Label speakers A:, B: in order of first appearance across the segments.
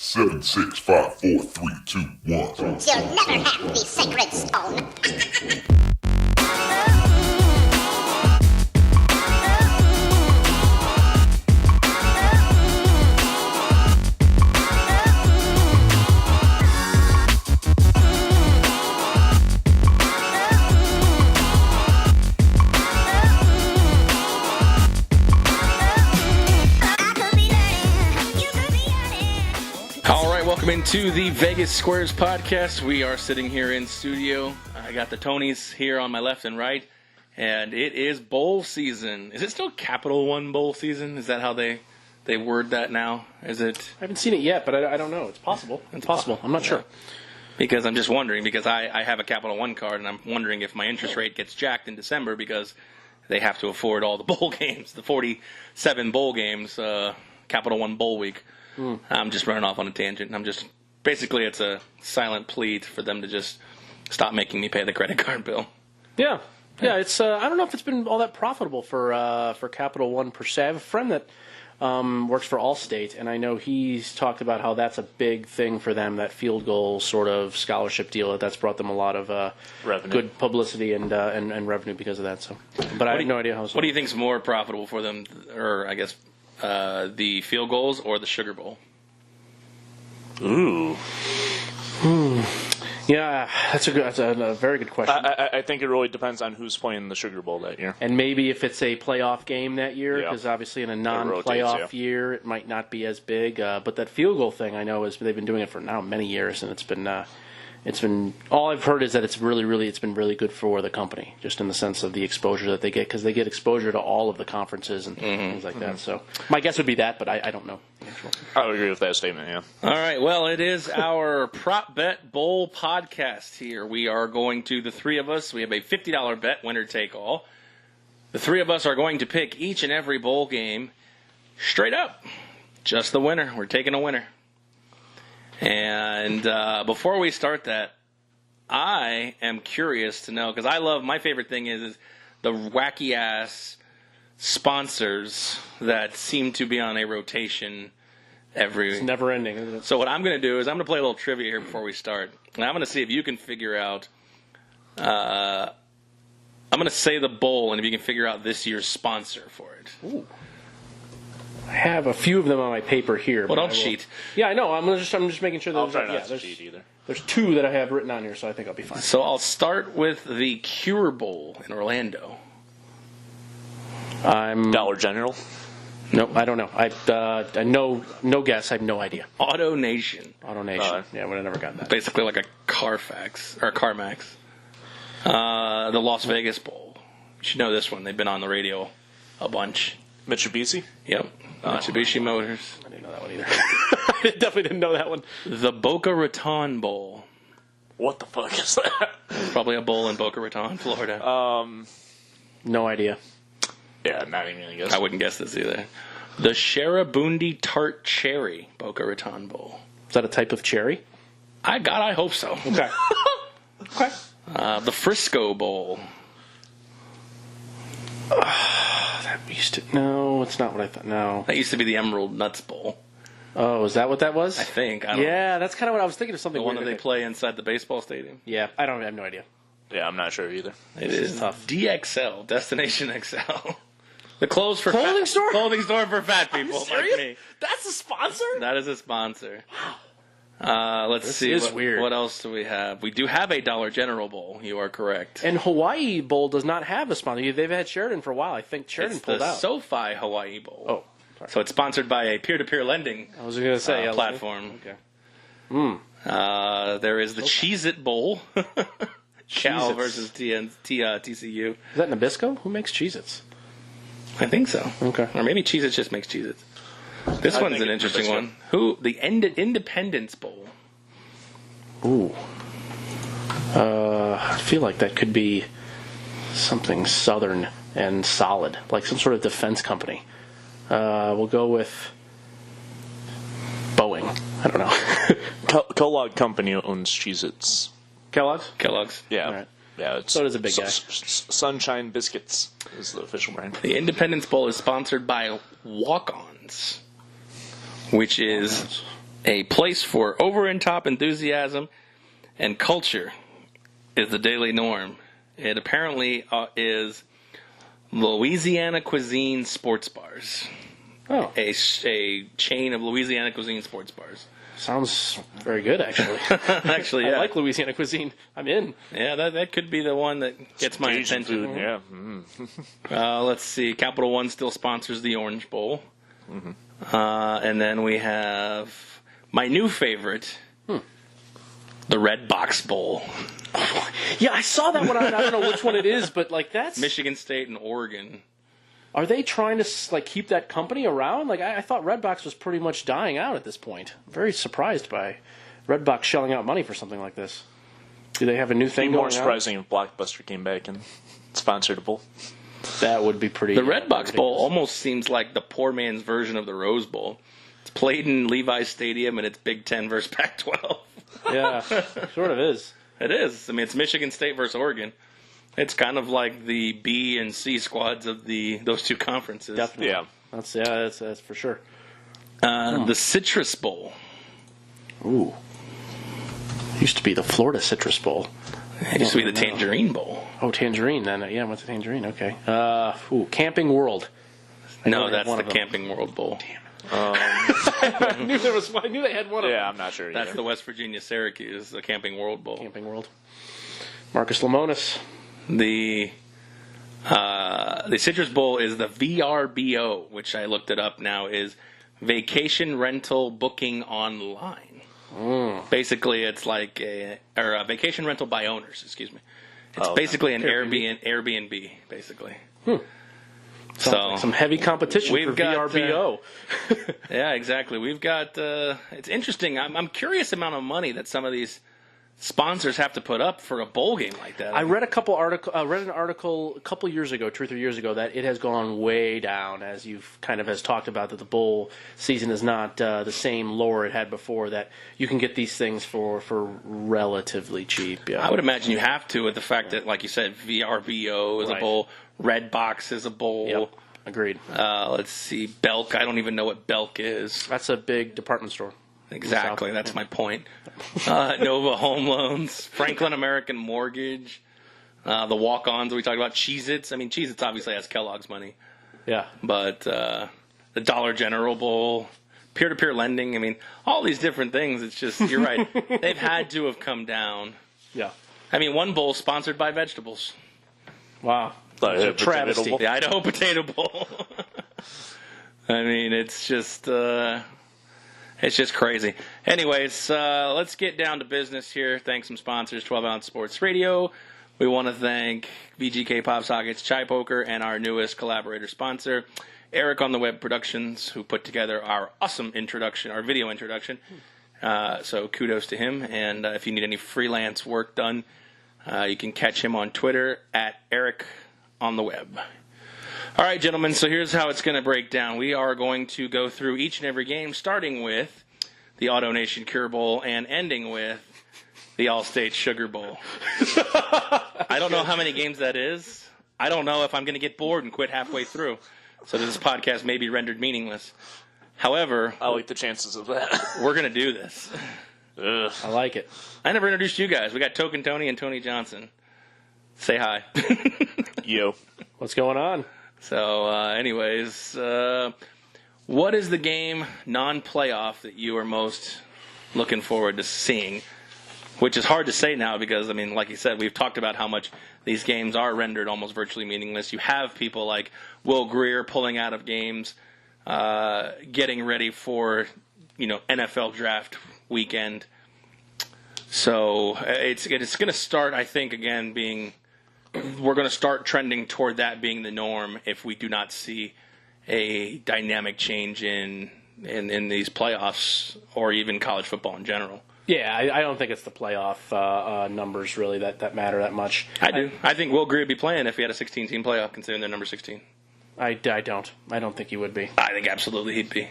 A: 7, 6, 5, 4, 3, 2, 1.
B: You'll never have the sacred stone.
C: Welcome into the Vegas Squares podcast. We are sitting here in studio. I got the Tonys here on my left and right, and it is bowl season. Is it still Capital One bowl season? Is that how they word that now? Is it?
D: I haven't seen it yet, but I don't know. It's possible. It's possible. I'm not sure.
C: Because I'm just wondering, because I have a Capital One card, and I'm wondering if my interest rate gets jacked in December because they have to afford all the bowl games, the 47 bowl games, Capital One Bowl Week. I'm just running off on a tangent. Basically, it's a silent plea for them to just stop making me pay the credit card bill.
D: Yeah. It's I don't know if it's been all that profitable for Capital One per se. I have a friend that works for Allstate, and I know he's talked about how that's a big thing for them, that field goal sort of scholarship deal. That's brought them a lot of good publicity and revenue because of that. So, but I have no idea how.
C: What do you think is more profitable for them, or I guess the field goals or the Sugar Bowl?
E: Ooh.
D: Yeah, that's a very good question.
E: I think it really depends on who's playing the Sugar Bowl that year.
D: And maybe if it's a playoff game that year, because obviously in a non-playoff year, it might not be as big. But that field goal thing, I know, they've been doing it for now many years, and it's been all I've heard is that it's been really good for the company, just in the sense of the exposure that they get, because they get exposure to all of the conferences and things like that. So my guess would be that, but I don't know.
E: I would agree with that statement, yeah.
C: All right, well, it is our Prop Bet Bowl podcast here. We are going to, the three of us, we have a $50 bet, winner take all. The three of us are going to pick each and every bowl game straight up. Just the winner. We're taking a winner. And before we start that, I am curious to know, because my favorite thing is the wacky-ass sponsors that seem to be on a rotation
D: It's never ending, isn't it?
C: So what I'm going to do is I'm going to play a little trivia here before we start. And I'm going to see if you can figure out, I'm going to say the bowl, and if you can figure out this year's sponsor for it.
D: Ooh. I have a few of them on my paper here.
C: Well, don't cheat.
D: Yeah, I know. I'm just making sure that
E: I'll try not to cheat either.
D: There's two that I have written on here, so I think I'll be fine.
C: So I'll start with the Cure Bowl in Orlando.
E: Dollar General?
D: Nope, I don't know. I no guess. I have no idea.
C: Auto Nation.
D: Yeah, would have never gotten that.
C: Basically like a Carfax or CarMax. The Las Vegas Bowl. You should know this one. They've been on the radio a bunch.
E: Mitsubishi?
C: Yep. Mitsubishi Motors.
D: I didn't know that one either. I definitely didn't know that one.
C: The Boca Raton Bowl.
E: What the fuck is that?
C: Probably a bowl in Boca Raton, Florida.
D: No idea.
E: Yeah, not even gonna guess.
C: I wouldn't guess this either. The Sharabundi Tart Cherry Boca Raton Bowl.
D: Is that a type of cherry?
C: I hope so.
D: Okay. Okay.
C: The Frisco Bowl.
D: No, it's not what I thought. No.
C: That used to be the Emerald Nuts Bowl.
D: Oh, is that what that was?
C: I think. I don't know.
D: Yeah, that's kind of what I was thinking of. Something
C: The one
D: weird.
C: that they play inside the baseball stadium.
D: Yeah, I have no idea.
E: Yeah, I'm not sure either.
C: It is
D: tough.
C: DXL, Destination XL. The clothes for
D: Clothing store?
C: Clothing store for fat people like me.
D: That's a sponsor?
C: That is a sponsor. Let's see.
D: Is weird.
C: What else do we have? We do have a Dollar General Bowl. You are correct.
D: And Hawaii Bowl does not have a sponsor. They've had Sheridan for a while. I think Sheridan
C: It's
D: pulled
C: the
D: out.
C: SoFi Hawaii Bowl.
D: Oh, sorry.
C: So it's sponsored by a peer-to-peer lending
D: I was going to say
C: platform.
D: Okay.
C: There is the Cheez-It Bowl. Cal
D: Cheez-Its.
C: versus TCU.
D: Is that Nabisco? Who makes Cheez-Its?
C: I think so.
D: Okay.
C: Or maybe Cheez-Its just makes Cheez-Its. This
E: I
C: one's
E: think
C: an
E: it's
C: interesting
E: Nabisco.
C: one. The Independence Bowl.
D: Ooh. I feel like that could be something southern and solid, like some sort of defense company. We'll go with Boeing. I don't know.
E: Kellogg Company owns Cheez-Its.
D: Kellogg's?
E: Yeah.
D: All right.
E: Yeah, it's
D: So does a big guy.
E: Sunshine Biscuits is the official brand.
C: The Independence Bowl is sponsored by Walk-Ons, which is A place for over-and-top enthusiasm and culture is the daily norm. It apparently is Louisiana Cuisine Sports Bars.
D: Oh.
C: A chain of Louisiana Cuisine sports bars.
D: Sounds very good, actually.
C: Actually, yeah.
D: I like Louisiana cuisine. I'm in.
C: Yeah, that could be the one that gets my
E: Asian
C: attention.
E: food, yeah.
C: Let's see. Capital One still sponsors the Orange Bowl. And then we have my new favorite, the Red Box Bowl.
D: Yeah, I saw that one. I don't know which one it is, but like that's
C: Michigan State and Oregon.
D: Are they trying to like keep that company around? Like I thought Redbox was pretty much dying out at this point. I'm very surprised by Redbox shelling out money for something like this. Do they have a new thing
E: It'd be
D: going
E: more surprising if Blockbuster came back and sponsored a bowl.
D: That would be pretty.
C: The Redbox Bowl almost seems like the poor man's version of the Rose Bowl. It's played in Levi's Stadium, and it's Big Ten versus Pac-12.
D: Yeah, sort of is.
C: It is. I mean, it's Michigan State versus Oregon. It's kind of like the B and C squads of those two conferences.
D: Definitely.
E: Yeah.
D: That's for sure.
C: The Citrus Bowl.
D: Ooh. Used to be the Florida Citrus Bowl.
C: It used to be the Tangerine Bowl.
D: Oh, Tangerine. Then yeah, what's the Tangerine? Okay. Camping World.
C: No, that's the Camping World Bowl.
D: I knew there was. I knew they had one of them.
E: Yeah, I'm not sure.
C: That's the West Virginia Syracuse, the Camping World Bowl.
D: Camping World. Marcus Lemonis.
C: The Citrus Bowl is the VRBO, which I looked it up now, is Vacation Rental Booking Online. Basically, it's like a vacation rental by owners, excuse me. It's basically an Airbnb, basically. So
D: like some heavy competition for VRBO.
C: Yeah, exactly. We've got, it's interesting. I'm curious amount of money that some of these sponsors have to put up for a bowl game like that.
D: I read an article a couple years ago, 2 or 3 years ago, that it has gone way down, as you've kind of has talked about, that the bowl season is not the same lore it had before, that you can get these things for relatively cheap. Yeah.
C: I would imagine you have to, with the fact that, like you said, VRBO is a bowl, Redbox is a bowl.
D: Yep. Agreed.
C: Let's see, Belk. I don't even know what Belk is.
D: That's a big department store.
C: Exactly, that's my point. Nova Home Loans, Franklin American Mortgage, the walk-ons we talked about, Cheez-Its. I mean, Cheez-Its obviously has Kellogg's money.
D: Yeah.
C: But the Dollar General Bowl, peer-to-peer lending, I mean, all these different things, it's just, you're right, they've had to have come down.
D: Yeah.
C: I mean, one bowl sponsored by vegetables.
D: Wow.
E: It's a
D: travesty.
C: The Idaho Potato Bowl. I mean, it's just crazy. Anyways, let's get down to business here. Thanks some sponsors, 12-Ounce Sports Radio. We want to thank VGK Pop Sockets, Chai Poker, and our newest collaborator sponsor, Eric on the Web Productions, who put together our awesome introduction, our video introduction. So kudos to him. And if you need any freelance work done, you can catch him on Twitter at Eric on the Web. All right, gentlemen, so here's how it's going to break down. We are going to go through each and every game, starting with the AutoNation Cure Bowl and ending with the Allstate Sugar Bowl. I don't know how many games that is. I don't know if I'm going to get bored and quit halfway through. So this podcast may be rendered meaningless. However,
E: I like the chances of that.
C: we're going to do this.
E: Ugh.
D: I like it.
C: I never introduced you guys. We got Token Tony and Tony Johnson. Say hi.
E: Yo.
D: What's going on?
C: So, anyways, what is the game non-playoff that you are most looking forward to seeing? Which is hard to say now because, I mean, like you said, we've talked about how much these games are rendered almost virtually meaningless. You have people like Will Greer pulling out of games, getting ready for, NFL draft weekend. So it's going to start, I think, again, we're going to start trending toward that being the norm if we do not see a dynamic change in these playoffs or even college football in general.
D: Yeah, I don't think it's the playoff numbers really that matter that much.
C: I do. I think Will Greer would be playing if he had a 16-team playoff, considering they're number 16.
D: I don't. I don't think he would be.
C: I think absolutely he'd be.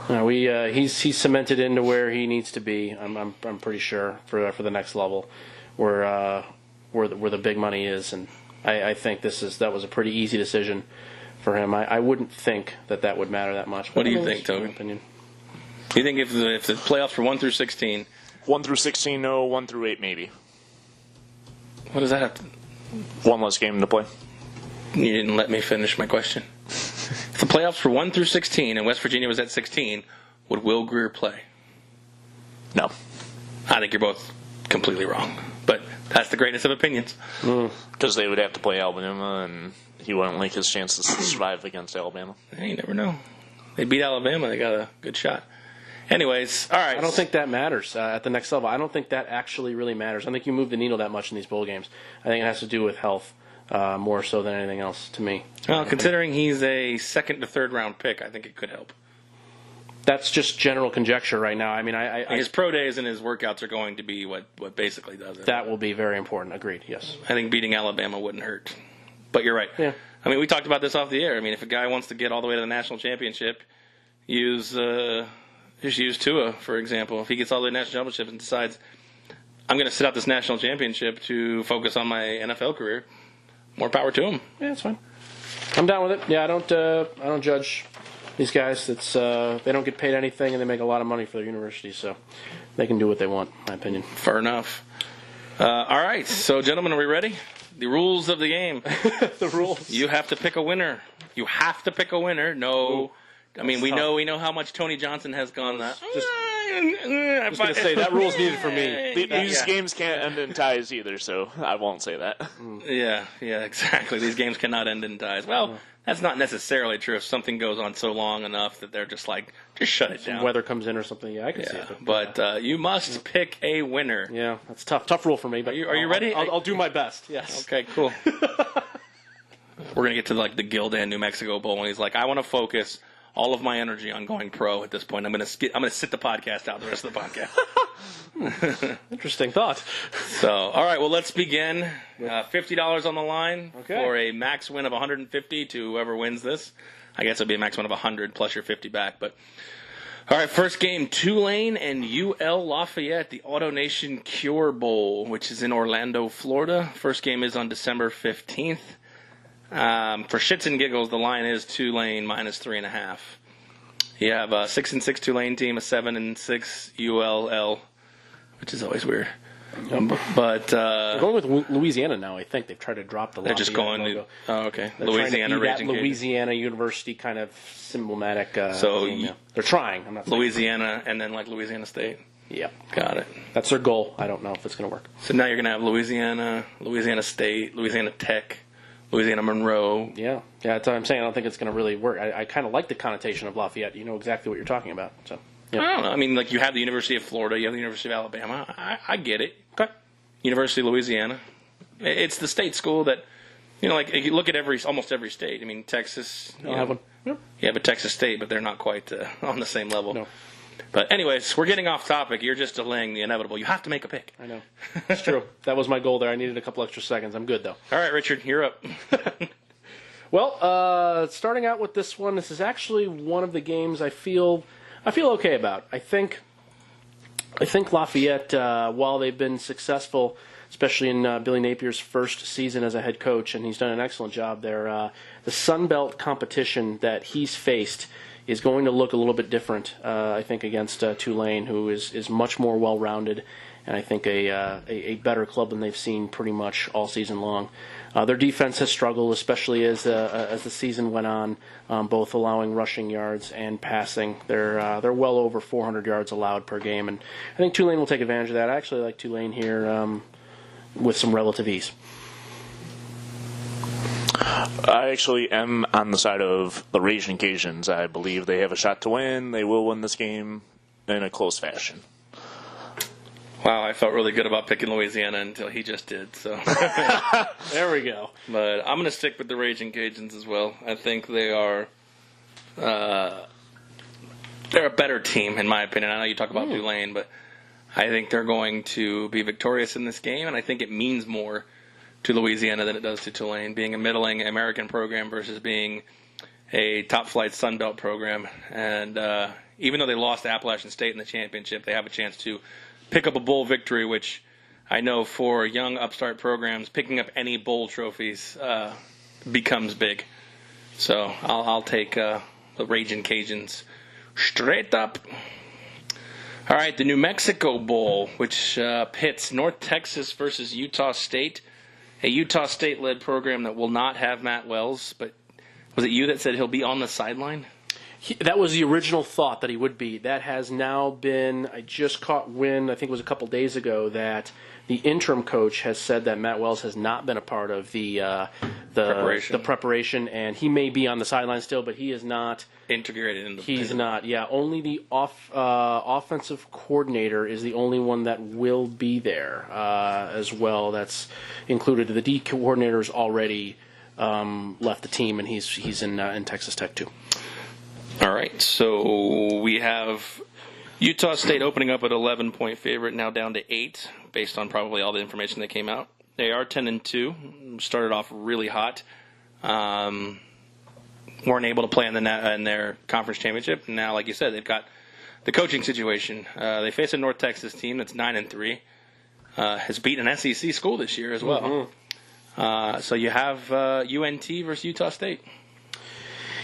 D: No, he's cemented into where he needs to be. I'm pretty sure for the next level, where the big money is, and I think that was a pretty easy decision for him. I wouldn't think that would matter that much.
C: What do you think, Toby?
D: Opinion.
C: You think if the playoffs were 1 through 16?
E: 1 through 16, no. 1 through 8, maybe.
C: What does that have to...
E: One less game to play.
C: You didn't let me finish my question. If the playoffs were 1 through 16 and West Virginia was at 16, would Will Greer play?
E: No.
C: I think you're both completely wrong. But that's the greatness of opinions.
E: Because they would have to play Alabama, and he wouldn't like his chances to survive against Alabama.
C: You never know. They beat Alabama. They got a good shot. Anyways, all right.
D: I don't think that matters at the next level. I don't think that actually really matters. I think you move the needle that much in these bowl games. I think it has to do with health more so than anything else to me.
C: Well, considering he's a second to third round pick, I think it could help.
D: That's just general conjecture right now. I mean,
C: his pro days and his workouts are going to be what basically does it.
D: That will be very important. Agreed, yes.
C: I think beating Alabama wouldn't hurt. But you're right.
D: Yeah.
C: I mean, we talked about this off the air. I mean, if a guy wants to get all the way to the national championship, just use Tua, for example. If he gets all the way to the national championship and decides, I'm going to sit out this national championship to focus on my NFL career, more power to him.
D: Yeah, that's fine. I'm down with it. Yeah, I don't judge these guys. It's they don't get paid anything and they make a lot of money for their university, so they can do what they want, in my opinion.
C: Fair enough. All right, so gentlemen, are we ready? The rules of the game.
D: The rules.
C: You have to pick a winner. You have to pick a winner. No. Ooh. I mean, we know how much Tony Johnson has gone that.
D: I was going to say, that rule's needed for me.
E: These games can't end in ties either, so I won't say that.
C: Yeah, exactly. These games cannot end in ties. Well, that's not necessarily true. If something goes on so long enough that they're just like, just shut it down.
D: Weather comes in or something, I can see it.
C: But you must pick a winner.
D: Yeah, that's tough. Tough rule for me. But
C: are you ready?
D: I'll do my best, yes.
C: Okay, cool. We're going to get to the Gildan, New Mexico Bowl, and he's like, I want to focus all of my energy on going pro at this point. I'm going to sit the podcast out the rest of the podcast.
D: Interesting thought.
C: So, all right, well, let's begin. $50 on the line for a max win of $150 to whoever wins this. I guess it'll be a max win of $100 plus your $50 back. But all right, first game, Tulane and UL Lafayette, the AutoNation Cure Bowl, which is in Orlando, Florida. First game is on December 15th. For shits and giggles, the line is Tulane minus 3.5. You have a 6-6 Tulane team, a 7-6 ULL, which is always weird. But
D: they're going with Louisiana now. I think they've tried to drop the.
C: They're just going to. Oh, okay.
D: They're Louisiana Raging Cajuns. Louisiana University kind of symbolic. They're trying. I'm not saying
C: Louisiana and then Louisiana State.
D: Yep.
C: Got it.
D: That's their goal. I don't know if it's going to work.
C: So now you're going to have Louisiana State, Louisiana Tech, Louisiana Monroe.
D: Yeah, that's what I'm saying. I don't think it's going to really work. I kind of like the connotation of Lafayette. You know exactly what you're talking about. So. Yeah.
C: I don't know. I mean, you have the University of Florida, you have the University of Alabama. I get it.
D: Okay.
C: University of Louisiana. It's the state school that, if you look at almost every state. I mean, Texas. You
D: have one. Yep.
C: You have a Texas State, but they're not quite on the same level.
D: No.
C: But anyways, we're getting off topic. You're just delaying the inevitable. You have to make a pick.
D: I know. It's true. That was my goal there. I needed a couple extra seconds. I'm good, though.
C: All right, Richard, you're up.
D: Well, starting out with this one, this is actually one of the games I feel okay about. I think Lafayette, while they've been successful, especially in Billy Napier's first season as a head coach, and he's done an excellent job there, the Sun Belt competition that he's faced is going to look a little bit different, I think, against Tulane, who is much more well-rounded, and I think a better club than they've seen pretty much all season long. Their defense has struggled, especially as the season went on, both allowing rushing yards and passing. They're well over 400 yards allowed per game, and I think Tulane will take advantage of that. I actually like Tulane here with some relative ease.
E: I actually am on the side of the Raging Cajuns. I believe they have a shot to win. They will win this game in a close fashion.
C: Wow, I felt really good about picking Louisiana until he just did. So
D: there we go.
C: But I'm going to stick with the Raging Cajuns as well. I think they are they're a better team in my opinion. I know you talk about Tulane, but I think they're going to be victorious in this game, and I think it means more to Louisiana than it does to Tulane, being a middling American program versus being a top-flight Sun Belt program. And even though they lost to Appalachian State in the championship, they have a chance to pick up a bowl victory, which I know for young upstart programs, picking up any bowl trophies becomes big. So I'll take the Raging Cajuns straight up. All right, the New Mexico Bowl, which pits North Texas versus Utah State, a Utah State-led program that will not have Matt Wells. But was it you that said he'll be on the sideline?
D: That was the original thought that he would be. That has now been, I just caught wind, I think it was a couple days ago, that the interim coach has said that Matt Wells has not been a part of the preparation, and he may be on the sideline still, but he is not
C: integrated into.
D: He's not. Yeah, only the offensive coordinator is the only one that will be there as well. That's included. The D coordinator's already left the team, and he's in Texas Tech too.
C: All right, so we have Utah State opening up at 11-point favorite, now down to 8, based on probably all the information that came out. They are 10-2, started off really hot, weren't able to play in their conference championship. Now, like you said, they've got the coaching situation. They face a North Texas team that's 9-3, has beaten an SEC school this year as well. Mm-hmm. So you have UNT versus Utah State.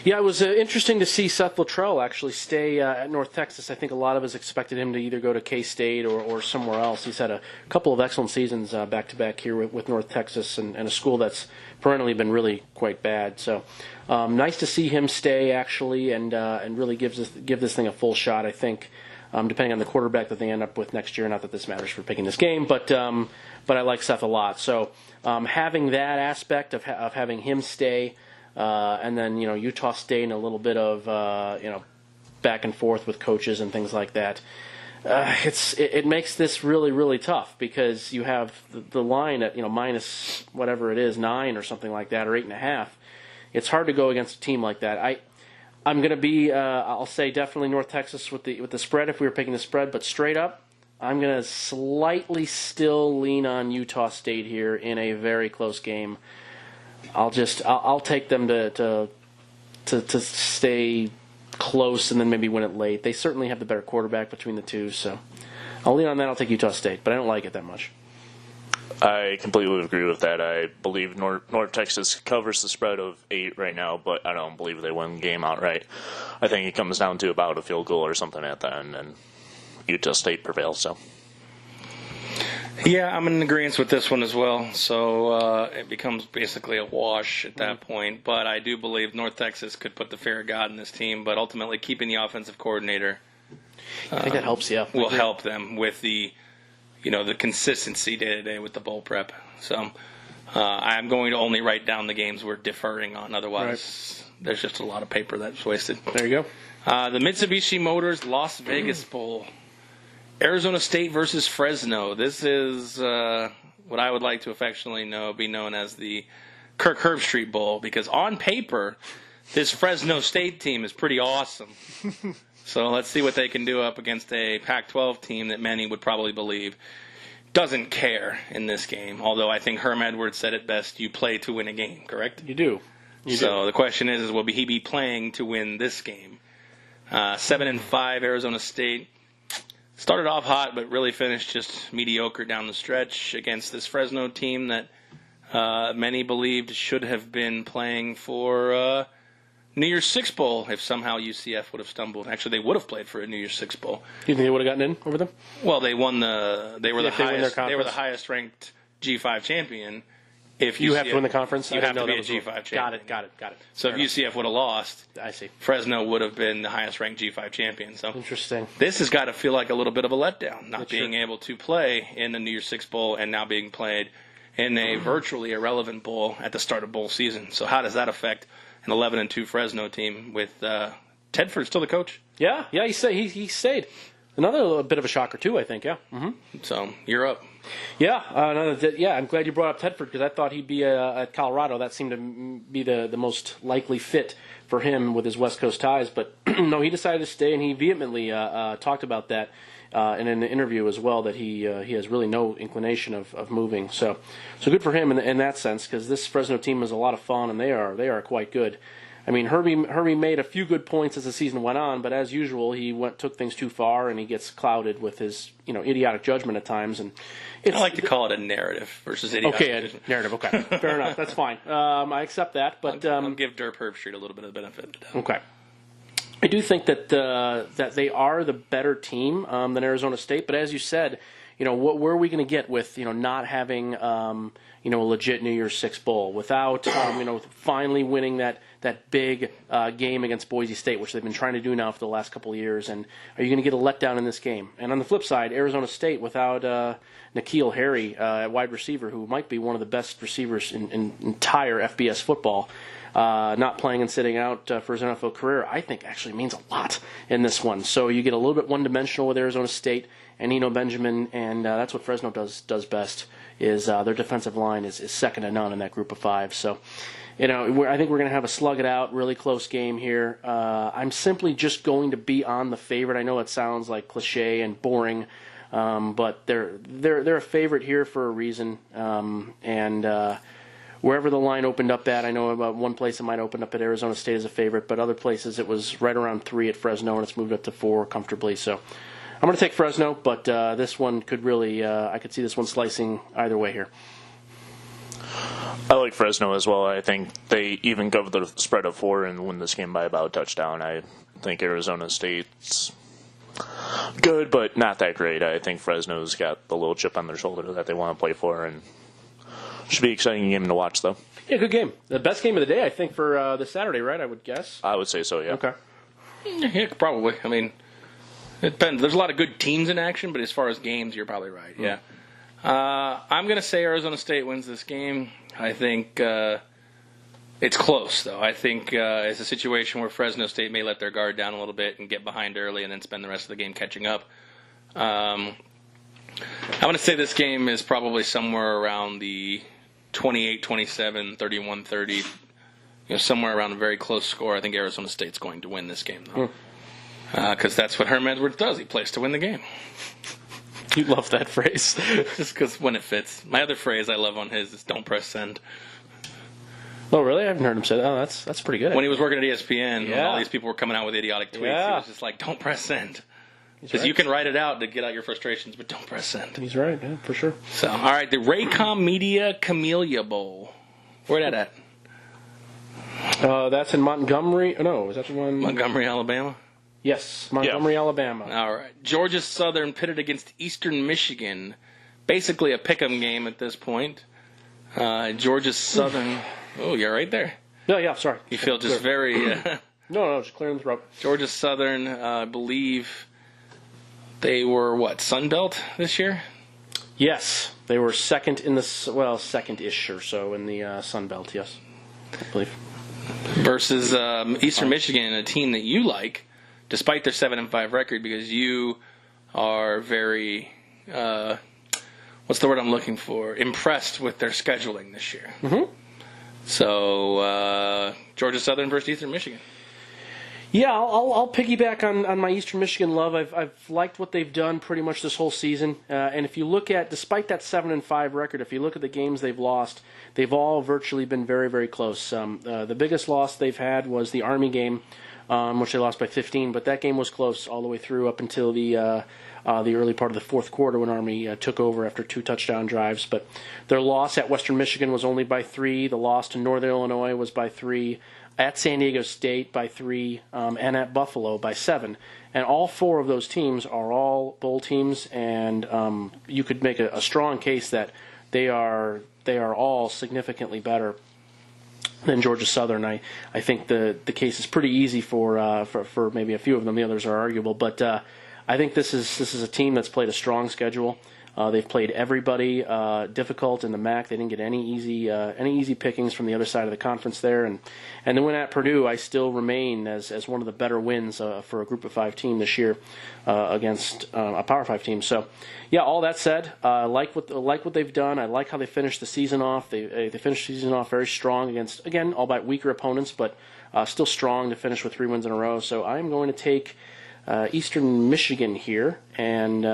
D: Yeah, it was interesting to see Seth Luttrell actually stay at North Texas. I think a lot of us expected him to either go to K-State or somewhere else. He's had a couple of excellent seasons back-to-back here with North Texas and a school that's perennially been really quite bad. So nice to see him stay, actually, and really give this thing a full shot, I think, depending on the quarterback that they end up with next year. Not that this matters for picking this game, but I like Seth a lot. So having that aspect of having him stay, and then, Utah State and a little bit of, back and forth with coaches and things like that. It makes this really, really tough because you have the line at, minus whatever it is, 9 or something like that, or 8.5. It's hard to go against a team like that. I'm going to be, I'll say definitely North Texas with the spread if we were picking the spread, but straight up, I'm going to slightly still lean on Utah State here in a very close game. I'll take them to stay close and then maybe win it late. They certainly have the better quarterback between the two, so I'll lean on that. I'll take Utah State, but I don't like it that much.
E: I completely agree with that. I believe North Texas covers the spread of 8 right now, but I don't believe they win the game outright. I think it comes down to about a field goal or something at the end, and Utah State prevails. So.
C: Yeah, I'm in agreement with this one as well. So it becomes basically a wash at that point. But I do believe North Texas could put the fear of God in this team. But ultimately, keeping the offensive coordinator,
D: I think that helps. Yeah,
C: will help them with the consistency day to day with the bowl prep. So I'm going to only write down the games we're deferring on. Otherwise, there's just a lot of paper that's wasted.
D: There you go.
C: The Mitsubishi Motors Las Vegas Bowl. Arizona State versus Fresno. This is what I would like to affectionately be known as the Kirk Herbstreit Bowl, because on paper, this Fresno State team is pretty awesome. So let's see what they can do up against a Pac-12 team that many would probably believe doesn't care in this game. Although I think Herm Edwards said it best, you play to win a game, correct?
D: You do.
C: The question is will he be playing to win this game? 7-5 Arizona State. Started off hot, but really finished just mediocre down the stretch against this Fresno team that many believed should have been playing for New Year's Six Bowl if somehow UCF would have stumbled. Actually, they would have played for a New Year's Six Bowl.
D: You think they would have gotten in over them?
C: Well, they won they were the highest ranked G5 champion. If
D: you have to win the conference,
C: you have to be a G5 champion.
D: Got it.
C: So if UCF would have lost,
D: I see.
C: Fresno would have been the highest ranked G5 champion. So
D: interesting.
C: This has got to feel like a little bit of a letdown, not being able to play in the New Year's Six Bowl and now being played in a virtually irrelevant bowl at the start of bowl season. So how does that affect an 11-2 Fresno team with Tedford still the coach?
D: Yeah, he stayed. Another bit of a shocker too, I think. Yeah. Mm-hmm.
C: So you're up.
D: Yeah, I'm glad you brought up Tedford because I thought he'd be at Colorado. That seemed to be the most likely fit for him with his West Coast ties. But no, he decided to stay, and he vehemently talked about that in an interview as well, that he has really no inclination of moving. So good for him in that sense, because this Fresno team is a lot of fun, and they are quite good. I mean, Herbie made a few good points as the season went on, but as usual, he took things too far, and he gets clouded with his idiotic judgment at times. And
C: I like to call it a narrative versus idiotic.
D: Okay, narrative. Okay, fair enough. That's fine. I accept that, but
C: I'll give Derp Herbstreit a little bit of the benefit of the doubt.
D: Okay. I do think that that they are the better team than Arizona State. But as you said, where are we going to get with not having a legit New Year's Six bowl without finally winning that big game against Boise State, which they've been trying to do now for the last couple of years. And are you going to get a letdown in this game? And on the flip side, Arizona State without N'Keal Harry at wide receiver, who might be one of the best receivers in entire FBS football. Not playing and sitting out for his NFL career, I think actually means a lot in this one. So you get a little bit one-dimensional with Arizona State and Eno Benjamin, and that's what Fresno does best. Is their defensive line is second to none in that group of five. So, I think we're going to have a slug it out, really close game here. I'm simply just going to be on the favorite. I know it sounds like cliche and boring, but they're a favorite here for a reason, and. Wherever the line opened up at, I know about one place it might open up at Arizona State as a favorite, but other places it was right around 3 at Fresno, and it's moved up to 4 comfortably. So I'm going to take Fresno, but this one could really, I could see this one slicing either way here.
E: I like Fresno as well. I think they even cover the spread of 4 and win this game by about a touchdown. I think Arizona State's good, but not that great. I think Fresno's got the little chip on their shoulder that they want to play for, and should be an exciting game to watch, though.
D: Yeah, good game. The best game of the day, I think, for this Saturday, right? I would guess.
E: I would say so, yeah.
D: Okay.
C: Yeah, probably. I mean, it depends. There's a lot of good teams in action, but as far as games, you're probably right. Yeah. I'm going to say Arizona State wins this game. I think it's close, though. I think it's a situation where Fresno State may let their guard down a little bit and get behind early and then spend the rest of the game catching up. I'm going to say this game is probably somewhere around the 28-27, 31-30, somewhere around a very close score. I think Arizona State's going to win this game, though, because that's what Herm Edwards does. He plays to win the game.
D: You love that phrase.
C: Just because when it fits. My other phrase I love on his is "Don't press send."
D: Oh, really? I haven't heard him say that. Oh, that's pretty good.
C: When he was working at ESPN, when all these people were coming out with idiotic tweets, he was just like, "Don't press send." Because you can write it out to get out your frustrations, but don't press send.
D: He's right, yeah, for sure.
C: So, all right, the Raycom Media Camellia Bowl. Where that at?
D: That's in Montgomery. No, is that the one?
C: Montgomery, Alabama?
D: Yes, Montgomery, Alabama.
C: All right. Georgia Southern pitted against Eastern Michigan. Basically a pick'em game at this point. Georgia Southern. Oh, you're right there.
D: No, yeah, sorry.
C: You feel just very...
D: No, just clearing the throat.
C: Georgia Southern, I believe... They were, Sun Belt this year?
D: Yes. They were second in the, second-ish or so in the Sun Belt, yes, I believe. Versus
C: Eastern Michigan, a team that you like, despite their 7-5 record, because you are very, what's the word I'm looking for? Impressed with their scheduling this year.
D: Mm-hmm.
C: So, Georgia Southern versus Eastern Michigan.
D: Yeah, I'll piggyback on my Eastern Michigan love. I've liked what they've done pretty much this whole season. And if you look at, despite that 7-5 record, if you look at the games they've lost, they've all virtually been very, very close. The biggest loss they've had was the Army game, which they lost by 15. But that game was close all the way through up until the early part of the fourth quarter when Army took over after 2 touchdown drives. But their loss at Western Michigan was only by 3. The loss to Northern Illinois was by 3. At San Diego State by 3, and at Buffalo by 7. And all 4 of those teams are all bowl teams, and you could make a strong case that they are all significantly better than Georgia Southern. I think the case is pretty easy for maybe a few of them. The others are arguable, but I think this is a team that's played a strong schedule. They've played everybody difficult in the MAC. They didn't get any easy pickings from the other side of the conference there. And then when at Purdue, I still remain as one of the better wins for a Group of 5 team this year against a Power 5 team. So, yeah. All that said, I like what they've done. I like how they finished the season off. They finished the season off very strong against, again, albeit weaker opponents, but still strong to finish with 3 wins in a row. So I'm going to take Eastern Michigan here, and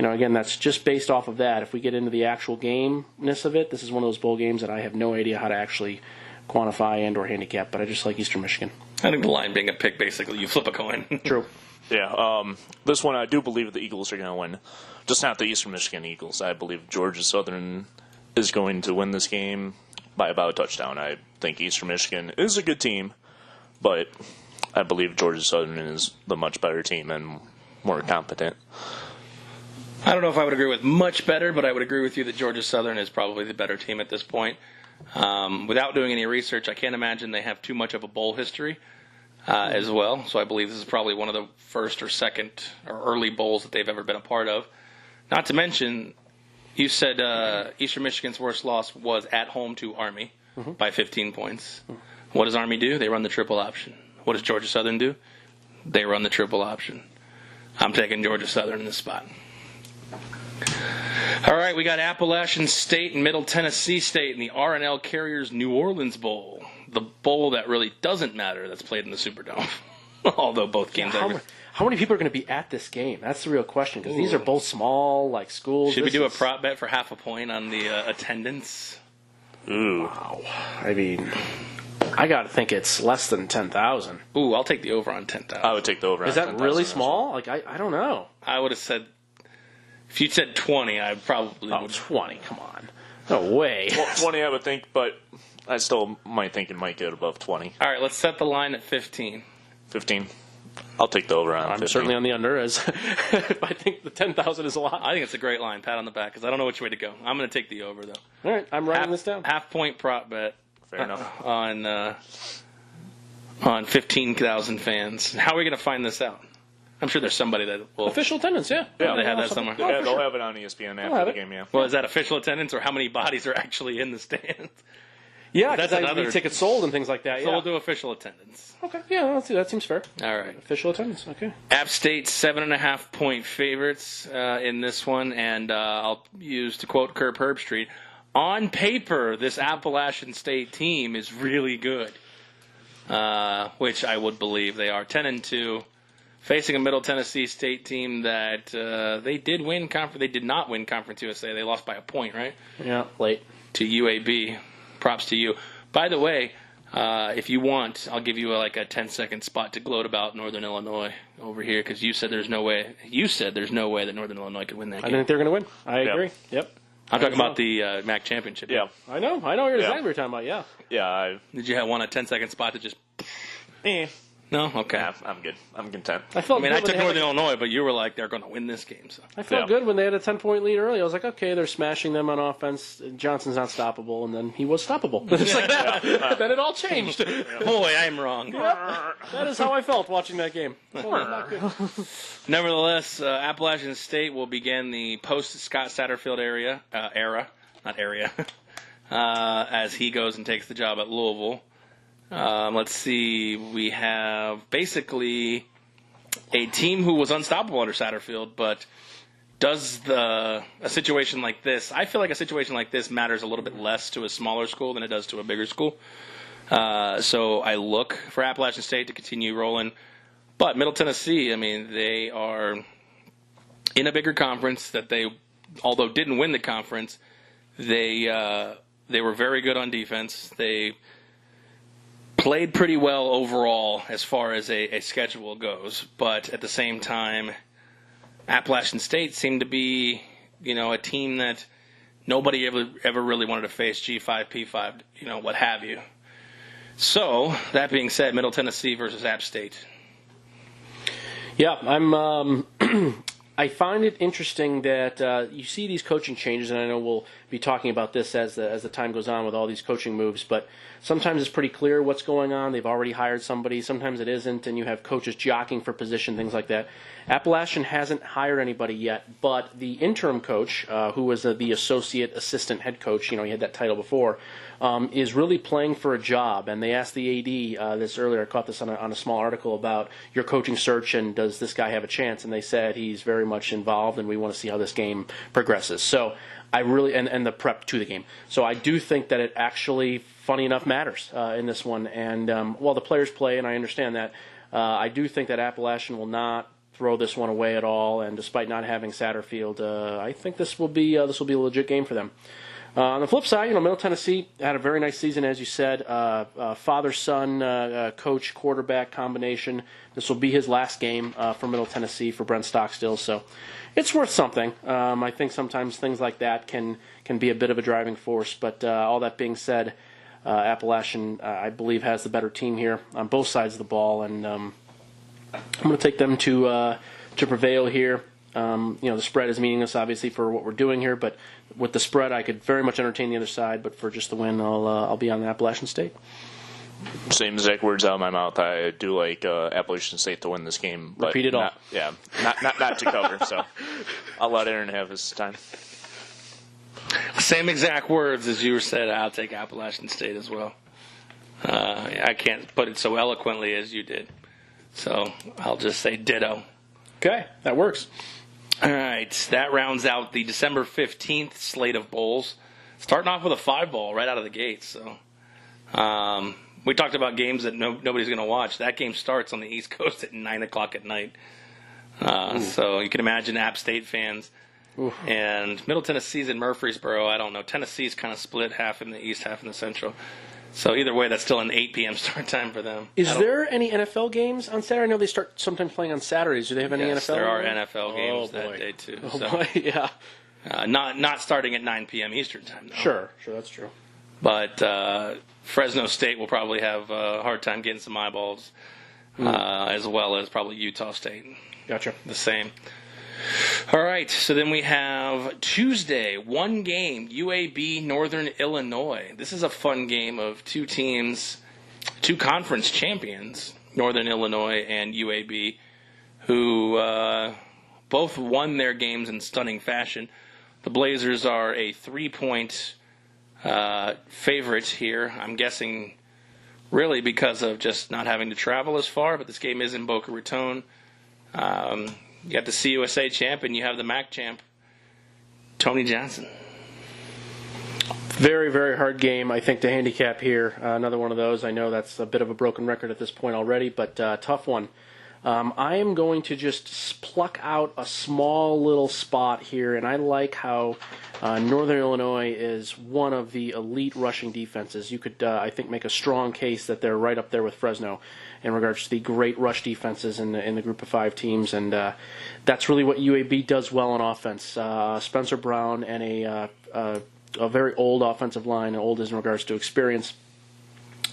D: again, that's just based off of that. If we get into the actual game-ness of it, this is one of those bowl games that I have no idea how to actually quantify and or handicap, but I just like Eastern Michigan.
C: I think the line being a pick, basically, you flip a coin.
D: True.
E: Yeah, this one I do believe the Eagles are going to win. Just not the Eastern Michigan Eagles. I believe Georgia Southern is going to win this game by about a touchdown. I think Eastern Michigan is a good team, but I believe Georgia Southern is the much better team and more competent.
C: I don't know if I would agree with much better, but I would agree with you that Georgia Southern is probably the better team at this point. Without doing any research, I can't imagine they have too much of a bowl history as well. So I believe this is probably one of the first or second or early bowls that they've ever been a part of. Not to mention, you said Eastern Michigan's worst loss was at home to Army by 15 points. What does Army do? They run the triple option. What does Georgia Southern do? They run the triple option. I'm taking Georgia Southern in this spot. All right, we got Appalachian State and Middle Tennessee State in the R+L Carriers New Orleans Bowl, the bowl that really doesn't matter that's played in the Superdome, although both games are.
D: How many people are going to be at this game? That's the real question, because these are both small, like, schools.
C: Should we do a prop bet for half a point on the attendance?
E: Ooh.
D: Wow. I mean, I got to think it's less than 10,000.
C: Ooh, I'll take the over on 10,000.
E: I would take the over on 10,000.
D: Is that really small? Like, I don't know.
C: I would have said, if you'd said 20, I probably would.
D: 20, come on. No way.
E: Well, 20 I would think, but I still might think it might get above 20.
C: All right, let's set the line at 15.
E: 15. I'll take the over on 15.
D: I'm certainly on the under, as I think the 10,000 is a lot.
C: I think it's a great line. Pat on the back, because I don't know which way to go. I'm going to take the over, though.
D: All right, I'm writing this down.
C: Half-point prop bet.
E: Fair enough.
C: On 15,000 fans. How are we going to find this out? I'm sure there's somebody that will.
D: Official attendance, yeah.
C: Yeah, they have that somewhere.
E: Yeah, they'll have it on ESPN after the game, yeah.
C: Well, is that official attendance, or how many bodies are actually in the stands?
D: Yeah,
C: That's
D: because
C: another
D: tickets sold and things like that.
C: So we'll do official attendance.
D: Okay, yeah, that seems fair.
C: All right.
D: Official attendance, okay.
C: App State 7.5-point favorites in this one, and I'll use to quote Kirk Herbstreit. On paper, this Appalachian State team is really good, which I would believe they are. 10-2, facing a Middle Tennessee State team that they did win conference. They did not win Conference USA. They lost by a point, right?
D: Yeah, late
C: to UAB. Props to you. By the way, if you want, I'll give you a 10-second spot to gloat about Northern Illinois over here, because you said there's no way. You said there's no way that Northern Illinois could win that game.
D: I think they're going to win. I agree. Yep.
C: I'm talking about the MAC championship.
E: Yeah.
D: I know exactly what you're talking about, yeah.
E: Yeah.
C: Did you want a 10-second spot to just... No? Okay.
E: Yeah, I'm good. I'm content.
C: I took Northern Illinois, but you were like, they're going to win this game. So
D: I felt good when they had a 10-point lead early. I was like, okay, they're smashing them on offense. Johnson's not stoppable, and then he was stoppable. It's like then it all changed.
C: Boy, I'm wrong.
D: Yep. That is how I felt watching that game. Not good.
C: Nevertheless, Appalachian State will begin the post-Scott Satterfield era, as he goes and takes the job at Louisville. Let's see. We have basically a team who was unstoppable under Satterfield, but does a situation like this? I feel like a situation like this matters a little bit less to a smaller school than it does to a bigger school. So I look for Appalachian State to continue rolling. But Middle Tennessee, I mean, they are in a bigger conference that they, although didn't win the conference, they were very good on defense. They played pretty well overall as far as a schedule goes, but at the same time, Appalachian State seemed to be, a team that nobody ever really wanted to face, G5, P5, what have you. So, that being said, Middle Tennessee versus App State.
D: Yeah, I find it interesting that you see these coaching changes, and I know we'll be talking about this as the time goes on with all these coaching moves, but sometimes it's pretty clear what's going on. They've already hired somebody. Sometimes it isn't, and you have coaches jockeying for position, things like that. Appalachian hasn't hired anybody yet, but the interim coach, who was the associate assistant head coach, he had that title before, is really playing for a job. And they asked the AD this earlier. I caught this on a small article about your coaching search and does this guy have a chance? And they said he's very much involved, and we want to see how this game progresses. So I really and the prep to the game. So I do think that it actually, funny enough, matters in this one. And while the players play, and I understand that, I do think that Appalachian will not throw this one away at all. And despite not having Satterfield, I think this will be a legit game for them. On the flip side, Middle Tennessee had a very nice season, as you said. Father-son coach quarterback combination. This will be his last game for Middle Tennessee for Brent Stockstill, so it's worth something. I think sometimes things like that can be a bit of a driving force. But all that being said, Appalachian, I believe, has the better team here on both sides of the ball, and I'm going to take them to prevail here. The spread is meaningless, obviously, for what we're doing here, but with the spread, I could very much entertain the other side. But for just the win, I'll be on Appalachian State.
E: Same exact words out of my mouth. I do like Appalachian State to win this game. But
D: repeat it all.
E: Not to cover. So I'll let Aaron have his time.
C: Same exact words as you said. I'll take Appalachian State as well. I can't put it so eloquently as you did. So I'll just say ditto.
D: Okay, that works.
C: All right, that rounds out the December 15th slate of bowls. Starting off with a 5-ball right out of the gate. So we talked about games that nobody's going to watch. That game starts on the East Coast at 9 o'clock at night. So you can imagine App State fans. Oof. And Middle Tennessee's in Murfreesboro. I don't know. Tennessee's kind of split, half in the East, half in the Central. So either way, that's still an 8 p.m. start time for them.
D: Is there any NFL games on Saturday? I know they start sometimes playing on Saturdays. Do they have any NFL?
C: There are NFL games that day too.
D: Yeah.
C: Not starting at 9 p.m. Eastern time, though.
D: Sure, that's true.
C: But Fresno State will probably have a hard time getting some eyeballs, as well as probably Utah State.
D: Gotcha.
C: The same. All right, so then we have Tuesday, one game, UAB Northern Illinois. This is a fun game of two teams, two conference champions, Northern Illinois and UAB, who both won their games in stunning fashion. The Blazers are a 3-point favorite here. I'm guessing really because of just not having to travel as far, but this game is in Boca Raton. You got the CUSA champ and you have the MAC champ, Tony Johnson.
D: Very, very hard game, I think, to handicap here. Another one of those. I know that's a bit of a broken record at this point already, but tough one. I am going to just pluck out a small little spot here, and I like how Northern Illinois is one of the elite rushing defenses. You could, I think, make a strong case that they're right up there with Fresno in regards to the great rush defenses in the group of 5 teams, and that's really what UAB does well on offense. Spencer Brown and a very old offensive line, old as in regards to experience.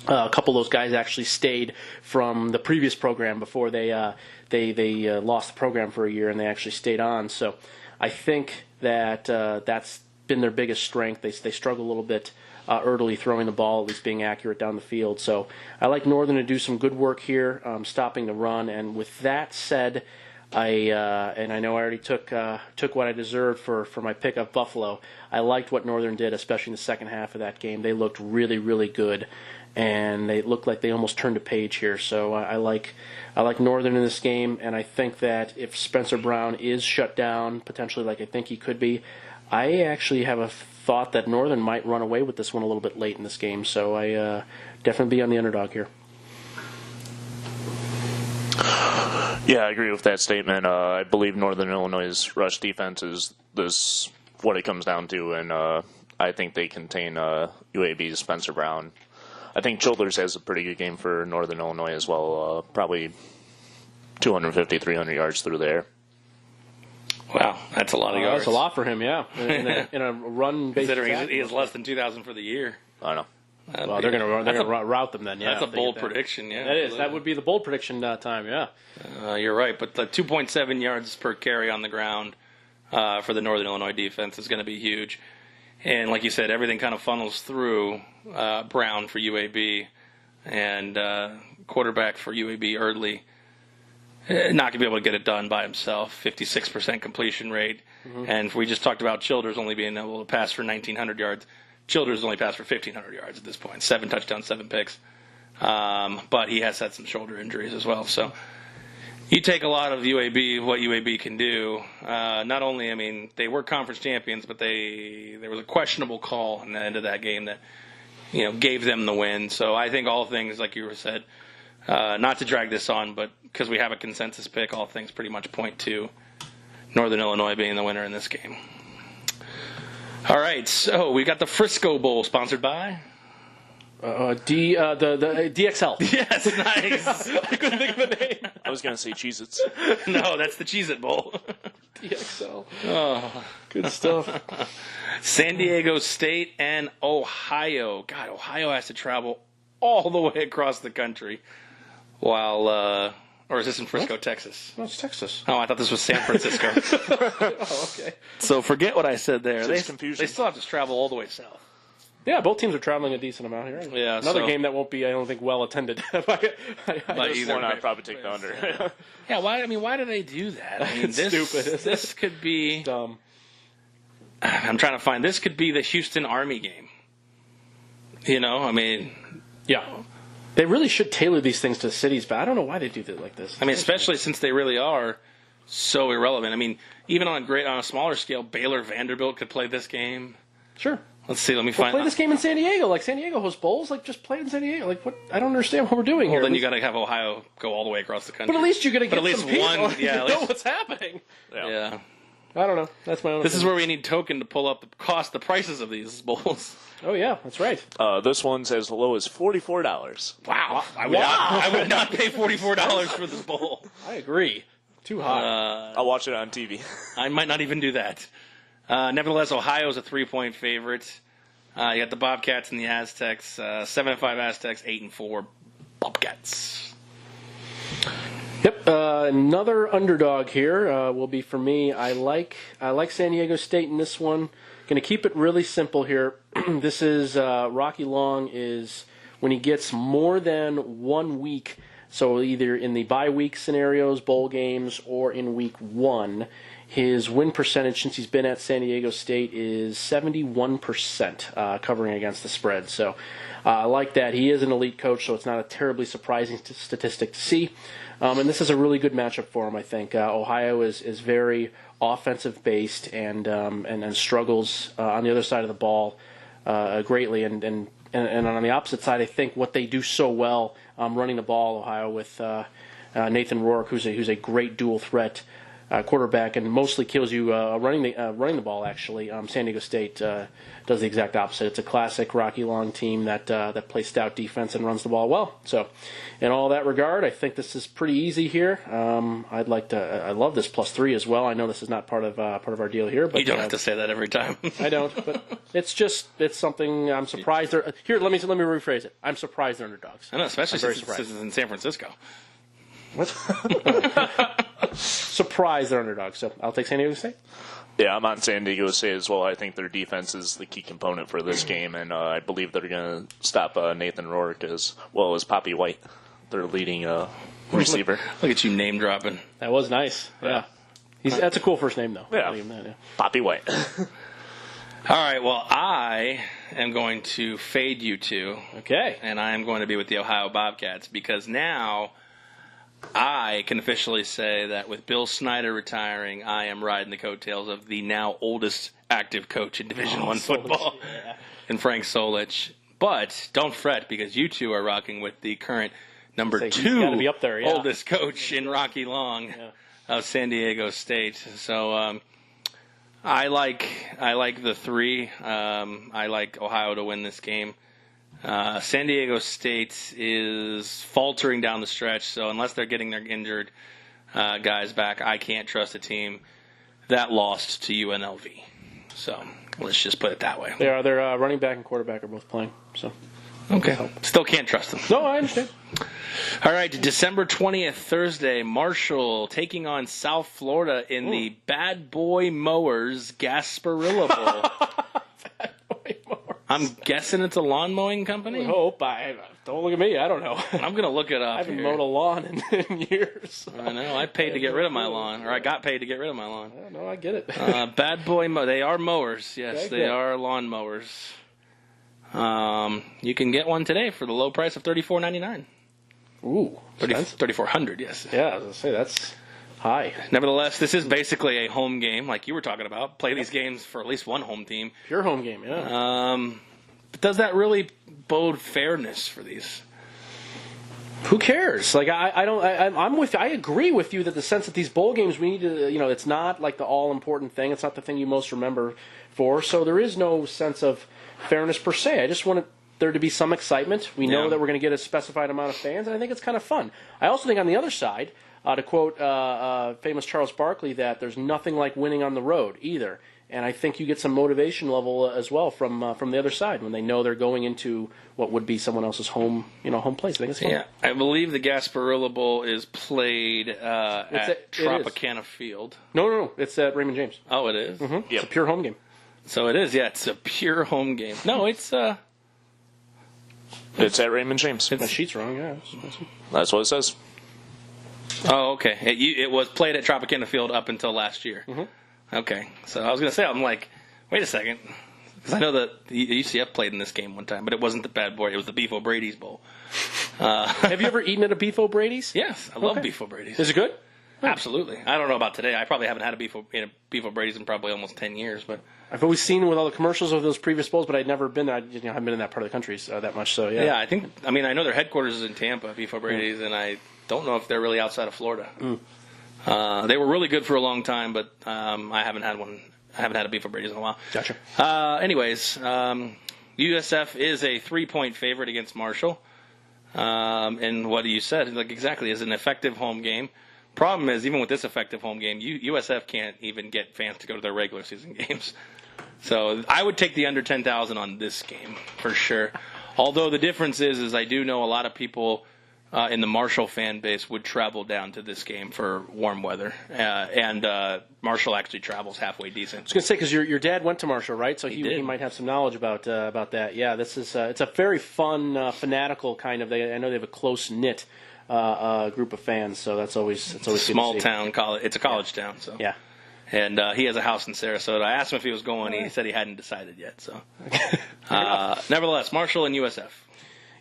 D: A couple of those guys actually stayed from the previous program before they lost the program for a year, and they actually stayed on. So I think that that's been their biggest strength. They struggle a little bit early throwing the ball, at least being accurate down the field. So I like Northern to do some good work here, stopping the run. And with that said, I know I already took what I deserved for my pick of Buffalo. I liked what Northern did, especially in the second half of that game. They looked really, really good, and they looked like they almost turned a page here. So I like Northern in this game, and I think that if Spencer Brown is shut down, potentially like I think he could be, I actually have a thought that Northern might run away with this one a little bit late in this game. So I definitely be on the underdog here.
E: Yeah, I agree with that statement. I believe Northern Illinois' rush defense is this what it comes down to, and I think they contain UAB's Spencer Brown. I think Childers has a pretty good game for Northern Illinois as well, probably 250, 300 yards through there.
C: Wow, that's a lot of yards.
D: That's a lot for him, yeah. In a run-based
C: considering he has less than 2,000 for the year.
E: I know.
D: Well, they're going to route them then. Yeah,
C: that's a bold prediction. Yeah,
D: that is. That would be the bold prediction time. Yeah,
C: you're right. But the 2.7 yards per carry on the ground for the Northern Illinois defense is going to be huge. And like you said, everything kind of funnels through Brown for UAB, and quarterback for UAB Erdley. Not going to be able to get it done by himself. 56% completion rate, and we just talked about Childers only being able to pass for 1,900 yards. Childers only passed for 1,500 yards at this point. 7 touchdowns, 7 picks. But he has had some shoulder injuries as well. So you take a lot of UAB, what UAB can do. Not only, I mean, they were conference champions, but there was a questionable call in the end of that game that, gave them the win. So I think all things, like you said, not to drag this on, but because we have a consensus pick, all things pretty much point to Northern Illinois being the winner in this game. All right, so we got the Frisco Bowl, sponsored by
D: the DXL.
C: Yes, nice.
D: I couldn't think of a name.
E: I was going to say Cheez-Its.
C: No, that's the Cheez-It Bowl.
D: DXL. Oh, good stuff.
C: San Diego State and Ohio. God, Ohio has to travel all the way across the country. While, or is this in Frisco, Texas?
D: No, it's Texas.
C: Oh, I thought this was San Francisco.
D: Oh, okay.
C: So forget what I said there. They
E: confusion.
C: still have to travel all the way south.
D: Yeah, both teams are traveling a decent amount here.
C: Yeah,
D: another game that won't be, I don't think, well attended.
C: By either.
E: I'd probably take the under.
C: Yeah, why? I mean, why do they do that? I mean,
D: It's stupid.
C: This could be
D: Dumb.
C: I'm trying to find. This could be the Houston Army game. You know, I mean,
D: yeah. They really should tailor these things to cities, but I don't know why they do it like this.
C: I mean, especially since they really are so irrelevant. I mean, even on a smaller scale, Baylor Vanderbilt could play this game.
D: Sure.
C: Let's see. Let me find.
D: Play this game in San Diego. Like San Diego hosts bowls. Like just play it in San Diego. Like what? I don't understand what we're doing here.
C: Well, then you got to have Ohio go all the way across the country.
D: But at least you're going to get
C: at least
D: some people.
C: one. Yeah,
D: know what's happening.
C: Yeah.
D: I don't know. That's my own.
C: This is where we need Token to pull up the prices of these bowls.
D: Oh yeah, that's right.
E: This one's as low as $44.
C: Wow. I would not pay $44 for this bowl.
D: I agree. Too high.
E: I'll watch it on TV.
C: I might not even do that. Nevertheless, Ohio's a 3-point favorite. You got the Bobcats and the Aztecs. 7-5 Aztecs, 8-4 Bobcats.
D: Yep. Another underdog here will be for me. I like San Diego State in this one. Going to keep it really simple here. This is Rocky Long is when he gets more than 1 week. So either in the bye week scenarios, bowl games, or in week 1. His win percentage since he's been at San Diego State is 71% covering against the spread. So I like that. He is an elite coach, so it's not a terribly surprising statistic to see. And this is a really good matchup for him, I think. Ohio is very offensive-based and struggles on the other side of the ball greatly. And on the opposite side, I think what they do so well running the ball, Ohio, with Nathan Rourke, who's a great dual threat quarterback and mostly kills you running the ball. Actually, San Diego State does the exact opposite. It's a classic Rocky Long team that plays stout defense and runs the ball well. So, in all that regard, I think this is pretty easy here. I love this +3 as well. I know this is not part of our deal here, but
C: you don't have to say that every time.
D: I don't, but it's something I'm surprised. Here, let me rephrase it. I'm surprised they're underdogs.
C: I know, especially since it's in San Francisco.
D: What? Surprised they're underdogs, so I'll take San Diego State.
E: Yeah, I'm on San Diego State as well. I think their defense is the key component for this game, and I believe they're going to stop Nathan Rourke as well as Poppy White, their leading receiver.
C: Look at you name dropping.
D: That was nice. Yeah. That's a cool first name, though.
E: Yeah. Poppy White.
C: All right, well, I am going to fade you two.
D: Okay.
C: And I am going to be with the Ohio Bobcats because now I can officially say that with Bill Snyder retiring, I am riding the coattails of the now oldest active coach in Division I football, and Frank Solich. But don't fret because you two are rocking with the current number 2
D: be up there,
C: oldest coach in Rocky Long of San Diego State. So I like the 3. I like Ohio to win this game. San Diego State is faltering down the stretch, so unless they're getting their injured guys back, I can't trust a team that lost to UNLV. So let's just put it that way.
D: Their running back and quarterback are both playing. So
C: okay, still can't trust them.
D: No, I understand.
C: All right, December 20th, Thursday, Marshall taking on South Florida in the Bad Boy Mowers Gasparilla Bowl. I'm guessing it's a lawn mowing company?
D: I hope. Don't look at me. I don't know.
C: I'm going to look it up.
D: I haven't mowed a lawn in years.
C: I know. I paid to get rid of my lawn. Or I got paid to get rid of my lawn.
D: I know. I get it.
C: Bad Boy They are mowers. Yes,
D: okay,
C: they
D: good.
C: are lawn mowers. You can get one today for the low price of $34.99.
D: Ooh.
C: $3,400, yes.
D: Yeah, I was going to say, that's high.
C: Nevertheless, this is basically a home game, like you were talking about. Play these games for at least one home team.
D: Pure home game, yeah.
C: But does that really bode fairness for these?
D: Who cares? Like I agree with you that the sense that these bowl games we need to, it's not like the all important thing. It's not the thing you most remember for. So there is no sense of fairness per se. I just want there to be some excitement. We know that we're going to get a specified amount of fans, and I think it's kind of fun. I also think on the other side, To quote famous Charles Barkley, that there's nothing like winning on the road either. And I think you get some motivation level as well from the other side when they know they're going into what would be someone else's home place. I think it's fun.
C: Yeah, I believe the Gasparilla Bowl is played at Tropicana Field.
D: No, it's at Raymond James.
C: Oh, it is?
D: Mm-hmm.
E: Yep.
D: It's a pure home game.
C: So it is, yeah. It's a pure home game. No, it's
E: It's at Raymond James.
D: My sheet's wrong, yeah.
E: That's what it says.
C: Oh, okay. It was played at Tropicana Field up until last year.
D: Mm-hmm.
C: Okay. So I was going to say, I'm like, wait a second. Because I know that the UCF played in this game one time, but it wasn't the Bad Boy. It was the Beef O'Brady's Bowl.
D: Have you ever eaten at a Beef O'Brady's?
C: Yes. I love Beef O'Brady's.
D: Is it good?
C: Absolutely. I don't know about today. I probably haven't had a Beef O'Brady's in probably almost 10 years. But
D: I've always seen with all the commercials of those previous bowls, but I'd never been there. I haven't been in that part of the country that much. So yeah.
C: Yeah, I know their headquarters is in Tampa, Beef O'Brady's, and I don't know if they're really outside of Florida. They were really good for a long time, but I haven't had one. I haven't had a Beef O'Brady's in a while.
D: Gotcha.
C: Anyways, USF is a 3-point favorite against Marshall. And what you said, like exactly, is an effective home game. Problem is, even with this effective home game, USF can't even get fans to go to their regular season games. So I would take the under 10,000 on this game for sure. Although the difference is I do know a lot of people in the Marshall fan base would travel down to this game for warm weather, and Marshall actually travels halfway decent.
D: I was going to say, because your dad went to Marshall, right? So he might have some knowledge about that. Yeah, this is it's a very fun, fanatical kind of. I know they have a close knit group of fans, so that's always
C: small town college. It's a college town, so
D: yeah.
C: And he has a house in Sarasota. I asked him if he was going. He said he hadn't decided yet. So, nevertheless, Marshall and USF.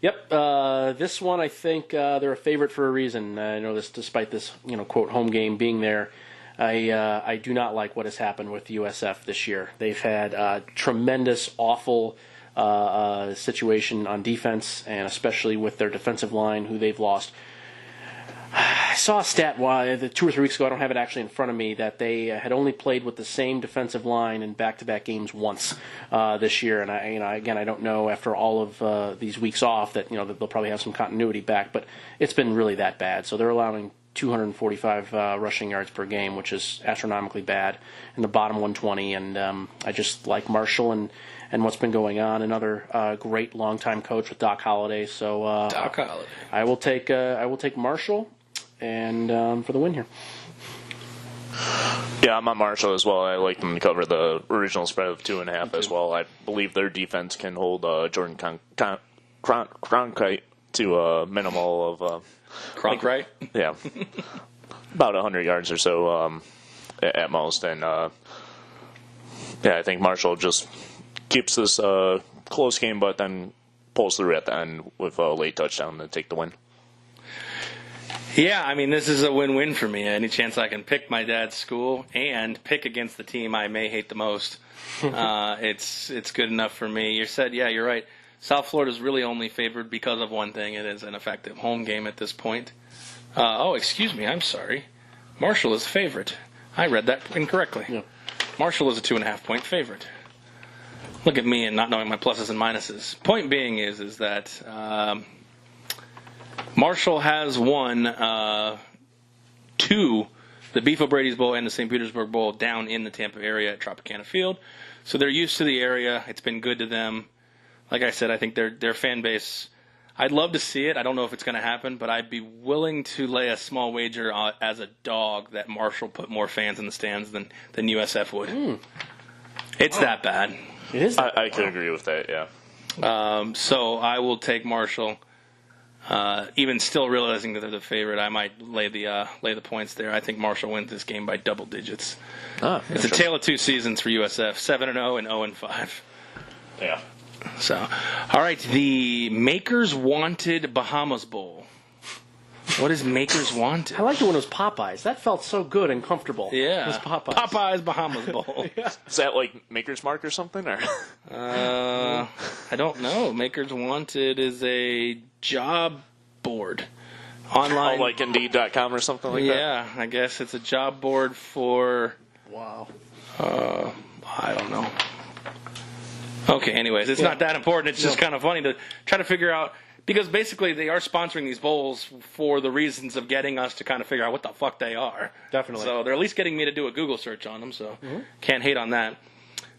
D: Yep, this one I think they're a favorite for a reason. I know this, despite this quote home game being there. I do not like what has happened with USF this year. They've had a tremendous, awful situation on defense, and especially with their defensive line, who they've lost. I saw a stat 2 or 3 weeks ago, I don't have it actually in front of me, that they had only played with the same defensive line in back-to-back games once this year. And I don't know after all of these weeks off that that they'll probably have some continuity back, but it's been really that bad. So they're allowing 245 rushing yards per game, which is astronomically bad, in the bottom 120. And I just like Marshall and what's been going on. Another great longtime coach with Doc Holliday. So
C: Doc Holliday.
D: I will take Marshall and for the win here.
E: Yeah, I'm on Marshall as well. I like them to cover the original spread of 2.5 as well. I believe their defense can hold Jordan Cronkite to a minimal of
C: Cronkite.
E: Yeah, about 100 yards or so at most. And I think Marshall just keeps this close game, but then pulls through at the end with a late touchdown to take the win.
C: Yeah, this is a win-win for me. Any chance I can pick my dad's school and pick against the team I may hate the most, it's good enough for me. You said, yeah, you're right. South Florida's really only favored because of one thing. It is an effective home game at this point. Excuse me, I'm sorry. Marshall is favorite. I read that incorrectly. Yeah. Marshall is a 2.5-point favorite. Look at me and not knowing my pluses and minuses. Point being is that Marshall has won the Beef O'Brady's Bowl and the St. Petersburg Bowl down in the Tampa area at Tropicana Field. So they're used to the area. It's been good to them. Like I said, I think their fan base, I'd love to see it. I don't know if it's going to happen, but I'd be willing to lay a small wager as a dog that Marshall put more fans in the stands than USF would. It's that bad.
D: It is.
E: I could agree with that, yeah.
C: So I will take Marshall. Even still realizing that they're the favorite, I might lay the points there. I think Marshall wins this game by double digits. It's a tale of two seasons for USF: 7-0 and 0-5.
E: Yeah.
C: So, all right, the Makers Wanted Bahamas Bowl. What is Makers Wanted?
D: I liked it when it was Popeyes. That felt so good and comfortable.
C: Yeah.
D: It was Popeyes.
C: Popeyes Bahamas Bowl.
D: Yeah.
E: Is that like Maker's Mark or something? Or?
C: I don't know. Makers Wanted is a job board. Online.
E: Like Indeed.com or something like that?
C: Yeah, I guess it's a job board for...
D: Wow.
C: I don't know. Okay, anyways, it's not that important. It's just kind of funny to try to figure out, Because basically they are sponsoring these bowls for the reasons of getting us to kind of figure out what the fuck they are.
D: Definitely.
C: So they're at least getting me to do a Google search on them, so can't hate on that.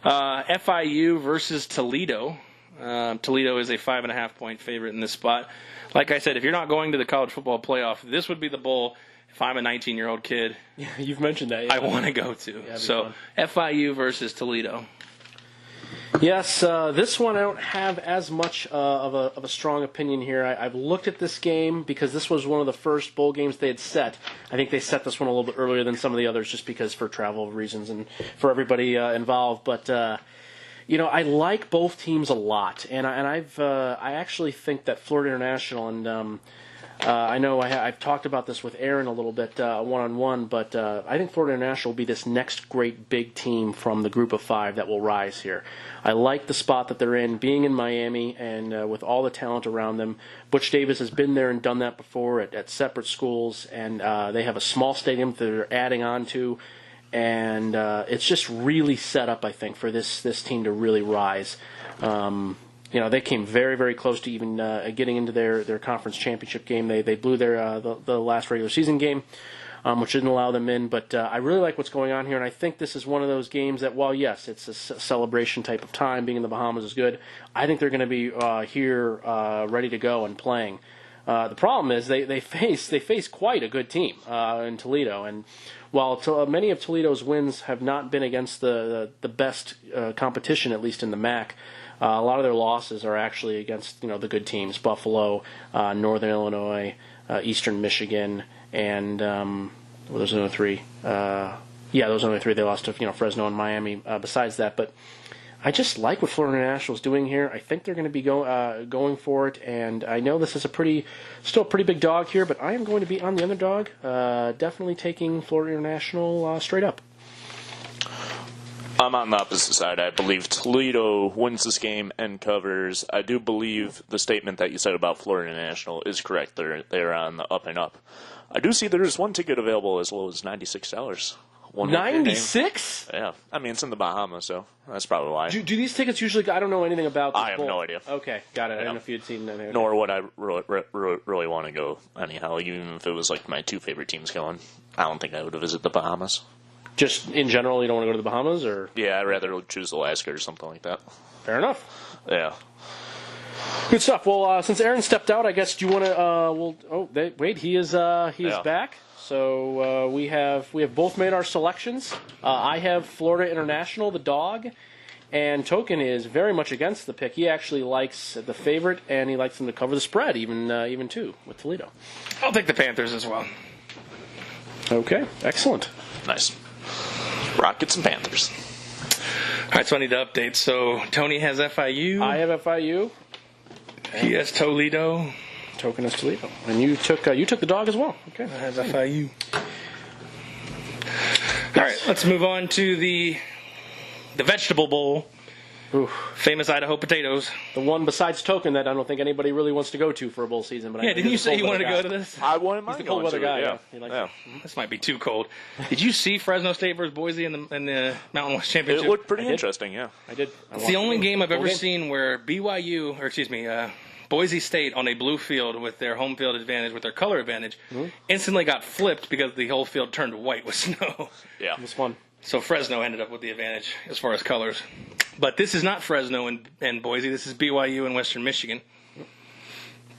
C: FIU versus Toledo. Toledo is a 5.5-point favorite in this spot. Like I said, if you're not going to the college football playoff, this would be the bowl. If I'm a 19-year-old kid,
D: yeah, you've mentioned that. Yeah.
C: I want to go to.
D: Yeah,
C: so FIU versus Toledo.
D: Yes, this one I don't have as much of a strong opinion here. I've looked at this game because this was one of the first bowl games they had set. I think they set this one a little bit earlier than some of the others just because for travel reasons and for everybody involved. But I like both teams a lot, and I actually think that Florida International and I know I've talked about this with Aaron a little bit one-on-one, but I think Florida International will be this next great big team from the group of 5 that will rise here. I like the spot that they're in, being in Miami and with all the talent around them. Butch Davis has been there and done that before at separate schools, and they have a small stadium that they're adding on to, and it's just really set up, I think, for this team to really rise. They came very, very close to even getting into their conference championship game. They blew their the last regular season game, which didn't allow them in. But I really like what's going on here, and I think this is one of those games that, while yes, it's a celebration type of time, being in the Bahamas is good, I think they're going to be here ready to go and playing. The problem is they face quite a good team in Toledo, and while many of Toledo's wins have not been against the best competition, at least in the MAC, a lot of their losses are actually against the good teams: Buffalo, Northern Illinois, Eastern Michigan, and those are only 3. Those are only 3. They lost to Fresno and Miami. Besides that, but I just like what Florida International is doing here. I think they're going to be going for it, and I know this is still a pretty big dog here, but I am going to be on the underdog, definitely taking Florida International straight up.
E: I'm on the opposite side. I believe Toledo wins this game and covers. I do believe the statement that you said about Florida International is correct. They're on the up and up. I do see there's one ticket available as low as $96.
D: 96?
E: Yeah. I mean, it's in the Bahamas, so that's probably why.
D: Do these tickets usually... I don't know anything about this
E: I have no idea.
D: Okay, got it. I don't know if you had seen that.
E: Nor would I really want to go anyhow, even if it was like my 2 favorite teams going. I don't think I would visit the Bahamas.
D: Just in general, you don't want to go to the Bahamas, or?
E: Yeah, I'd rather choose Alaska or something like that.
D: Fair enough.
E: Yeah.
D: Good stuff. Well, since Aaron stepped out, I guess, do you want to? Wait, he is back. So we have both made our selections. I have Florida International, the dog, and Token is very much against the pick. He actually likes the favorite, and he likes them to cover the spread, even too, with Toledo.
C: I'll take the Panthers as well.
D: Okay, excellent.
E: Nice. Rockets and Panthers.
C: All right, so I need to update. So Tony has FIU.
D: I have FIU.
C: He has Toledo.
D: Token has Toledo, and you took the dog as well. Okay,
C: I have FIU. All right, let's move on to the Vegetable Bowl.
D: Oof.
C: Famous Idaho potatoes.
D: The one besides Token that I don't think anybody really wants to go to for a bowl season. But
C: didn't you say you wanted to go to this?
E: I wanted
D: He's the cold weather guy. Yeah.
E: Yeah.
C: This might be too cold. Did you see Fresno State versus Boise in the Mountain West Championship?
E: It looked pretty interesting. Yeah,
D: I did.
C: It's the only game I've ever seen where Boise State on a blue field with their home field advantage, with their color advantage, instantly got flipped because the whole field turned white with snow.
E: Yeah,
D: it was fun.
C: So Fresno ended up with the advantage as far as colors. But this is not Fresno and Boise. This is BYU and Western Michigan.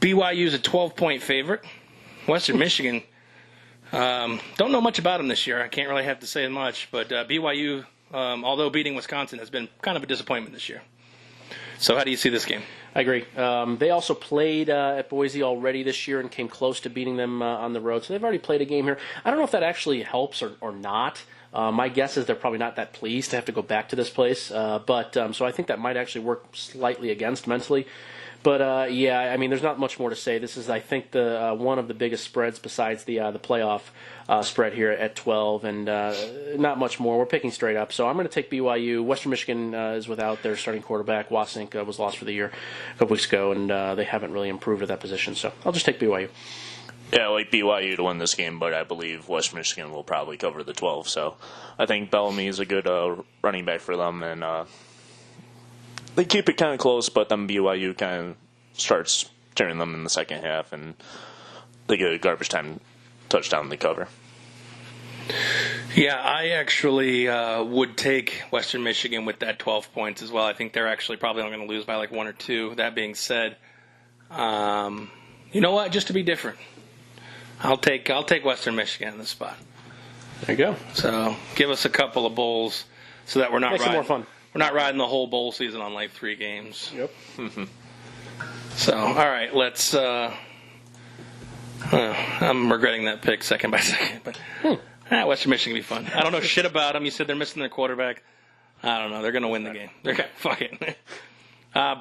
C: BYU is a 12-point favorite. Western Michigan, don't know much about them this year. I can't really have to say much. But BYU, although beating Wisconsin, has been kind of a disappointment this year. So how do you see this game?
D: I agree. They also played at Boise already this year and came close to beating them on the road. So they've already played a game here. I don't know if that actually helps or not. My guess is they're probably not that pleased to have to go back to this place. So I think that might actually work slightly against mentally. But, I mean, there's not much more to say. This is, I think, the one of the biggest spreads besides the playoff spread here at 12, and not much more. We're picking straight up. So I'm going to take BYU. Western Michigan is without their starting quarterback. Wasink was lost for the year a couple weeks ago, and they haven't really improved at that position. So I'll just take BYU.
E: Yeah, I like BYU to win this game, but I believe West Michigan will probably cover the 12. So I think Bellamy is a good running back for them, and they keep it kind of close, but then BYU kind of starts turn them in the second half, and they get a garbage time touchdown to cover.
C: Yeah, I actually would take Western Michigan with that 12 points as well. I think they're actually probably only going to lose by like 1 or 2. That being said, you know what? Just to be different, I'll take Western Michigan in this spot.
D: There you go.
C: So give us a couple of bowls so that we're not
D: Makes it more fun.
C: We're not riding the whole bowl season on like 3 games.
D: Yep.
C: So all right, let's. I'm regretting that pick second by second, but. Western Michigan will be fun. I don't know shit about them. You said they're missing their quarterback. I don't know. They're going to win the game. Fuck it.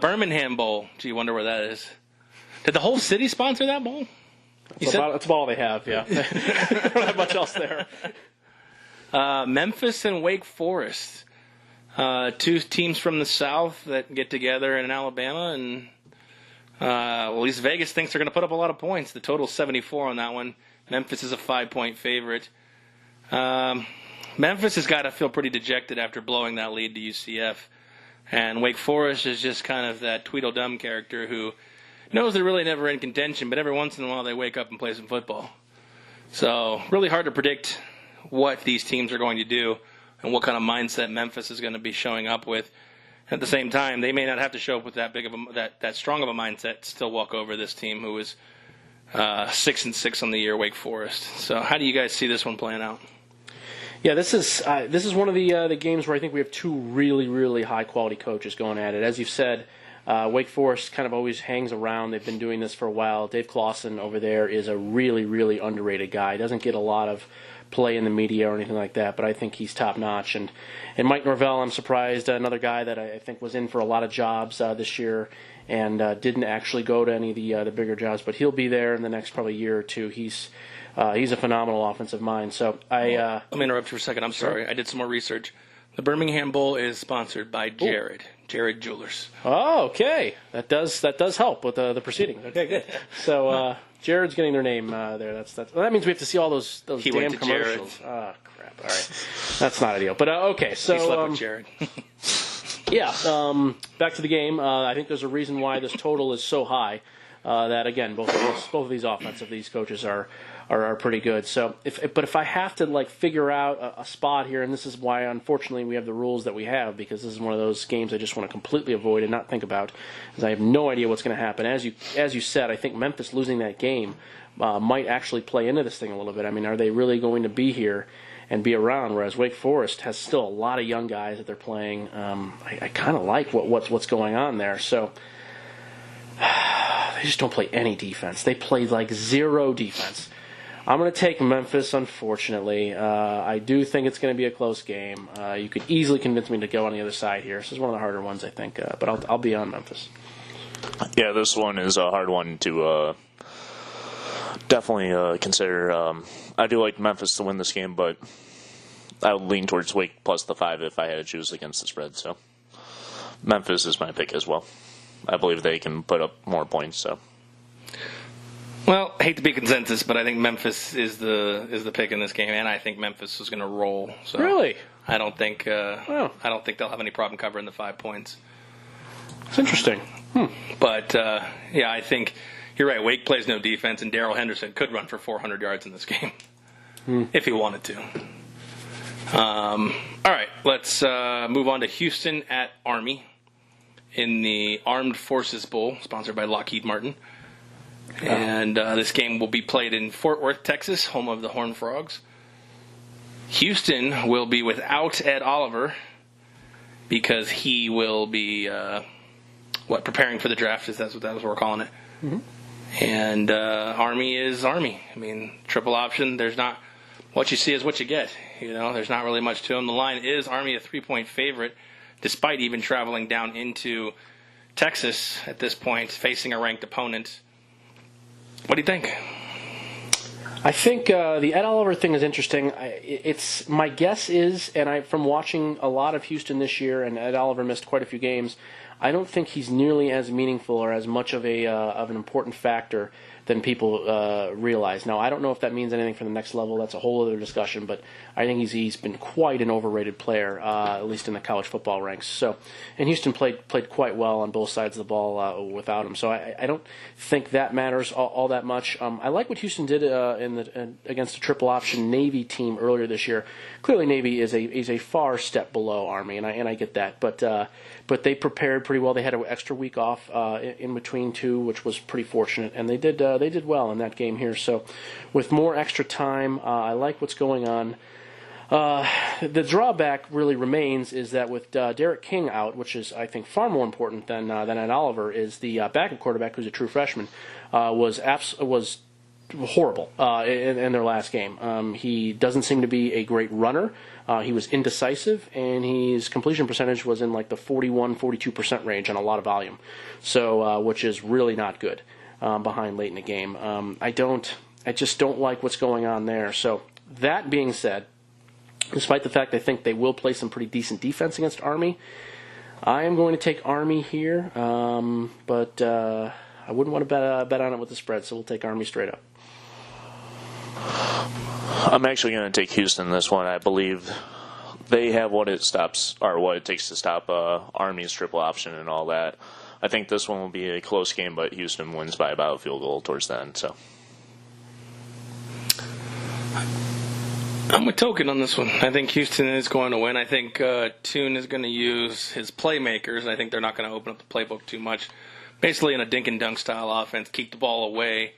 C: Birmingham Bowl. Gee, wonder where that is. Did the whole city sponsor that bowl?
D: That's about all they have, yeah. They don't have much else there.
C: Memphis and Wake Forest. 2 teams from the South that get together in Alabama, and at least Vegas thinks they're going to put up a lot of points. The total's 74 on that one. Memphis is a 5-point favorite. Memphis has got to feel pretty dejected after blowing that lead to UCF. And Wake Forest is just kind of that Tweedledum character who knows they're really never in contention, but every once in a while they wake up and play some football. So really hard to predict what these teams are going to do and what kind of mindset Memphis is going to be showing up with. At the same time, they may not have to show up with that big of that strong of a mindset to still walk over this team who is 6-6 on the year, Wake Forest. So how do you guys see this one playing out?
D: Yeah, this is one of the games where I think we have 2 really, really high-quality coaches going at it. As you've said, Wake Forest kind of always hangs around. They've been doing this for a while. Dave Clawson over there is a really, really underrated guy. He doesn't get a lot of play in the media or anything like that, but I think he's top-notch. And Mike Norvell, I'm surprised, another guy that I think was in for a lot of jobs this year and didn't actually go to any of the bigger jobs, but he'll be there in the next probably year or 2. He's a phenomenal offensive mind. So
C: let me interrupt you for a second. I'm sorry. I did some more research. The Birmingham Bowl is sponsored by Jared Jewelers.
D: Oh, okay. That does help with the proceedings. Okay, good. So Jared's getting their name there. That means we have to see all those
C: he
D: damn
C: went to
D: commercials.
C: Jared.
D: Oh, crap. All right. That's not ideal. But okay, so
C: he slept with Jared.
D: Yeah. Back to the game. I think there's a reason why this total is so high. That again, both of these offensive these coaches are pretty good. So if I have to figure out a spot here, and this is why unfortunately we have the rules that we have, because this is one of those games I just want to completely avoid and not think about, because I have no idea what's going to happen. As you said, I think Memphis losing that game might actually play into this thing a little bit. I mean, are they really going to be here and be around? Whereas Wake Forest has still a lot of young guys that they're playing. I kind of like what's going on there. So. They just don't play any defense. They play like 0 defense. I'm going to take Memphis, unfortunately. I do think it's going to be a close game. You could easily convince me to go on the other side here. This is one of the harder ones, I think. But I'll be on Memphis.
E: Yeah, this one is a hard one to definitely consider. I do like Memphis to win this game, but I would lean towards Wake plus the 5 if I had to choose against the spread. So Memphis is my pick as well. I believe they can put up more points. So,
C: well, hate to be consensus, but I think Memphis is the pick in this game, and I think Memphis is going to roll. So
D: really,
C: I don't think they'll have any problem covering the 5 points.
D: It's interesting.
C: But yeah, I think you're right. Wake plays no defense, and Darrell Henderson could run for 400 yards in this game if he wanted to. All right, let's move on to Houston at Army in the Armed Forces Bowl, sponsored by Lockheed Martin. And this game will be played in Fort Worth, Texas, home of the Horned Frogs. Houston will be without Ed Oliver because he will be preparing for the draft. That's what we're calling it. Mm-hmm. And Army is Army. I mean, triple option. There's not what you see is what you get. There's not really much to them. The line is Army a 3-point favorite, despite even traveling down into Texas at this point, facing a ranked opponent. What do you think?
D: I think the Ed Oliver thing is interesting. It's my guess is, and from watching a lot of Houston this year, and Ed Oliver missed quite a few games, I don't think he's nearly as meaningful or as much of an important factor than people realize. Now, I don't know if that means anything for the next level. That's a whole other discussion. But I think he's been quite an overrated player, at least in the college football ranks. So, and Houston played quite well on both sides of the ball without him. So I don't think that matters all that much. I like what Houston did against a triple option Navy team earlier this year. Clearly, Navy is a far step below Army, and I get that. But they prepared pretty well. They had an extra week off in between two, which was pretty fortunate, and they did well in that game here. So, with more extra time, I like what's going on. The drawback really remains is that with Derek King out, which is I think far more important than Ed Oliver, is the backup quarterback, who's a true freshman, was horrible in their last game. He doesn't seem to be a great runner. He was indecisive, and his completion percentage was in like the 41-42% range on a lot of volume, so which is really not good behind late in the game. I just don't like what's going on there. So that being said, despite the fact I think they will play some pretty decent defense against Army, I am going to take Army here, but I wouldn't want to bet on it with the spread, so we'll take Army straight up.
E: I'm actually going to take Houston this one. I believe they have what it takes to stop Army's triple option and all that. I think this one will be a close game, but Houston wins by about a field goal towards the end. So
C: I'm with Token on this one. I think Houston is going to win. I think Toon is going to use his playmakers. I think they're not going to open up the playbook too much. Basically, in a dink and dunk style offense, keep the ball away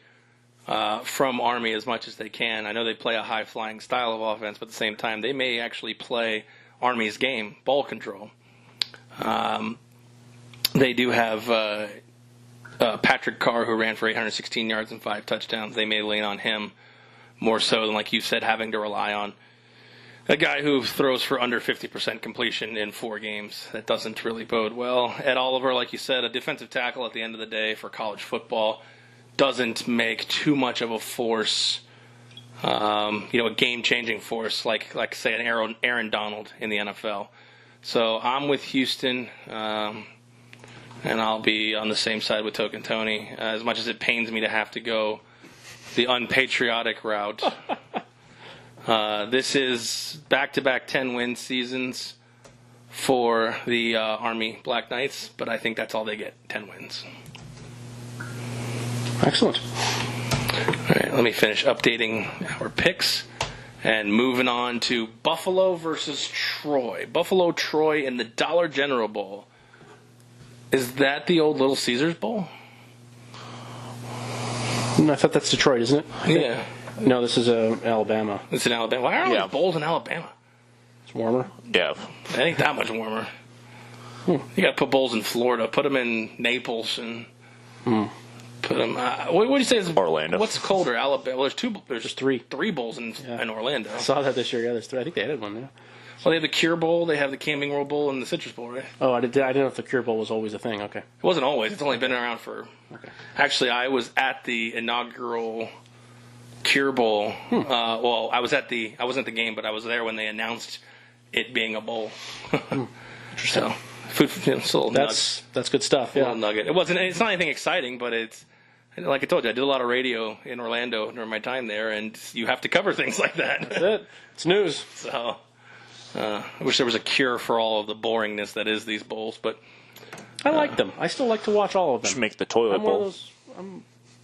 C: from Army as much as they can. I know they play a high-flying style of offense, but at the same time, they may actually play Army's game, ball control. They do have Patrick Carr, who ran for 816 yards and 5 touchdowns. They may lean on him more so than, like you said, having to rely on a guy who throws for under 50% completion in 4 games. That doesn't really bode well. Ed Oliver, like you said, a defensive tackle at the end of the day for college football, doesn't make too much of a force, a game-changing force like say an Aaron Donald in the NFL. So I'm with Houston, and I'll be on the same side with Token Tony. As much as it pains me to have to go the unpatriotic route, this is back-to-back 10-win seasons for the Army Black Knights, but I think that's all they get, 10 wins.
D: Excellent.
C: All right, let me finish updating our picks and moving on to Buffalo versus Troy. Buffalo-Troy in the Dollar General Bowl. Is that the old Little Caesars Bowl?
D: I thought that's Detroit, isn't it?
C: Yeah.
D: No, this is Alabama.
C: It's in Alabama. Why are there bowls in Alabama?
D: It's warmer.
E: Yeah.
C: It ain't that much warmer. You got to put bowls in Florida. Put them in Naples and put them. What do you say is
E: Orlando?
C: What's colder, Alabama? Well, there's
D: just three
C: bowls in Orlando.
D: I saw that this year. Yeah, there's 3. I think they added one. Yeah.
C: Well, they have the Cure Bowl, they have the Camping World Bowl, and the Citrus Bowl, right?
D: Oh, I didn't know if the Cure Bowl was always a thing. Okay.
C: It wasn't always. It's only been around for.
D: Okay.
C: Actually, I was at the inaugural Cure Bowl. Well, I wasn't at the game, but I was there when they announced it being a bowl. So, food for it's a little
D: that's good stuff. Yeah.
C: A little nugget. It's not anything exciting, but it's like I told you, I did a lot of radio in Orlando during my time there, and you have to cover things like that.
D: That's it. It's news.
C: So. I wish there was a cure for all of the boringness that is these bowls, but
D: I like them. I still like to watch all of them.
E: Should make the toilet bowl.
D: I'm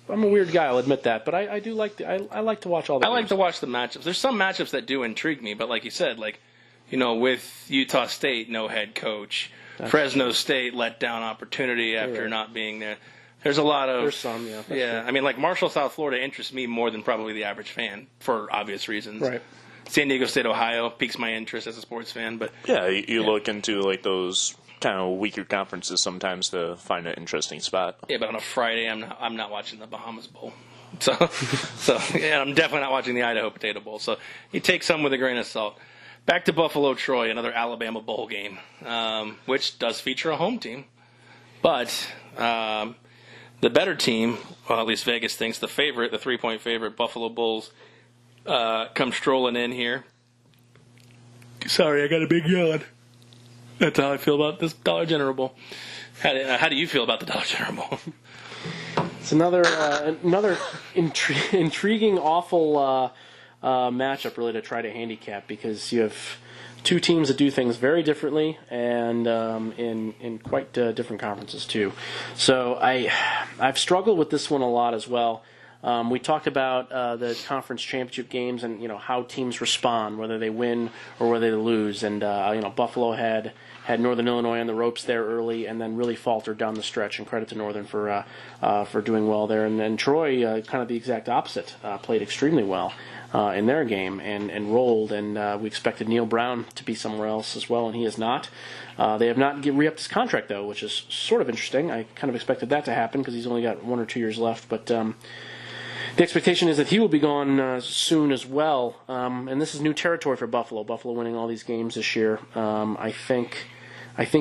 D: a weird guy, I'll admit that, but I do like I like to watch all the games.
C: I like to watch the matchups. There's some matchups that do intrigue me, but like you said, with Utah State, no head coach, Fresno State let down opportunity after not being there. There's a lot of
D: there's some, yeah.
C: Yeah, I mean, like Marshall, South Florida interests me more than probably the average fan for obvious reasons.
D: Right.
C: San Diego State, Ohio piques my interest as a sports fan, but
E: you look into like those kind of weaker conferences sometimes to find an interesting spot.
C: Yeah, but on a Friday, I'm not watching the Bahamas Bowl, so yeah, I'm definitely not watching the Idaho Potato Bowl. So you take some with a grain of salt. Back to Buffalo Troy, another Alabama bowl game, which does feature a home team, but the better team, well, at least Vegas thinks the 3-point favorite, Buffalo Bulls. Come strolling in here. Sorry, I got a big yawn. That's how I feel about this Dollar General Bowl. How do you feel about the Dollar General Bowl?
D: It's another intriguing, awful matchup, really, to try to handicap, because you have two teams that do things very differently and in quite different conferences too. So I've struggled with this one a lot as well. We talked about the conference championship games and how teams respond, whether they win or whether they lose. And Buffalo had Northern Illinois on the ropes there early, and then really faltered down the stretch. And credit to Northern for doing well there. And then Troy, kind of the exact opposite, played extremely well in their game and rolled. And we expected Neil Brown to be somewhere else as well, and he is not. They have not re-upped his contract, though, which is sort of interesting. I kind of expected that to happen because he's only got 1 or 2 years left. But the expectation is that he will be gone soon as well. And this is new territory for Buffalo. Buffalo winning all these games this year, I think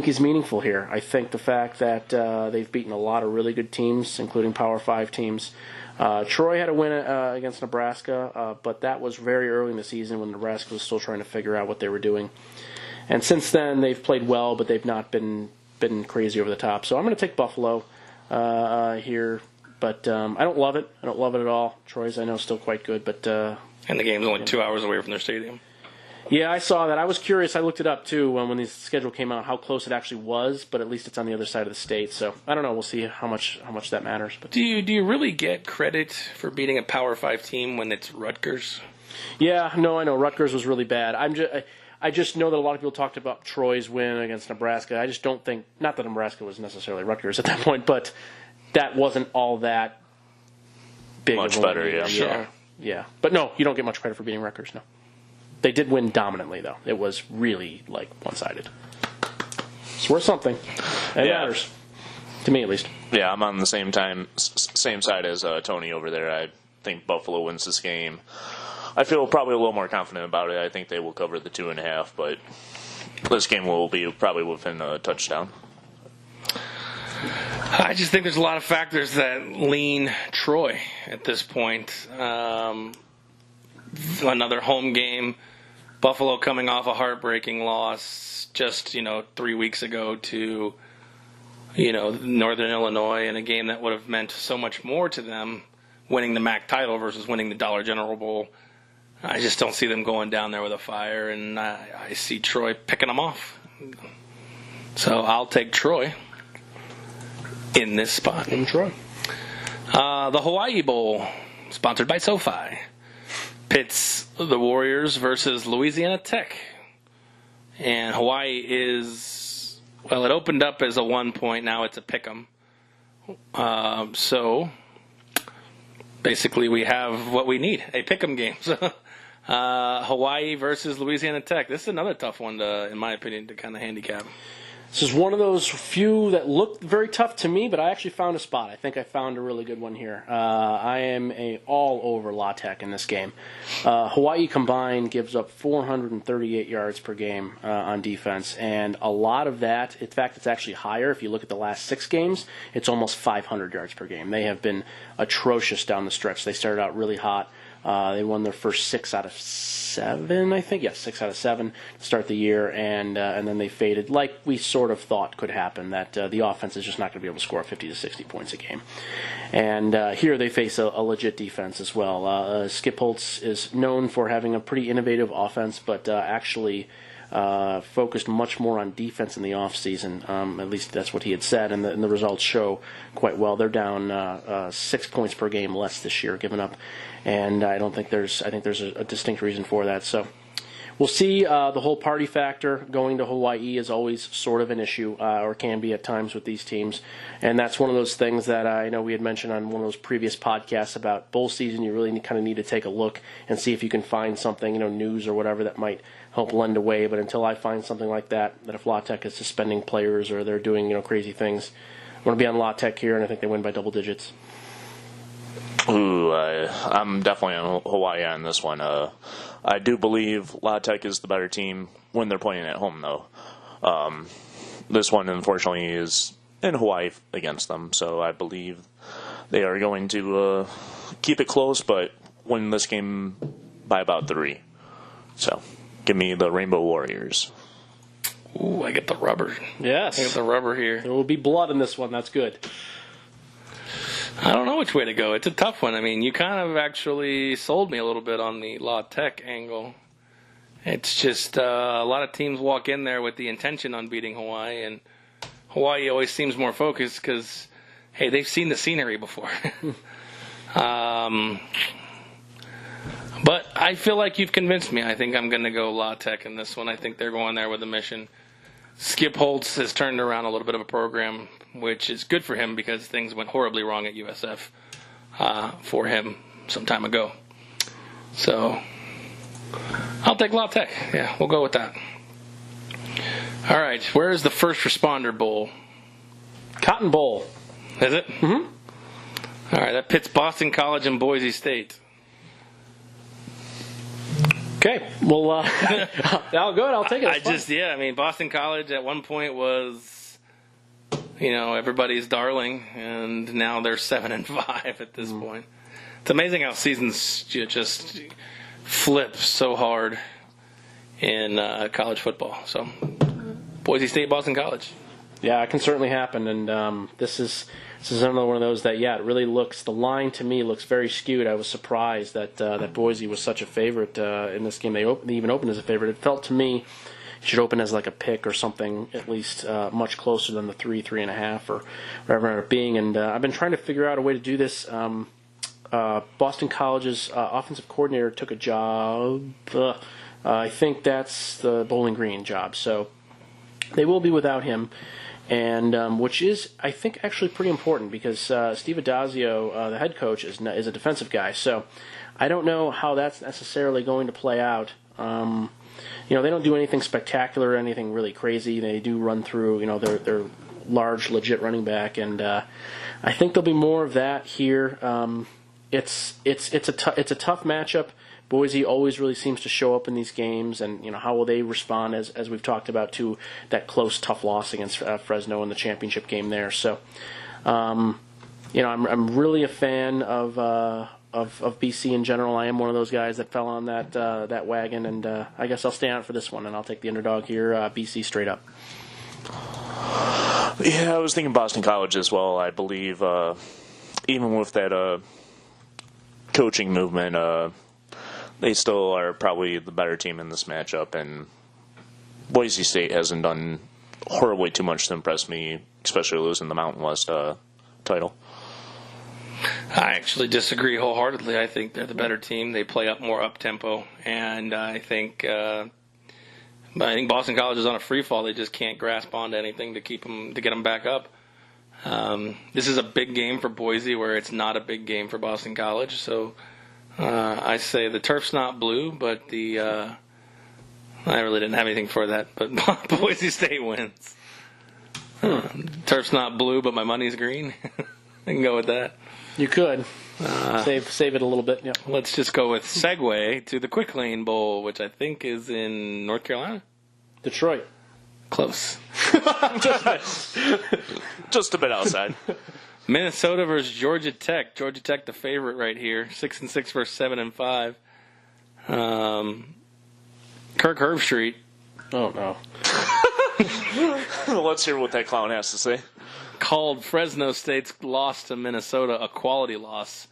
D: is meaningful here. I think the fact that they've beaten a lot of really good teams, including Power 5 teams. Troy had a win against Nebraska, but that was very early in the season when Nebraska was still trying to figure out what they were doing. And since then, they've played well, but they've not been crazy over the top. So I'm going to take Buffalo here. But I don't love it. I don't love it at all. Troy's, I know, still quite good. But
C: and the game's only 2 hours away from their stadium.
D: Yeah, I saw that. I was curious. I looked it up, too, when the schedule came out, how close it actually was. But at least it's on the other side of the state. So I don't know. We'll see how much that matters. But
C: do you really get credit for beating a Power 5 team when it's Rutgers?
D: Yeah, no, I know. Rutgers was really bad. I just know that a lot of people talked about Troy's win against Nebraska. I just don't think, not that Nebraska was necessarily Rutgers at that point, but that wasn't all that big.
E: Much better, yeah.
D: Sure. Yeah. But no, you don't get much credit for beating Rutgers, no. They did win dominantly, though. It was really, one-sided. It's worth something. It matters. To me, at least.
E: Yeah, I'm on the same side as Tony over there. I think Buffalo wins this game. I feel probably a little more confident about it. I think they will cover the 2.5, but this game will be probably within a touchdown.
C: I just think there's a lot of factors that lean Troy at this point. Another home game. Buffalo coming off a heartbreaking loss just, 3 weeks ago to, Northern Illinois in a game that would have meant so much more to them, winning the MAC title versus winning the Dollar General Bowl. I just don't see them going down there with a fire, and I see Troy picking them off. So I'll take Troy in this spot.
D: In Troy.
C: The Hawaii Bowl, sponsored by SoFi, pits the Warriors versus Louisiana Tech. And Hawaii is, it opened up as a 1 point. Now it's a pick'em. So basically we have what we need, a pick'em game. So, Hawaii versus Louisiana Tech. This is another tough one, in my opinion, to kind of handicap.
D: This is one of those few that looked very tough to me, but I actually found a spot. I think I found a really good one here. I am all over La Tech in this game. Hawaii combined gives up 438 yards per game on defense, and a lot of that, in fact, it's actually higher. If you look at the last 6 games, it's almost 500 yards per game. They have been atrocious down the stretch. They started out really hot. They won their first 6 out of 7, I think. Yes, 6 out of 7 to start the year, and then they faded, like we sort of thought could happen, that the offense is just not going to be able to score 50 to 60 points a game. And here they face a legit defense as well. Skip Holtz is known for having a pretty innovative offense, but actually focused much more on defense in the offseason. At least that's what he had said, and the results show quite well. They're down 6 points per game less this year, giving up. And I think there's a distinct reason for that. So we'll see. The whole party factor going to Hawaii is always sort of an issue, or can be at times with these teams. And that's one of those things that I know we had mentioned on one of those previous podcasts about bowl season. You really kind of need to take a look and see if you can find something, news or whatever that might help lend a way. But until I find something like that if La Tech is suspending players or they're doing crazy things, I'm going to be on La Tech here, and I think they win by double digits.
E: Ooh, I'm definitely on Hawaii on this one. I do believe La Tech is the better team when they're playing at home, though. This one, unfortunately, is in Hawaii against them, so I believe they are going to keep it close, but win this game by about 3. So, give me the Rainbow Warriors.
C: Ooh, I get the rubber.
D: Yes.
C: I get the rubber here.
D: There will be blood in this one. That's good.
C: I don't know which way to go. It's a tough one. I mean, you kind of actually sold me a little bit on the La Tech angle. It's just a lot of teams walk in there with the intention on beating Hawaii, and Hawaii always seems more focused because, hey, they've seen the scenery before. But I feel like you've convinced me. I think I'm going to go La Tech in this one. I think they're going there with a mission. Skip Holtz has turned around a little bit of a program, which is good for him because things went horribly wrong at USF for him some time ago. So I'll take La Tech. Yeah, we'll go with that. All right, where is the First Responder Bowl?
D: Cotton Bowl.
C: Is it? Mm-hmm. All right, that pits Boston College and Boise State.
D: Okay, well, I'll go. I'll take it.
C: I mean, Boston College at one point was, everybody's darling, and now they're 7-5 at this point. It's amazing how seasons just flip so hard in college football. So, Boise State, Boston College.
D: Yeah, it can certainly happen, and this is another one of those that, it really looks, the line to me looks very skewed. I was surprised that Boise was such a favorite in this game. They even opened as a favorite. It felt to me it should open as like a pick or something, at least much closer than the 3.5, or whatever it ended up being. And I've been trying to figure out a way to do this. Boston College's offensive coordinator took a job. I think that's the Bowling Green job. So they will be without him. And which is, I think, actually pretty important because Steve Adazio, the head coach, is a defensive guy. So I don't know how that's necessarily going to play out. They don't do anything spectacular or anything really crazy. They do run through, their large, legit running back, and I think there'll be more of that here. It's a tough matchup. Boise always really seems to show up in these games, and how will they respond as we've talked about to that close, tough loss against Fresno in the championship game there. So, I'm really a fan of BC in general. I am one of those guys that fell on that wagon, and I guess I'll stay out for this one, and I'll take the underdog here, BC straight up.
E: Yeah, I was thinking Boston College as well. I believe even with that coaching movement. They still are probably the better team in this matchup, and Boise State hasn't done horribly too much to impress me, especially losing the Mountain West title.
C: I actually disagree wholeheartedly. I think they're the better team. They play more up-tempo, and I think Boston College is on a free fall. They just can't grasp onto anything to get them back up. This is a big game for Boise, where it's not a big game for Boston College, so. I say the turf's not blue, but I really didn't have anything for that, but Boise State wins. Turf's not blue, but my money's green. I can go with that.
D: You could. Save it a little bit. Yeah.
C: Let's just go with segue to the Quick Lane Bowl, which I think is in North Carolina.
D: Detroit.
C: Close.
E: Just a bit outside.
C: Minnesota versus Georgia Tech. Georgia Tech, the favorite right here. 6-6 versus 7-5. Kirk Herbstreit.
D: Oh no.
E: Let's hear what that clown has to say.
C: Called Fresno State's loss to Minnesota a quality loss.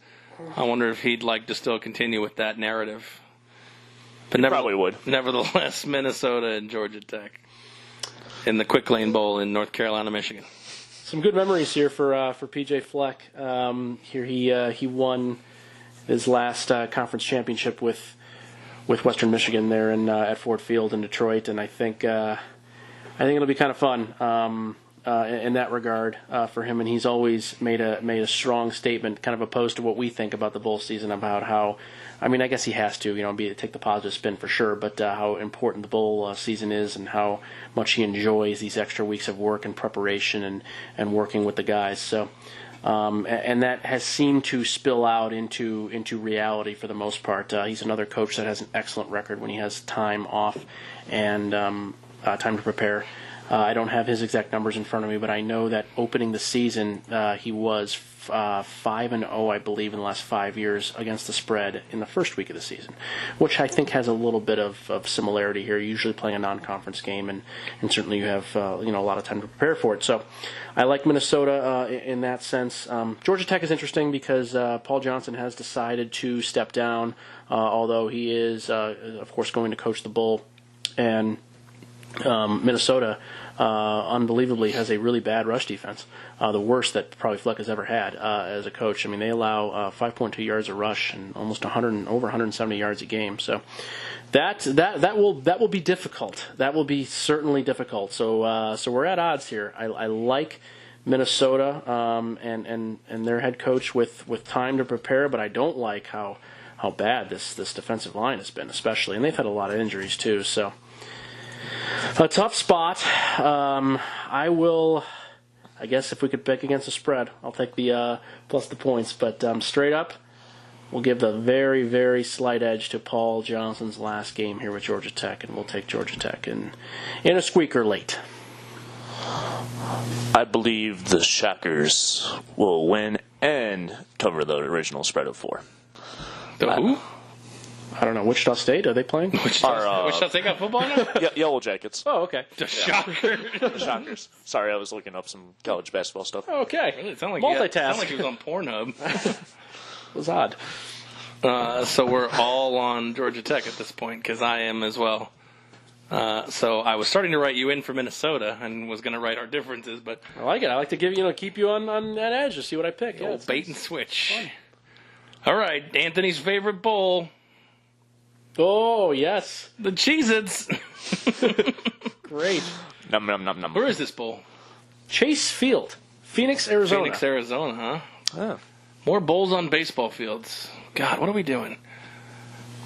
C: I wonder if he'd like to still continue with that narrative. But
E: probably would.
C: Nevertheless, Minnesota and Georgia Tech in the Quick Lane Bowl in North Carolina, Michigan.
D: Some good memories here for PJ Fleck. Here he won his last conference championship with Western Michigan there at Ford Field in Detroit, and I think it'll be kind of fun in that regard for him. And he's always made a strong statement, kind of opposed to what we think about the bowl season, about how. I mean, I guess he has to, take the positive spin for sure, but how important the bowl season is and how much he enjoys these extra weeks of work and preparation and working with the guys. So, and that has seemed to spill out into reality for the most part. He's another coach that has an excellent record when he has time off and time to prepare. I don't have his exact numbers in front of me, but I know that opening the season, he was 5-0, I believe, in the last 5 years against the spread in the first week of the season, which I think has a little bit of similarity here. You're usually playing a non-conference game, and certainly you have a lot of time to prepare for it. So I like Minnesota in that sense. Georgia Tech is interesting because Paul Johnson has decided to step down, although he is, of course, going to coach the Bull. And Minnesota, unbelievably, has a really bad rush defense, the worst that probably Fleck has ever had as a coach. I mean, they allow 5.2 yards a rush and almost over 170 yards a game. So that will be difficult. That will be certainly difficult. So we're at odds here. I like Minnesota and their head coach with time to prepare, but I don't like how bad this defensive line has been, especially, and they've had a lot of injuries too. So a tough spot. I guess if we could pick against the spread, I'll take the plus the points. But straight up, we'll give the very, very slight edge to Paul Johnson's last game here with Georgia Tech, and we'll take Georgia Tech in a squeaker late.
E: I believe the Shockers will win and cover the original spread of 4.
C: The who?
D: I don't know. Wichita State, are they playing?
C: Wichita State got football now?
E: Yellow Jackets.
D: Oh, okay.
C: The Shockers.
E: The Shockers. Sorry, I was looking up some college basketball stuff.
D: Okay.
C: Really? It sounded
D: Multitask.
C: he was on Pornhub.
D: It was odd.
C: So we're all on Georgia Tech at this point, because I am as well. So I was starting to write you in for Minnesota and was going to write our differences, but
D: I like it. I like to keep you on that edge to see what I pick. Yeah,
C: bait and switch. Fun. All right, Anthony's favorite bowl.
D: Oh, yes.
C: The Cheez-Its.
D: Great.
E: Num, num, num, num.
C: Where is this bowl?
D: Chase Field, Phoenix, Arizona.
C: Phoenix, Arizona, huh?
E: Oh.
C: More bowls on baseball fields. God, what are we doing?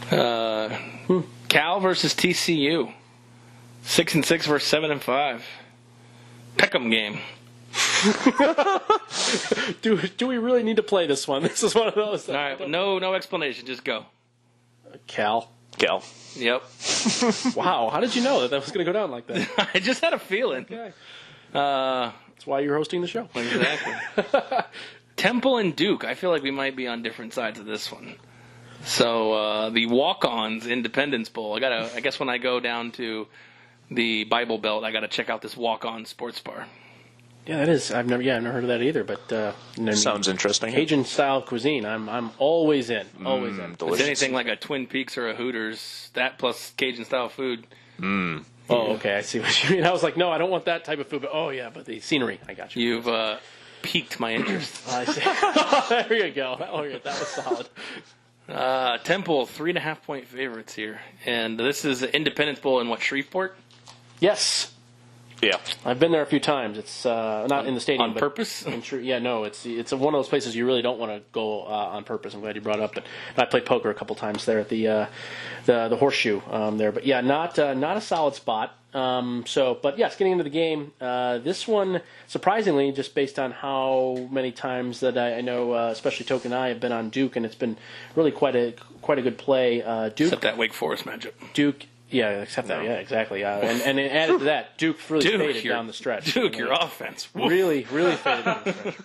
C: Cal versus TCU. 6-6 versus 7-5. Pick'em game.
D: Do we really need to play this one? This is one of those.
C: All right, no explanation. Just go.
D: Cal.
C: Yep.
D: Wow, how did you know that was going to go down like that?
C: I just had a feeling.
D: Okay. That's why you're hosting the show.
C: Exactly. Temple and Duke. I feel like we might be on different sides of this one. So the Walk-Ons Independence Bowl. I guess when I go down to the Bible Belt, I got to check out this Walk-On Sports Bar.
D: Yeah, that is. I've never heard of that either. But
E: sounds interesting.
D: Cajun style cuisine. I'm always in. Always in.
C: If it's anything like a Twin Peaks or a Hooters, that plus Cajun style food.
D: Oh, okay. I see what you mean. I was like, no, I don't want that type of food. But the scenery. I got you.
C: You've piqued my interest.
D: I see. There you go. That was solid.
C: Temple 3.5-point favorites here, and this is Independence Bowl in Shreveport.
D: Yes.
E: Yeah,
D: I've been there a few times. It's not in the stadium
C: on purpose.
D: It's one of those places you really don't want to go on purpose. I'm glad you brought it up. But I played poker a couple times there at the Horseshoe there. But yeah, not a solid spot. But yes, getting into the game. This one, surprisingly, just based on how many times that I know, especially Token and I have been on Duke, and it's been really quite a good play. Duke,
C: except that Wake Forest matchup.
D: Duke. Yeah, except that. Yeah, exactly. And added to that, Duke really faded down the stretch.
C: Duke, your offense.
D: Really faded down the stretch.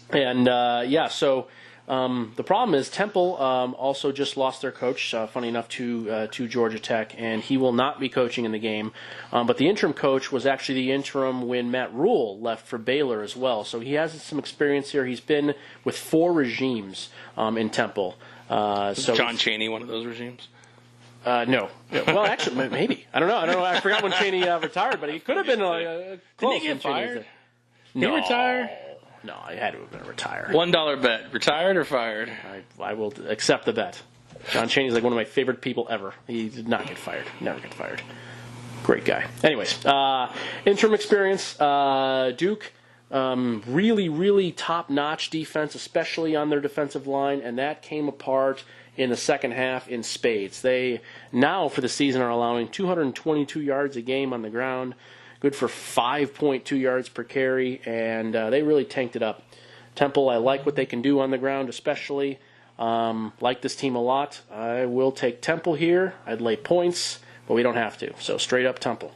D: And, so the problem is Temple also just lost their coach, funny enough, to Georgia Tech, and he will not be coaching in the game. But the interim coach was actually the interim when Matt Rule left for Baylor as well. So he has some experience here. He's been with 4 regimes in Temple.
C: So John Chaney, one of those regimes?
D: No. Well, actually, maybe. I don't know. I forgot when Chaney retired, but he could have been close.
C: Did he get fired?
D: Did he retire? No, I had to have been retired.
C: $1 bet. Retired or fired?
D: I will accept the bet. John Chaney's like one of my favorite people ever. He did not get fired. Never get fired. Great guy. Anyways, interim experience. Duke, really, really top-notch defense, especially on their defensive line, and that came apart in the second half in spades. They now for the season are allowing 222 yards a game on the ground, good for 5.2 yards per carry, and they really tanked it up. Temple, I like what they can do on the ground, especially. Like this team a lot. I will take Temple here. I'd lay points, but we don't have to. So straight up Temple.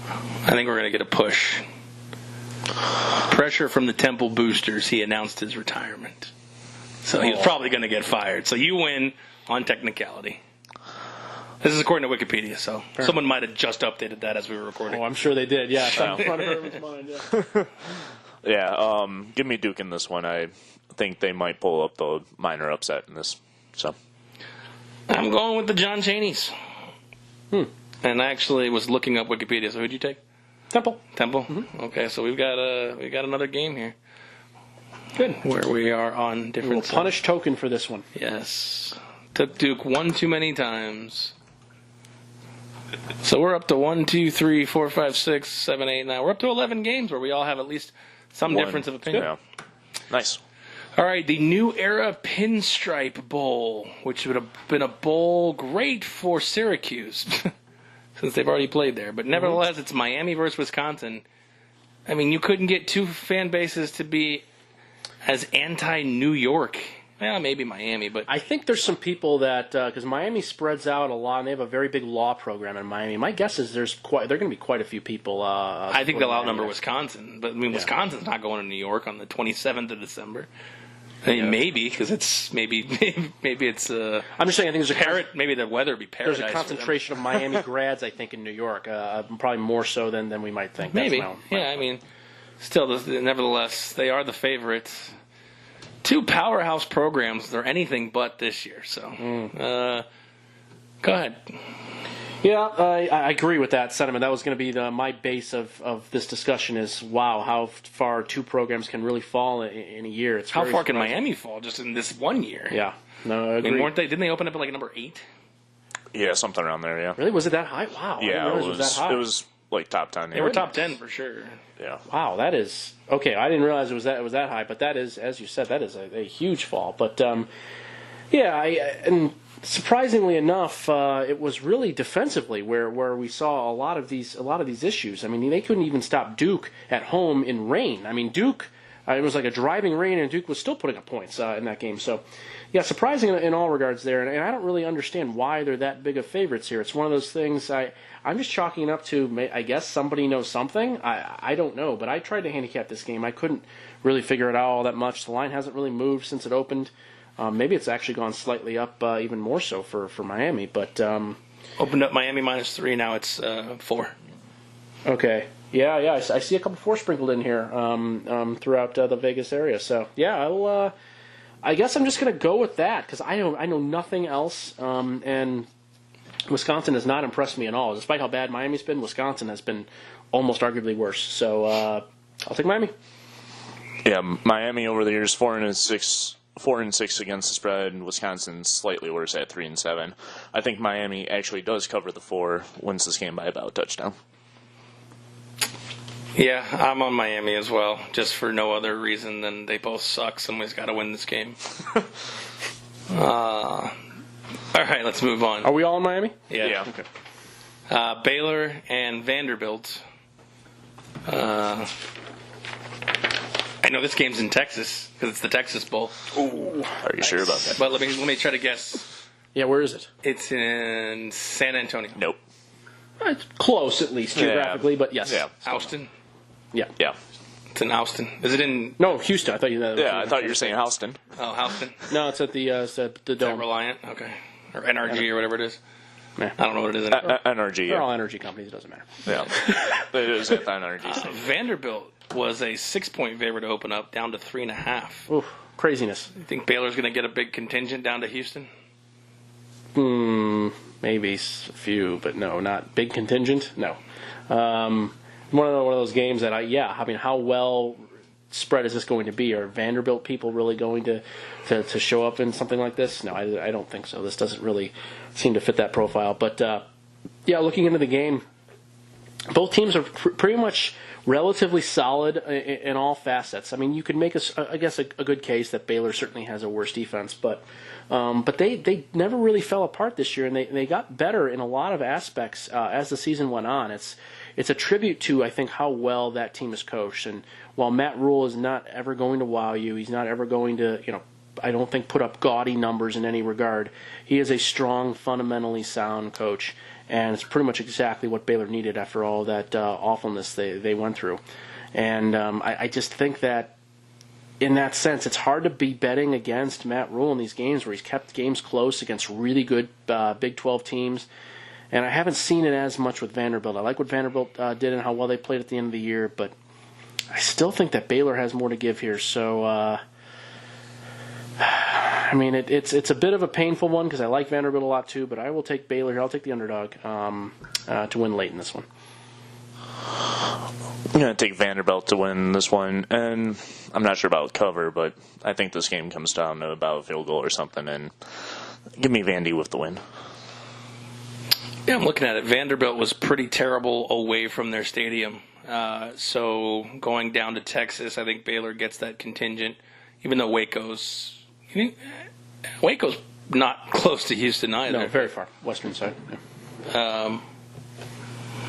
C: I think we're going to get a push. Pressure from the Temple boosters. He announced his retirement. So he's probably going to get fired. So you win on technicality. This is according to Wikipedia, so someone might have just updated that as we were recording.
D: Oh, I'm sure they did. Yeah, in front of everyone's mind.
E: Yeah. Give me Duke in this one. I think they might pull up the minor upset in this. So
C: I'm going with the John Cheneys. And I actually was looking up Wikipedia. So who'd you take?
D: Temple.
C: Mm-hmm. Okay, so we've got another game here. Good. Where we are on different.
D: Punish token for this one.
C: Yes. Took Duke one too many times. So we're up to 1, 2, 3, 4, 5, 6, 7, 8, 9. We're up to 11 games where we all have at least some difference of opinion.
E: Yeah. Nice.
C: All right, the New Era Pinstripe Bowl, which would have been a bowl great for Syracuse since they've already played there. But nevertheless, it's Miami versus Wisconsin. I mean, you couldn't get two fan bases to be as anti-New York. Well, maybe Miami, but
D: I think there's some people that because Miami spreads out a lot, and they have a very big law program in Miami. My guess is there are going to be quite a few people.
C: I think they'll outnumber Wisconsin, but I mean, Wisconsin's not going to New York on the 27th of December. I mean, maybe because it's maybe it's.
D: I'm just saying. I think there's
C: maybe the weather would be paradise.
D: There's a concentration of Miami grads, I think, in New York. Probably more so than we might think.
C: Maybe. I mean, still, nevertheless, they are the favorites. Two powerhouse programs. They're anything but this year. So, go ahead.
D: Yeah, I agree with that sentiment. That was going to be my base of this discussion is, wow, how far two programs can really fall in a year. It's
C: how far can Miami fall just in this 1 year?
D: Yeah. No, I agree.
C: I mean, didn't they open up at like number 8?
E: Yeah, something around there, yeah.
D: Really? Was it that high? Wow.
E: Yeah, it was that high. It was like top 10.
C: They were top 10 for sure.
E: Yeah.
D: Wow, that is okay. I didn't realize it was that high, but that is, as you said, that is a huge fall. But and surprisingly enough, it was really defensively where we saw a lot of these issues. I mean, they couldn't even stop Duke at home in rain. I mean, Duke. It was like a driving rain, and Duke was still putting up points in that game. So, yeah, surprising in all regards there. And I don't really understand why they're that big of favorites here. It's one of those things I'm just chalking it up to, I guess somebody knows something. I don't know, but I tried to handicap this game. I couldn't really figure it out all that much. The line hasn't really moved since it opened. Maybe it's actually gone slightly up even more so for Miami. But
C: opened up Miami -3. Now it's 4.
D: Okay. Yeah. I see a couple 4 sprinkled in here throughout the Vegas area. So yeah, I guess I'm just going to go with that because I know nothing else. And Wisconsin has not impressed me at all. Despite how bad Miami's been, Wisconsin has been almost arguably worse. So I'll take Miami.
E: Yeah, Miami over the years 4-6 against the spread, and Wisconsin slightly worse at 3-7. I think Miami actually does cover the 4, wins this game by about a touchdown.
C: Yeah, I'm on Miami as well, just for no other reason than they both suck. Somebody's got to win this game. All right, let's move on.
D: Are we all in Miami?
C: Yeah. Okay. Baylor and Vanderbilt. I know this game's in Texas because it's the Texas Bowl.
E: Ooh, are you sure about that?
C: But let me try to guess.
D: Yeah, where is it?
C: It's in San Antonio.
E: Nope.
D: It's close, at least geographically, but yes.
E: Yeah.
C: Austin.
D: Yeah.
C: It's in Austin. Is it in?
D: No, Houston. I thought you.
E: I thought you were saying Houston.
C: Oh, Houston.
D: No, it's at the Dome.
C: Reliant. Okay. Or NRG or whatever it is.
D: Nah.
C: I don't know what it is. Anymore.
E: NRG.
D: They're all energy companies. It doesn't matter.
E: Yeah. It is at the NRG.
C: Vanderbilt was a 6-point favorite to open up, down to 3.5.
D: Oof, craziness.
C: You think Baylor's going to get a big contingent down to Houston?
D: Maybe a few, but no, not big contingent. No. One of those games that I mean, how well spread is this going to be? Are Vanderbilt people really going to show up in something like this? No, I don't think so. This doesn't really seem to fit that profile. But looking into the game, both teams are pretty much relatively solid in all facets. I mean, you could make a good case that Baylor certainly has a worse defense, but they never really fell apart this year, and they got better in a lot of aspects as the season went on. It's a tribute to, I think, how well that team is coached. And while Matt Rule is not ever going to wow you, he's not ever going to, I don't think put up gaudy numbers in any regard. He is a strong, fundamentally sound coach. and it's pretty much exactly what Baylor needed after all that awfulness they went through. And I just think that in that sense, it's hard to be betting against Matt Rule in these games where he's kept games close against really good Big 12 teams. And I haven't seen it as much with Vanderbilt. I like what Vanderbilt did and how well they played at the end of the year, but I still think that Baylor has more to give here. So, I mean, it's a bit of a painful one because I like Vanderbilt a lot too, but I will take Baylor here. I'll take the underdog to win late in this one.
E: I'm going to take Vanderbilt to win this one, and I'm not sure about cover, but I think this game comes down to about a field goal or something, and give me Vandy with the win.
C: Yeah, I'm looking at it. Vanderbilt was pretty terrible away from their stadium. So going down to Texas, I think Baylor gets that contingent, even though Waco's not close to Houston either.
D: No, very far. Western side. Yeah.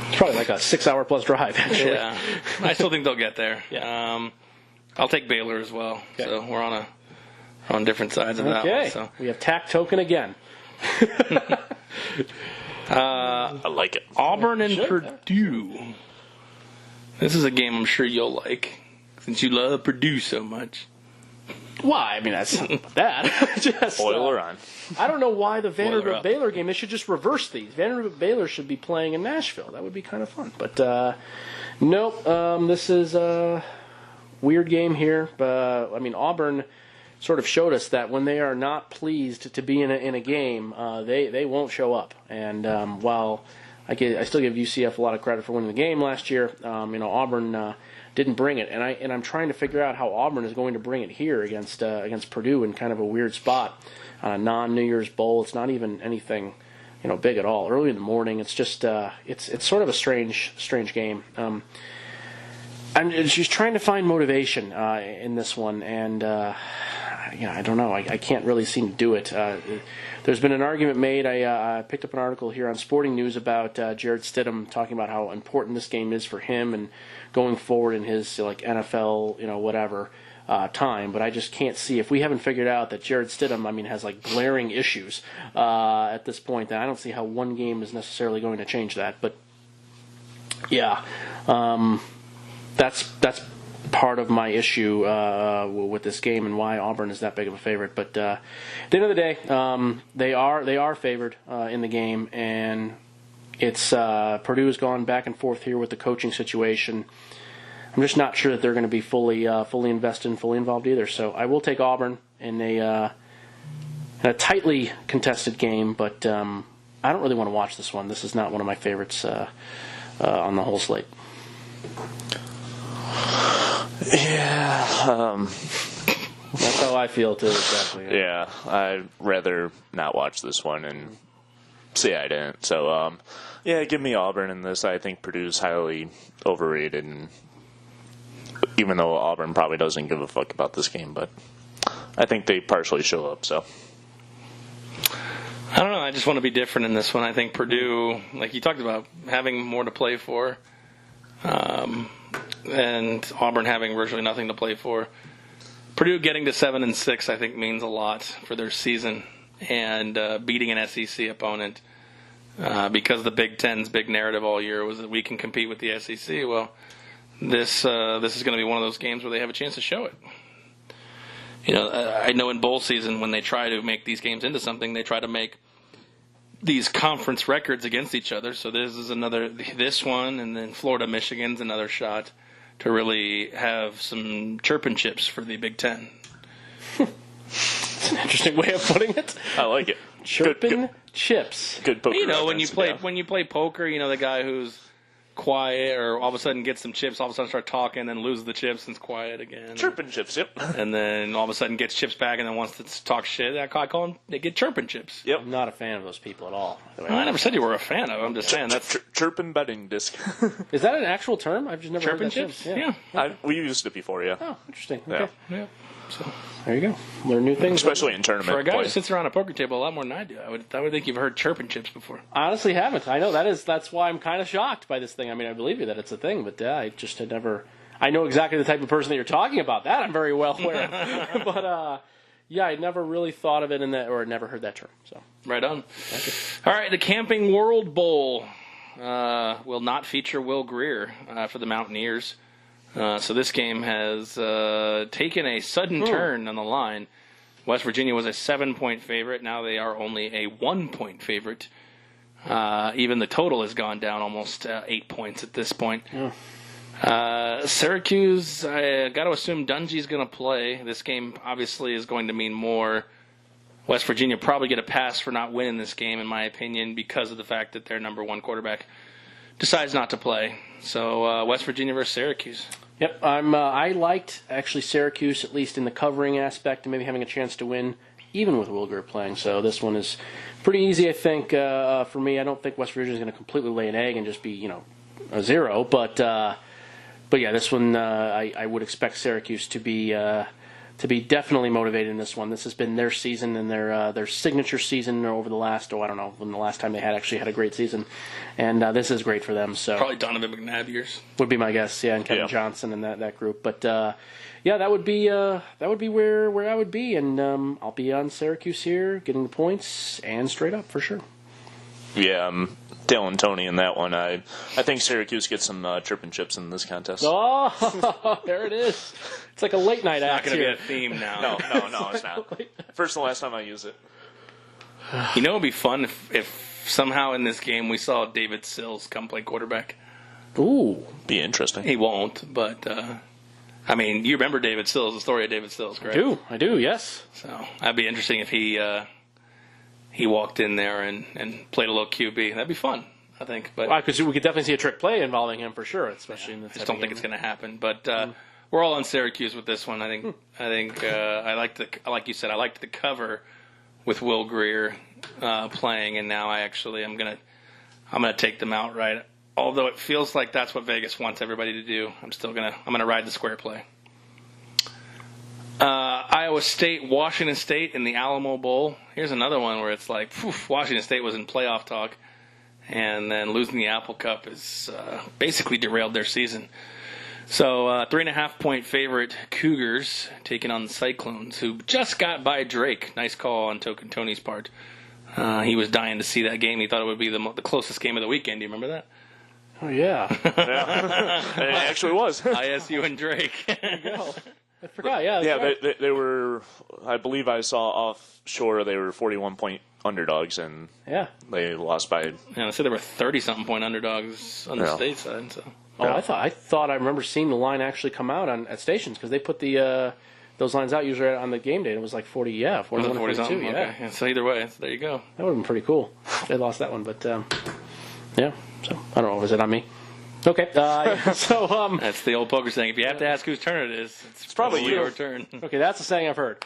D: It's probably like a 6-hour plus drive, actually.
C: Yeah. I still think they'll get there.
D: Yeah.
C: I'll take Baylor as well. Okay. So we're on different sides of that one. So.
D: We have tack token again.
E: I like it.
C: Auburn and Purdue. This is a game I'm sure you'll like, since you love Purdue so much.
D: Why? I mean, that's not bad. Just,
E: Boiler on.
D: I don't know why the Vanderbilt-Baylor game, they should just reverse these. Vanderbilt-Baylor should be playing in Nashville. That would be kind of fun. But, nope, this is a weird game here. I mean, Auburn sort of showed us that when they are not pleased to be in a game, they won't show up. And while I still give UCF a lot of credit for winning the game last year, Auburn didn't bring it, and I'm trying to figure out how Auburn is going to bring it here against Purdue in kind of a weird spot on a non-New Year's Bowl. It's not even anything big at all. Early in the morning, it's just it's sort of a strange game. I'm just trying to find motivation in this one, and I don't know. I can't really seem to do it. There's been an argument made. I picked up an article here on Sporting News about Jared Stidham talking about how important this game is for him and going forward in his NFL, whatever time. But I just can't see, if we haven't figured out that Jared Stidham, has glaring issues at this point, then I don't see how one game is necessarily going to change that. But yeah, that's part of my issue with this game and why Auburn is that big of a favorite. But at the end of the day, they are favored in the game, and it's Purdue has gone back and forth here with the coaching situation. I'm just not sure that they're going to be fully invested and fully involved either. So I will take Auburn in a tightly contested game, but I don't really want to watch this one. This is not one of my favorites on the whole slate.
E: Yeah,
D: that's how I feel too. Exactly.
E: Yeah, I'd rather not watch this one and see I didn't. So, give me Auburn in this. I think Purdue's highly overrated, and even though Auburn probably doesn't give a fuck about this game, but I think they partially show up. So,
C: I don't know. I just want to be different in this one. I think Purdue, like you talked about, having more to play for. And Auburn having virtually nothing to play for. Purdue getting to 7-6, I think, means a lot for their season, and beating an SEC opponent, because the Big Ten's big narrative all year was that we can compete with the SEC. Well, this is going to be one of those games where they have a chance to show it. I know in bowl season when they try to make these games into something, they try to make these conference records against each other. So this is this one, and then Florida, Michigan's another shot to really have some chirping chips for the Big Ten.
D: That's an interesting way of putting it.
E: I like it.
D: Chirping chips.
E: Good poker.
C: When you play poker, the guy who's quiet or all of a sudden gets some chips, all of a sudden start talking, then loses the chips and is quiet again.
E: Chirping chips, yep.
C: And then all of a sudden gets chips back and then wants to talk shit. I call them, they get chirping chips.
E: Yep.
D: I'm not a fan of those people at all.
C: I never said you were a fan of them. I'm just saying that's
E: chirping betting disc.
D: Is that an actual term? I've just never
C: chirping
D: heard that
C: chips.
D: Term. Yeah.
C: Okay.
E: We used it before, yeah.
D: Oh, interesting. Okay.
C: Yeah. So
D: there you go. Learn new things.
E: Especially in tournament
C: for a guy
E: play.
C: who sits around a poker table a lot more than I do. I would think you've heard chirping chips before.
D: I honestly haven't. I know that's why I'm kind of shocked by this thing. I believe you that it's a thing, but I just had never. I know exactly the type of person that you're talking about. That I'm very well aware of. But Yeah, I never really thought of it in that, or never heard that term. So
C: right on. All right, the Camping World Bowl will not feature Will Greer for the Mountaineers. So this game has taken a sudden turn on the line. West Virginia was a 7-point favorite. Now they are only a 1-point favorite. Even the total has gone down almost 8 points at this point. Syracuse, I got to assume Dungy's going to play. This game obviously is going to mean more. West Virginia probably get a pass for not winning this game, in my opinion, because of the fact that their number one quarterback decides not to play. So West Virginia versus Syracuse.
D: Yep, I liked actually Syracuse, at least in the covering aspect, and maybe having a chance to win, even with Will Greer playing. So this one is pretty easy, I think, for me. I don't think West Virginia is going to completely lay an egg and just be, a 0. But yeah, this one I would expect Syracuse to be definitely motivated in this one. This has been their season and their signature season over the last, I don't know, when the last time they had a great season. And this is great for them. So
C: probably Donovan McNabb years
D: would be my guess, yeah, and Kevin Johnson and that group. But yeah, that would be where I would be, and I'll be on Syracuse here, getting the points and straight up for sure.
E: Yeah, I'm Dale Tony in that one. I think Syracuse gets some chirp and chips in this contest.
D: Oh, there it is. It's like a late night act.
C: It's not going
D: here.
C: to be a theme now.
E: No, it's not. First and last time I use it.
C: You know, it would be fun if somehow in this game we saw David Sills come play quarterback.
D: Ooh,
E: be interesting.
C: He won't, but I mean, you remember David Sills, the story of David Sills, correct?
D: I do, yes.
C: So that'd be interesting if he walked in there and played a little QB. That'd be fun, I think. But
D: because we could definitely see a trick play involving him for sure, especially in the.
C: I just don't think it's going to happen. But we're all on Syracuse with this one. I think I like you said, I liked the cover with Will Greer playing, and now I'm gonna take them outright. Although it feels like that's what Vegas wants everybody to do, I'm gonna ride the square play. Iowa State, Washington State in the Alamo Bowl. Here's another one where it's like, Washington State was in playoff talk, and then losing the Apple Cup has basically derailed their season. So 3.5-point favorite Cougars taking on the Cyclones, who just got by Drake. Nice call on Token Tony's part. He was dying to see that game. He thought it would be the closest game of the weekend. Do you remember that?
D: Oh, yeah.
E: It actually was.
C: ISU and Drake.
D: There you go. I forgot, yeah.
E: Yeah,
D: right.
E: they were, I believe I saw offshore, they were 41-point underdogs, and they lost by...
C: Yeah, I said they were 30-something point underdogs on the state side. So.
D: Oh, I thought I remember seeing the line actually come out at stations, because they put those lines out usually on the game day, and it was like 41 or 42. Yeah.
C: Okay. So either way, there you go.
D: That would have been pretty cool. They lost that one, but yeah. So I don't know. Was it on me? Okay. So
C: that's the old poker saying. If you have to ask whose turn it is, it's probably your turn.
D: Okay, that's a saying I've heard.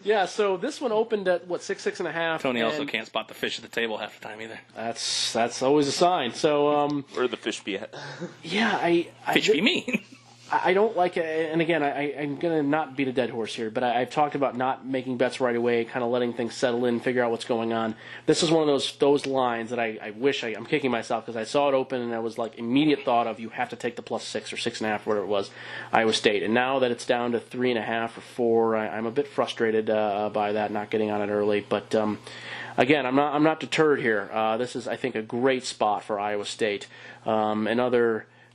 D: Yeah. So this one opened at 6.5.
C: Tony also can't spot the fish at the table half the time either.
D: That's always a sign. So
E: where the fish be at?
D: Yeah,
C: fish be mean.
D: I don't like it, and again, I'm going to not beat a dead horse here, but I've talked about not making bets right away, kind of letting things settle in, figure out what's going on. This is one of those lines that I wish I'm kicking myself, because I saw it open and I was like immediate thought of you have to take the +6 or 6.5, whatever it was, Iowa State. And now that it's down to 3.5 or 4, I'm a bit frustrated by that, not getting on it early. But again, I'm not deterred here. This is, I think, a great spot for Iowa State.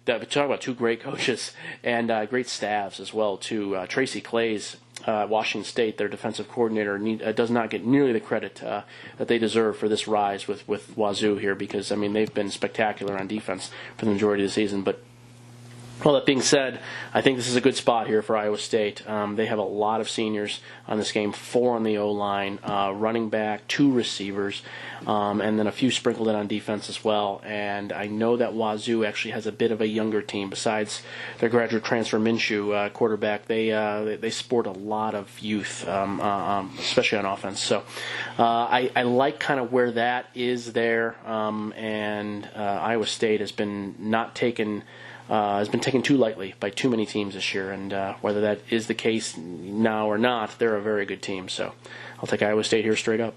D: Talk about two great coaches and great staffs as well, too. Tracy Claeys, Washington State, their defensive coordinator, does not get nearly the credit that they deserve for this rise with Wazoo here, because, I mean, they've been spectacular on defense for the majority of the season. But all that being said, I think this is a good spot here for Iowa State. They have a lot of seniors on this game, 4 on the O-line, running back, 2 receivers, and then a few sprinkled in on defense as well. And I know that Wazoo actually has a bit of a younger team. Besides their graduate transfer Minshew quarterback, they sport a lot of youth, especially on offense. So I like kind of where that is there. And Iowa State has been taken too lightly by too many teams this year, and whether that is the case now or not, they're a very good team. So I'll take Iowa State here straight up.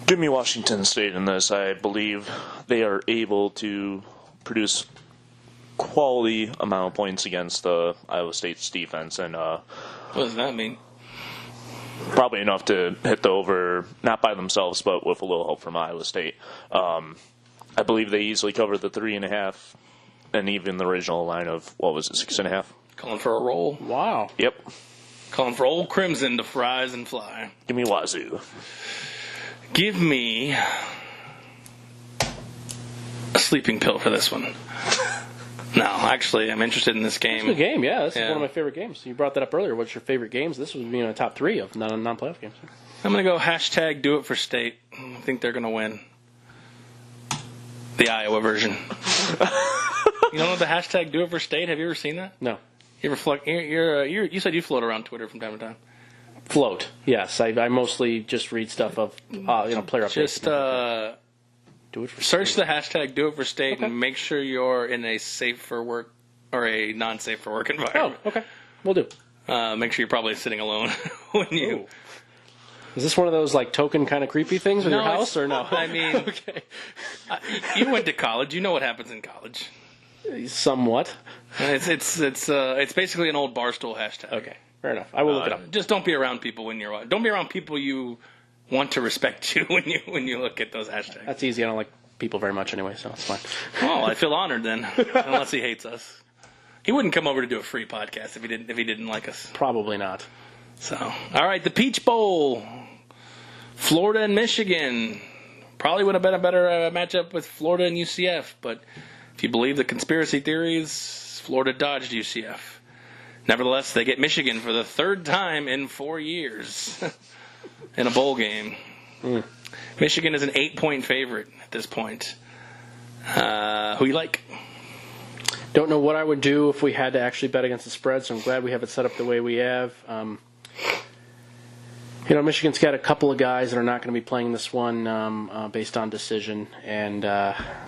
E: Give me Washington State in this. I believe they are able to produce quality amount of points against Iowa State's defense, and
C: What does that mean?
E: Probably enough to hit the over, not by themselves, but with a little help from Iowa State. I believe they easily covered the 3.5, and even the original line of, 6.5?
C: Calling for a roll.
D: Wow.
E: Yep.
C: Calling for Old Crimson to rise and fly.
E: Give me Wazoo.
C: Give me a sleeping pill for this one. No, actually, I'm interested in this game.
D: It's a good game, yeah. This is one of my favorite games. You brought that up earlier. What's your favorite games? This would be in the top 3 of non-playoff games.
C: I'm going to go hashtag do it for state. I think they're going to win. The Iowa version. You know the hashtag do it for state? Have you ever seen that?
D: No.
C: You ever you said you float around Twitter from time to time.
D: Float, yes. I mostly just read stuff of player updates.
C: Just
D: do it for
C: search
D: state.
C: the hashtag do it for state and make sure you're in a safe for work or a non-safe for work environment.
D: Oh, okay. We'll do.
C: Make sure you're probably sitting alone when you.
D: Ooh. Is this one of those like token kind of creepy things in your house or no?
C: I mean,
D: okay.
C: You went to college. You know what happens in college.
D: Somewhat.
C: It's basically an old Barstool hashtag.
D: Okay, fair enough. I will look it up.
C: Just don't be around people when you're. Don't be around people you want to respect you when you look at those hashtags.
D: That's easy. I don't like people very much anyway, so it's fine.
C: Well, I feel honored then, unless he hates us. He wouldn't come over to do a free podcast if he didn't like us.
D: Probably not.
C: So, all right, the Peach Bowl, Florida and Michigan. Probably would have been a better matchup with Florida and UCF, but if you believe the conspiracy theories, Florida dodged UCF. Nevertheless, they get Michigan for the 3rd time in 4 years in a bowl game. Michigan is an 8-point favorite at this point. Who you like?
D: Don't know what I would do if we had to actually bet against the spread, so I'm glad we have it set up the way we have. Michigan's got a couple of guys that are not going to be playing this one based on decision, and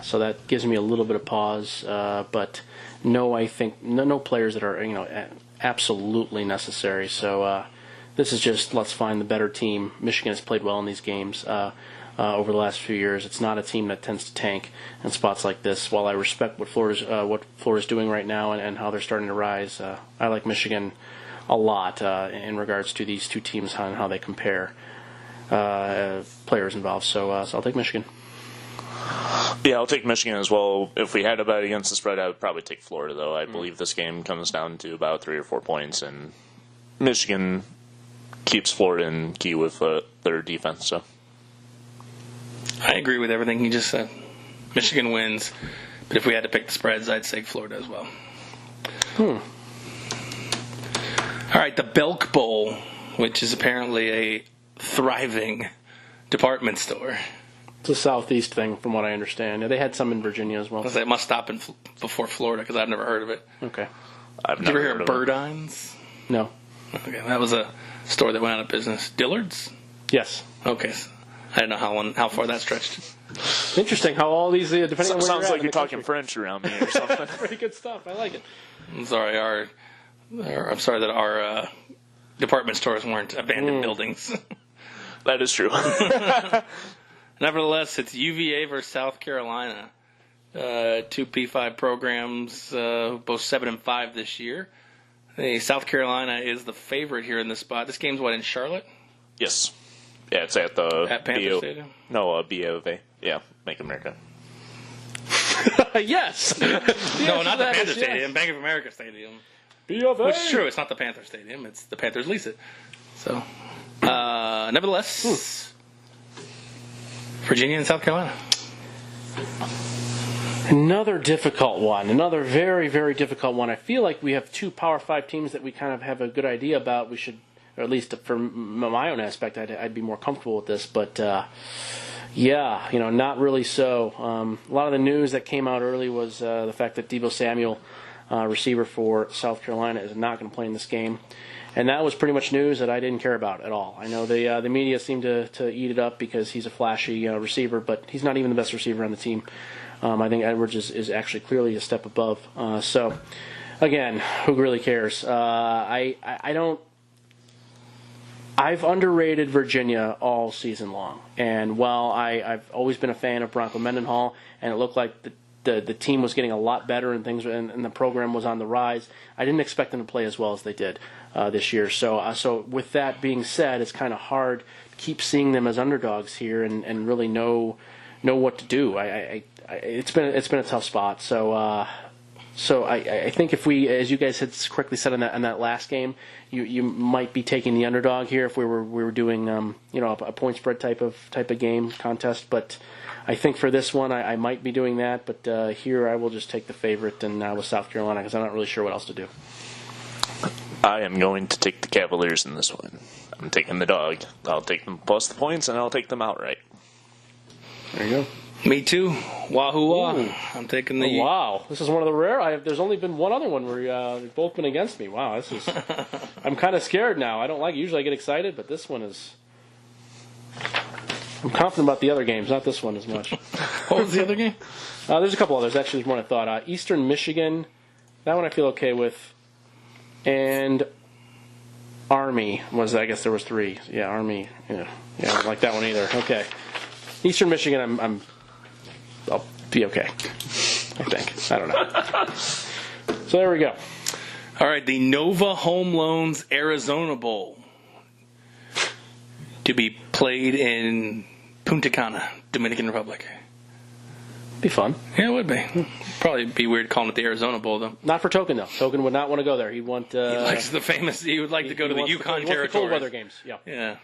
D: so that gives me a little bit of pause. But no, I think no players that are absolutely necessary. So this is just let's find the better team. Michigan has played well in these games over the last few years. It's not a team that tends to tank in spots like this. While I respect what Florida's doing right now and how they're starting to rise, I like Michigan a lot in regards to these two teams and how they compare players involved. So I'll take Michigan.
E: Yeah, I'll take Michigan as well. If we had to bet against the spread, I would probably take Florida, though. I believe this game comes down to about 3 or 4 points, and Michigan keeps Florida in key with their defense. So
C: I agree with everything you just said. Michigan wins, but if we had to pick the spreads, I'd say Florida as well. All right, the Belk Bowl, which is apparently a thriving department store.
D: It's a southeast thing, from what I understand. They had some in Virginia as well.
C: It must stop before Florida because I've never heard of it.
D: Okay.
C: Did you ever hear of Burdines?
D: No.
C: Okay, that was a store that went out of business. Dillard's?
D: Yes.
C: Okay. I don't know how far that stretched.
D: Interesting how all these, depending on where
E: sounds
D: you're
E: like you're talking French around me or something.
D: Pretty good stuff. I like it.
C: I'm sorry, I'm sorry that our department stores weren't abandoned buildings.
E: That is true.
C: Nevertheless, it's UVA versus South Carolina. 2 P5 programs, both 7-5 this year. South Carolina is the favorite here in this spot. This game's in Charlotte?
E: Yes. Yeah, it's at
C: Panther Stadium?
E: No, BOA. Yeah, Bank of America.
D: Yes.
C: No, not the Panther Stadium. Yes. Bank of America Stadium.
D: BOA.
C: Which is true. It's not the Panther Stadium. It's the Panthers lease it. So, nevertheless, Virginia and South Carolina.
D: Another difficult one. Another very, very difficult one. I feel like we have 2 Power 5 teams that we kind of have a good idea about. We should, or at least for my own aspect, I'd be more comfortable with this. But, not really so. A lot of the news that came out early was the fact that Deebo Samuel, receiver for South Carolina, is not going to play in this game. And that was pretty much news that I didn't care about at all. I know the media seemed to eat it up because he's a flashy receiver, but he's not even the best receiver on the team. I think Edwards is actually clearly a step above. So, again, who really cares? I don't. I've underrated Virginia all season long, and while I've always been a fan of Bronco Mendenhall, and it looked like the team was getting a lot better and things, and the program was on the rise. I didn't expect them to play as well as they did this year. So with that being said, it's kind of hard to keep seeing them as underdogs here and really know what to do. It's been a tough spot. So I think if we, as you guys had correctly said in that last game, you might be taking the underdog here if we were doing a point spread type of game contest. But I think for this one I might be doing that. But here I will just take the favorite and with South Carolina because I'm not really sure what else to do.
E: I am going to take the Cavaliers in this one. I'm taking the dog. I'll take them plus the points and I'll take them outright.
D: There you go.
C: Me too. Wahoo! I'm taking the.
D: Oh, wow, this is one of the rare. There's only been one other one where they've both been against me. Wow, this is. I'm kind of scared now. I don't like it. Usually I get excited, but this one is. I'm confident about the other games, not this one as much.
C: What was the other game?
D: There's a couple others. Actually, there's one I thought. Eastern Michigan. That one I feel okay with. And Army was. I guess there was 3. Yeah, Army. Yeah, I don't like that one either. Okay. Eastern Michigan. I'll be okay, I think. I don't know. So there we go.
C: All right, the Nova Home Loans Arizona Bowl to be played in Punta Cana, Dominican Republic.
D: Be fun.
C: Yeah, it would be. Probably be weird calling it the Arizona Bowl, though.
D: Not for Token, though. Token would not want to go there. He would
C: like to go to the Yukon territory.
D: The cold weather games.
C: Yeah.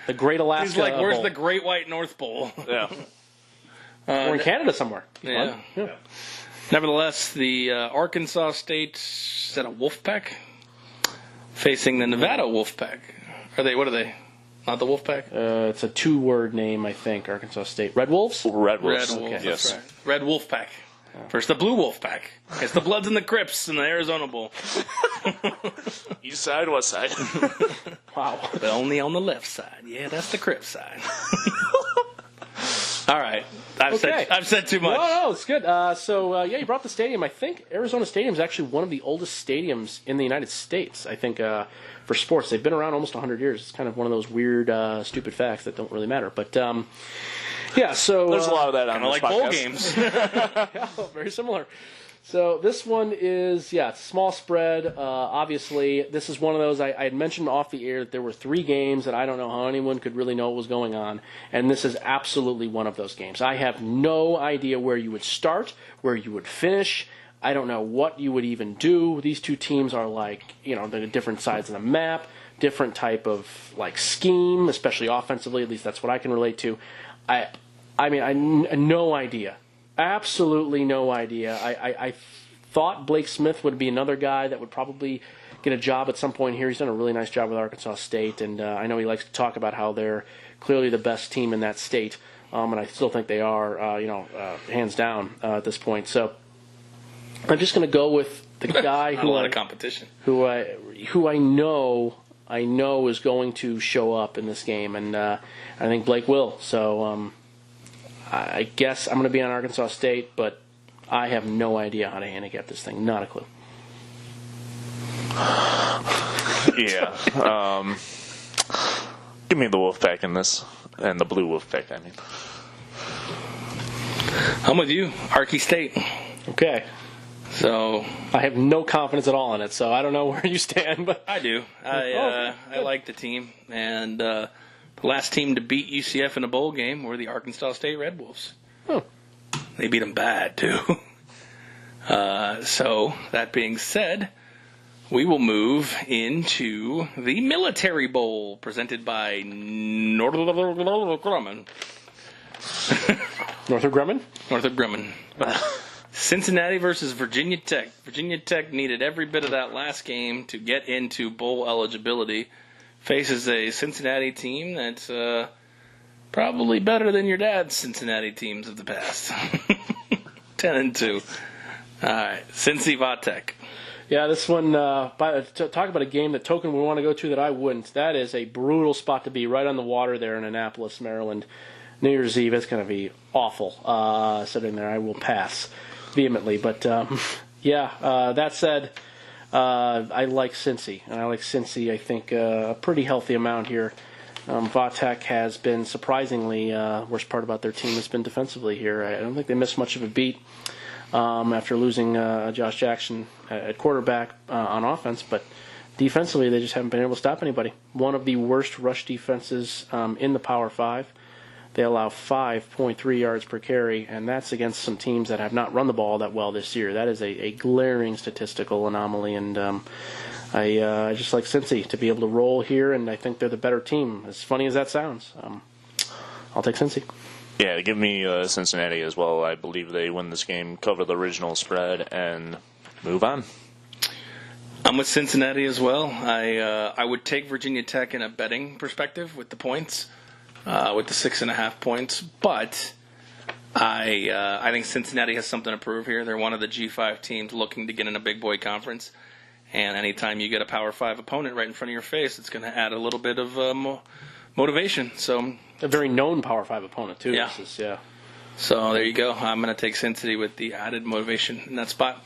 D: The Great Alaska
C: He's like, where's
D: Bowl.
C: the Great White North Bowl?
E: Yeah.
D: We're in Canada somewhere.
C: Yeah. Nevertheless, the Arkansas State, is that a Wolfpack? Facing the Nevada Wolfpack. What are they? Not the Wolfpack?
D: It's a 2-word name, I think, Arkansas State. Red Wolves?
E: Red Wolves.
C: Red Wolves,
E: Okay.
C: yes. Right. Red Wolfpack. Versus the Blue Wolfpack. It's the Bloods and the Crips in the Arizona Bowl.
E: East side, west side.
D: Wow.
C: But only on the left side. Yeah, that's the Crip side. All right. I've said too much.
D: No, it's good. You brought up the stadium. I think Arizona Stadium is actually one of the oldest stadiums in the United States, I think, for sports. They've been around almost 100 years. It's kind of one of those weird, stupid facts that don't really matter. But, so...
E: There's a lot of that on this
C: like
E: podcast.
C: bowl games.
D: Yeah, very similar. So this one is, it's a small spread. Obviously, this is one of those, I had mentioned off the air that there were 3 games that I don't know how anyone could really know what was going on, and this is absolutely one of those games. I have no idea where you would start, where you would finish. I don't know what you would even do. These 2 teams are they're different sides of the map, different type of, scheme, especially offensively. At least that's what I can relate to. I no idea. Absolutely no idea. I thought Blake Smith would be another guy that would probably get a job at some point here. He's done a really nice job with Arkansas State, and I know he likes to talk about how they're clearly the best team in that state, and I still think they are, hands down at this point. So I'm just going to go with the guy
C: who a lot of competition,
D: who I know is going to show up in this game, and I think Blake will. So. I guess I'm going to be on Arkansas State, but I have no idea how to handicap this thing. Not a clue.
E: Yeah. Give me the Wolfpack in this. And the Blue Wolfpack, I mean.
C: I'm with you. Arky State.
D: Okay.
C: So
D: I have no confidence at all in it, so I don't know where you stand. But
C: I do. I like the team. And the last team to beat UCF in a bowl game were the Arkansas State Red Wolves.
D: Oh.
C: They beat them bad, too. So, that being said, we will move into the Military Bowl presented by Northrop Grumman.
D: Northrop Grumman?
C: Northrop Grumman. Cincinnati versus Virginia Tech. Virginia Tech needed every bit of that last game to get into bowl eligibility. Faces a Cincinnati team that's probably better than your dad's Cincinnati teams of the past. 10-2. All right, Cincy Vatek.
D: Yeah, this one, talk about a game that Token would want to go to that I wouldn't. That is a brutal spot to be, right on the water there in Annapolis, Maryland. New Year's Eve, it's going to be awful sitting there. I will pass vehemently. But, that said, I like Cincy. And I like Cincy, I think, a pretty healthy amount here. Vatek has been surprisingly, worst part about their team has been defensively here. I don't think they missed much of a beat after losing Josh Jackson at quarterback on offense, but defensively they just haven't been able to stop anybody. One of the worst rush defenses in the Power 5. They allow 5.3 yards per carry, and that's against some teams that have not run the ball that well this year. That is a glaring statistical anomaly, and I just like Cincy to be able to roll here, and I think they're the better team, as funny as that sounds. I'll take Cincy.
E: Yeah, give me Cincinnati as well. I believe they win this game, cover the original spread, and move on.
C: I'm with Cincinnati as well. I would take Virginia Tech in a betting perspective with the points, with the 6.5 points, but I think Cincinnati has something to prove here. They're one of the G5 teams looking to get in a big boy conference. And anytime you get a Power 5 opponent right in front of your face, it's going to add a little bit of motivation. So
D: a very known Power 5 opponent, too.
C: Yeah. So there you go. I'm going to take Cincinnati with the added motivation in that spot.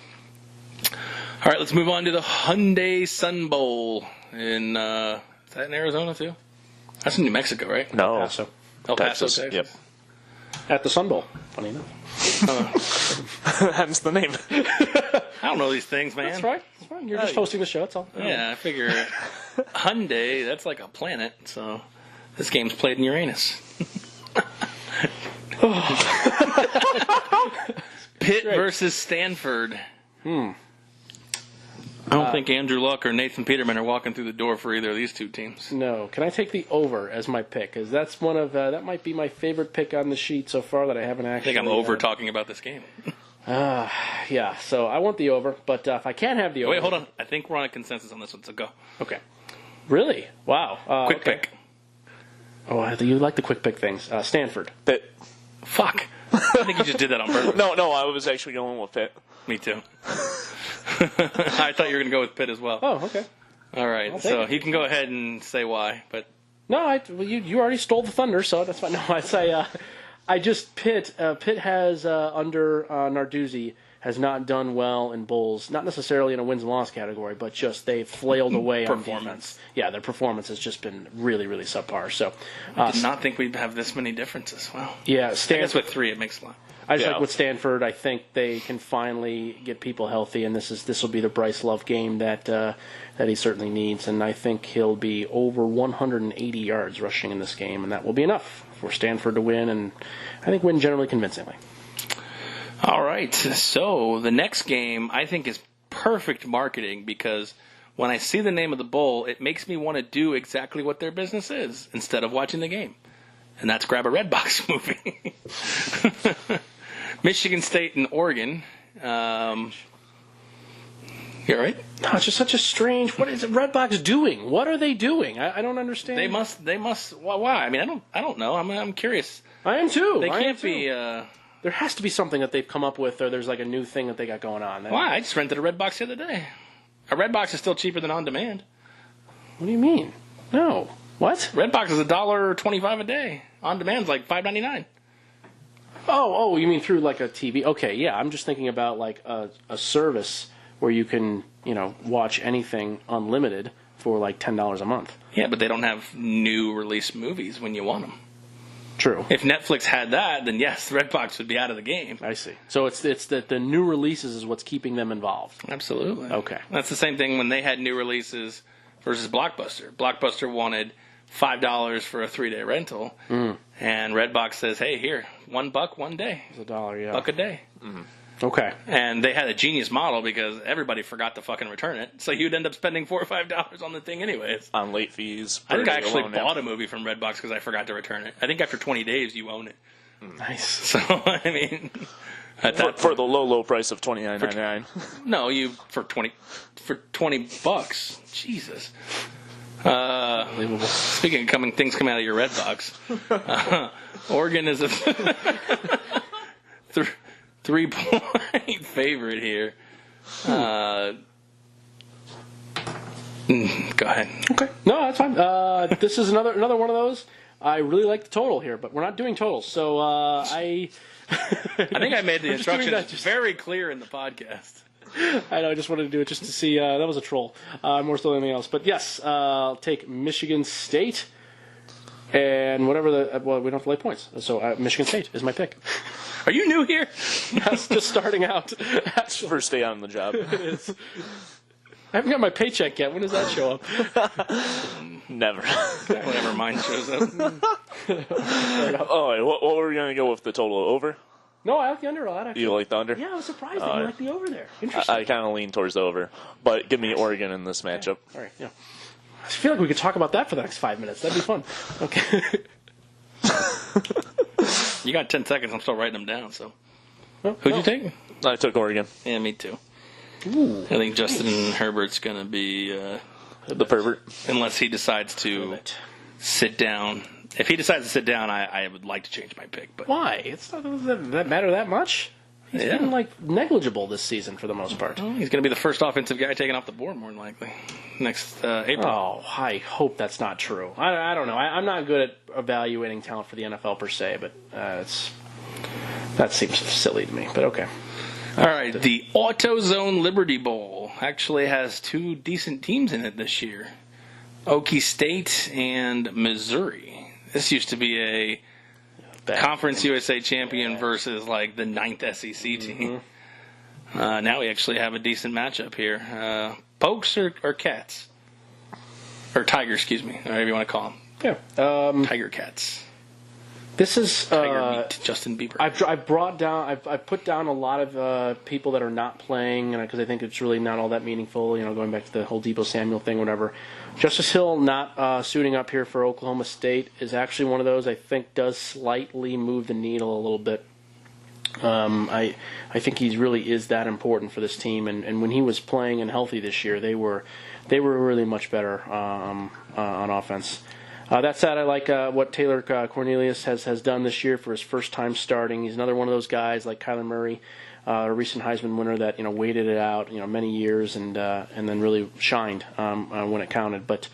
C: All right, let's move on to the Hyundai Sun Bowl. Is that in Arizona, too? That's in New Mexico, right?
E: No.
C: El Paso, Texas.
E: Yep.
D: At the Sun Bowl. Funny enough.
E: Hence the name.
C: I don't know these things, man.
D: That's right. You're just hosting the show, that's all.
C: Yeah, I figure Hyundai, that's like a planet, so this game's played in Uranus. Pitt versus Stanford. I don't think Andrew Luck or Nathan Peterman are walking through the door for either of these two teams.
D: No. Can I take the over as my pick? Because that's one of that might be my favorite pick on the sheet so far that I haven't actually.
C: I think I'm over talking about this game.
D: Yeah. So I want the over, but if I can't have the over,
C: wait, hold on. I think we're on a consensus on this one. So go.
D: Okay. Really? Wow.
C: Quick pick.
D: Oh, you like the quick pick things. Stanford.
E: Pitt.
C: Fuck. I think you just did that on purpose.
E: No, I was actually going with Pitt.
C: Me too. I thought you were going to go with Pitt as well.
D: Oh, okay.
C: All right, so you can go ahead and say why, but
D: no, you already stole the thunder, so that's fine. No, Pitt has under Narduzzi has not done well in bowls, not necessarily in a wins and loss category, but just they've flailed away on defense. Yeah, their performance has just been really, really subpar. So
C: I did not think we'd have this many differences. Wow.
D: Yeah,
C: I guess with 3 it makes a lot.
D: I just like with Stanford, I think they can finally get people healthy, and this will be the Bryce Love game that he certainly needs, and I think he'll be over 180 yards rushing in this game, and that will be enough for Stanford to win, and I think win generally convincingly.
C: All right, so the next game I think is perfect marketing because when I see the name of the bowl, it makes me want to do exactly what their business is instead of watching the game, and that's grab a Redbox movie. Michigan State and Oregon. You all right?
D: No, it's just such a strange. What is Redbox doing? What are they doing? I don't understand.
C: They must. Why? I mean, I don't know. I'm curious.
D: I am too.
C: They can't be.
D: There has to be something that they've come up with, or there's like a new thing that they got going on.
C: Why? I just rented a Redbox the other day. A Redbox is still cheaper than on demand.
D: What do you mean? No. What?
C: Redbox is $1.25 a day. On demand's like $5.99.
D: Oh, you mean through like a TV? Okay, yeah. I'm just thinking about like a service where you can, watch anything unlimited for like $10 a month.
C: Yeah, but they don't have new release movies when you want them.
D: True.
C: If Netflix had that, then yes, Redbox would be out of the game.
D: I see. So it's that the new releases is what's keeping them involved.
C: Absolutely.
D: Okay.
C: That's the same thing when they had new releases versus Blockbuster. Blockbuster wanted $5 for a 3-day rental, and Redbox says, "Hey, here, $1 one day,
D: it's $1, yeah,
C: $1 a day."
E: Mm-hmm.
D: Okay.
C: And they had a genius model because everybody forgot to fucking return it, so you'd end up spending $4 or $5 on the thing anyways.
E: On late fees.
C: I think I actually bought a movie from Redbox because I forgot to return it. I think after 20 days you own it.
D: Nice.
C: So I mean,
E: for the low price of $29.99.
C: No, for $20. Jesus.
D: Unbelievable.
C: Speaking of things coming out of your Redbox, Oregon is a 3-point favorite here. Go ahead.
D: Okay. No, that's fine. This is another one of those. I really like the total here, but we're not doing totals. So I
C: think I made the instructions very clear in the podcast.
D: I know. I just wanted to do it just to see. That was a troll. More so than anything else. But yes, I'll take Michigan State. And whatever we don't have to lay points. So Michigan State is my pick.
C: Are you new here?
D: Yes, just starting out.
E: First day on the job.
D: It is. I haven't got my paycheck yet. When does that show up?
E: Never.
C: Whenever mine shows up.
E: What were we going to go with the total over?
D: No, I like the under a lot, actually.
E: You like the under?
D: Yeah, I was surprised that you like the over there. Interesting.
E: I kind of lean towards the over. But give me Oregon in this matchup.
D: All right, yeah. I feel like we could talk about that for the next 5 minutes. That'd be fun. Okay.
C: You got 10 seconds. I'm still writing them down. So,
D: Well,
C: who'd you take?
E: I took Oregon.
C: Yeah, me too.
D: Ooh.
C: I think Justin Herbert's going to be
E: The pervert.
C: unless he decides to sit down. If he decides to sit down, I would like to change my pick. But
D: Why? Does that matter that much? He's been negligible this season for the most part.
C: Well, he's going to be the first offensive guy taken off the board, more than likely, next April.
D: Oh, I hope that's not true. I don't know. I'm not good at evaluating talent for the NFL per se, but that seems silly to me. But okay.
C: All right, the AutoZone Liberty Bowl actually has 2 decent teams in it this year, Okie State and Missouri. This used to be a Conference USA champion versus like the 9th SEC team. Now we actually have a decent matchup here. Pokes or Cats? Or Tigers, excuse me, whatever you want to call them.
D: Yeah.
C: Tiger Cats.
D: This is
C: Tiger beat Justin Bieber.
D: I've put down a lot of people that are not playing, because I think it's really not all that meaningful. Going back to the whole Deebo Samuel thing, whatever. Justice Hill not suiting up here for Oklahoma State is actually one of those I think does slightly move the needle a little bit. I think he really is that important for this team, and when he was playing and healthy this year, they were really much better on offense. That said, I like what Taylor Cornelius has done this year for his first time starting. He's another one of those guys like Kyler Murray, a recent Heisman winner that waited it out many years and then really shined when it counted. But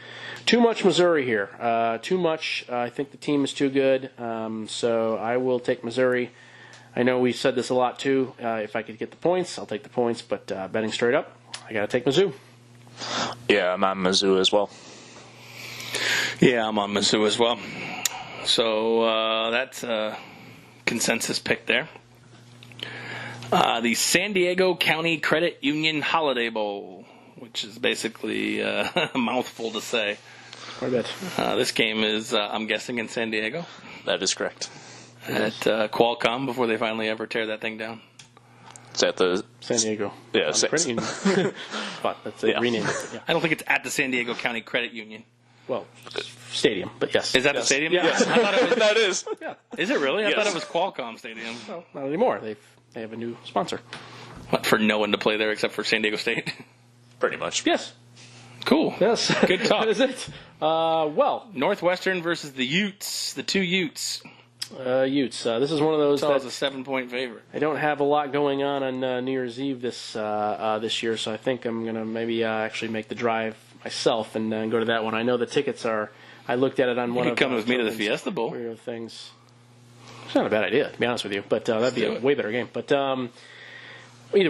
D: too much Missouri here. Too much. I think the team is too good. So I will take Missouri. I know we said this a lot too. If I could get the points, I'll take the points. But betting straight up, I got to take Mizzou.
E: Yeah, I'm on Mizzou as well.
C: Yeah, I'm on Mizzou as well. So that's a consensus pick there. The San Diego County Credit Union Holiday Bowl, which is basically a mouthful to say.
D: Quite a bit.
C: This game is, I'm guessing, in San Diego.
E: That is correct.
C: At Qualcomm before they finally ever tear that thing down.
E: It's at the
D: San Diego.
E: Yeah,
D: Credit Union. But that's renamed it. Yeah.
C: I don't think it's at the San Diego County Credit Union.
D: Well, stadium, but yes.
C: Is that the stadium?
D: Yeah.
C: Yes. I thought it was,
E: that is.
D: Yeah.
C: Is it really? I
E: Yes.
C: thought it was Qualcomm Stadium.
D: No, not anymore. They have a new sponsor.
C: What, for no one to play there except for San Diego State?
E: Pretty much.
D: Yes.
C: Cool.
D: Yes.
C: Good talk.
D: That is it. Well,
C: Northwestern versus the Utes, the 2 Utes.
D: Utes. This is one of those
C: That was
D: that
C: a 7-point favorite.
D: I don't have a lot going on New Year's Eve this year, so I think I'm going to maybe actually make the drive myself and go to that one. I know the tickets are. I looked at it on one
C: You
D: of
C: could come with me to the
D: Tokens'
C: Fiesta Bowl.
D: weird things. It's not a bad idea, to be honest with you, but that'd be a way better game. But either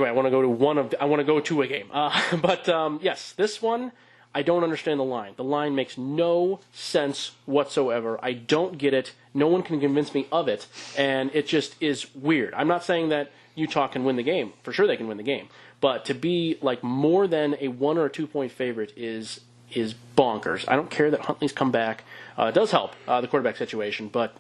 D: way, I want to go to I want to go to a game. But yes, this one I don't understand the line. The line makes no sense whatsoever. I don't get it. No one can convince me of it, and it just is weird. I'm not saying that Utah can win the game. For sure, they can win the game. But to be like more than a 1 or 2 point favorite is bonkers. I don't care that Huntley's come back. It does help the quarterback situation, but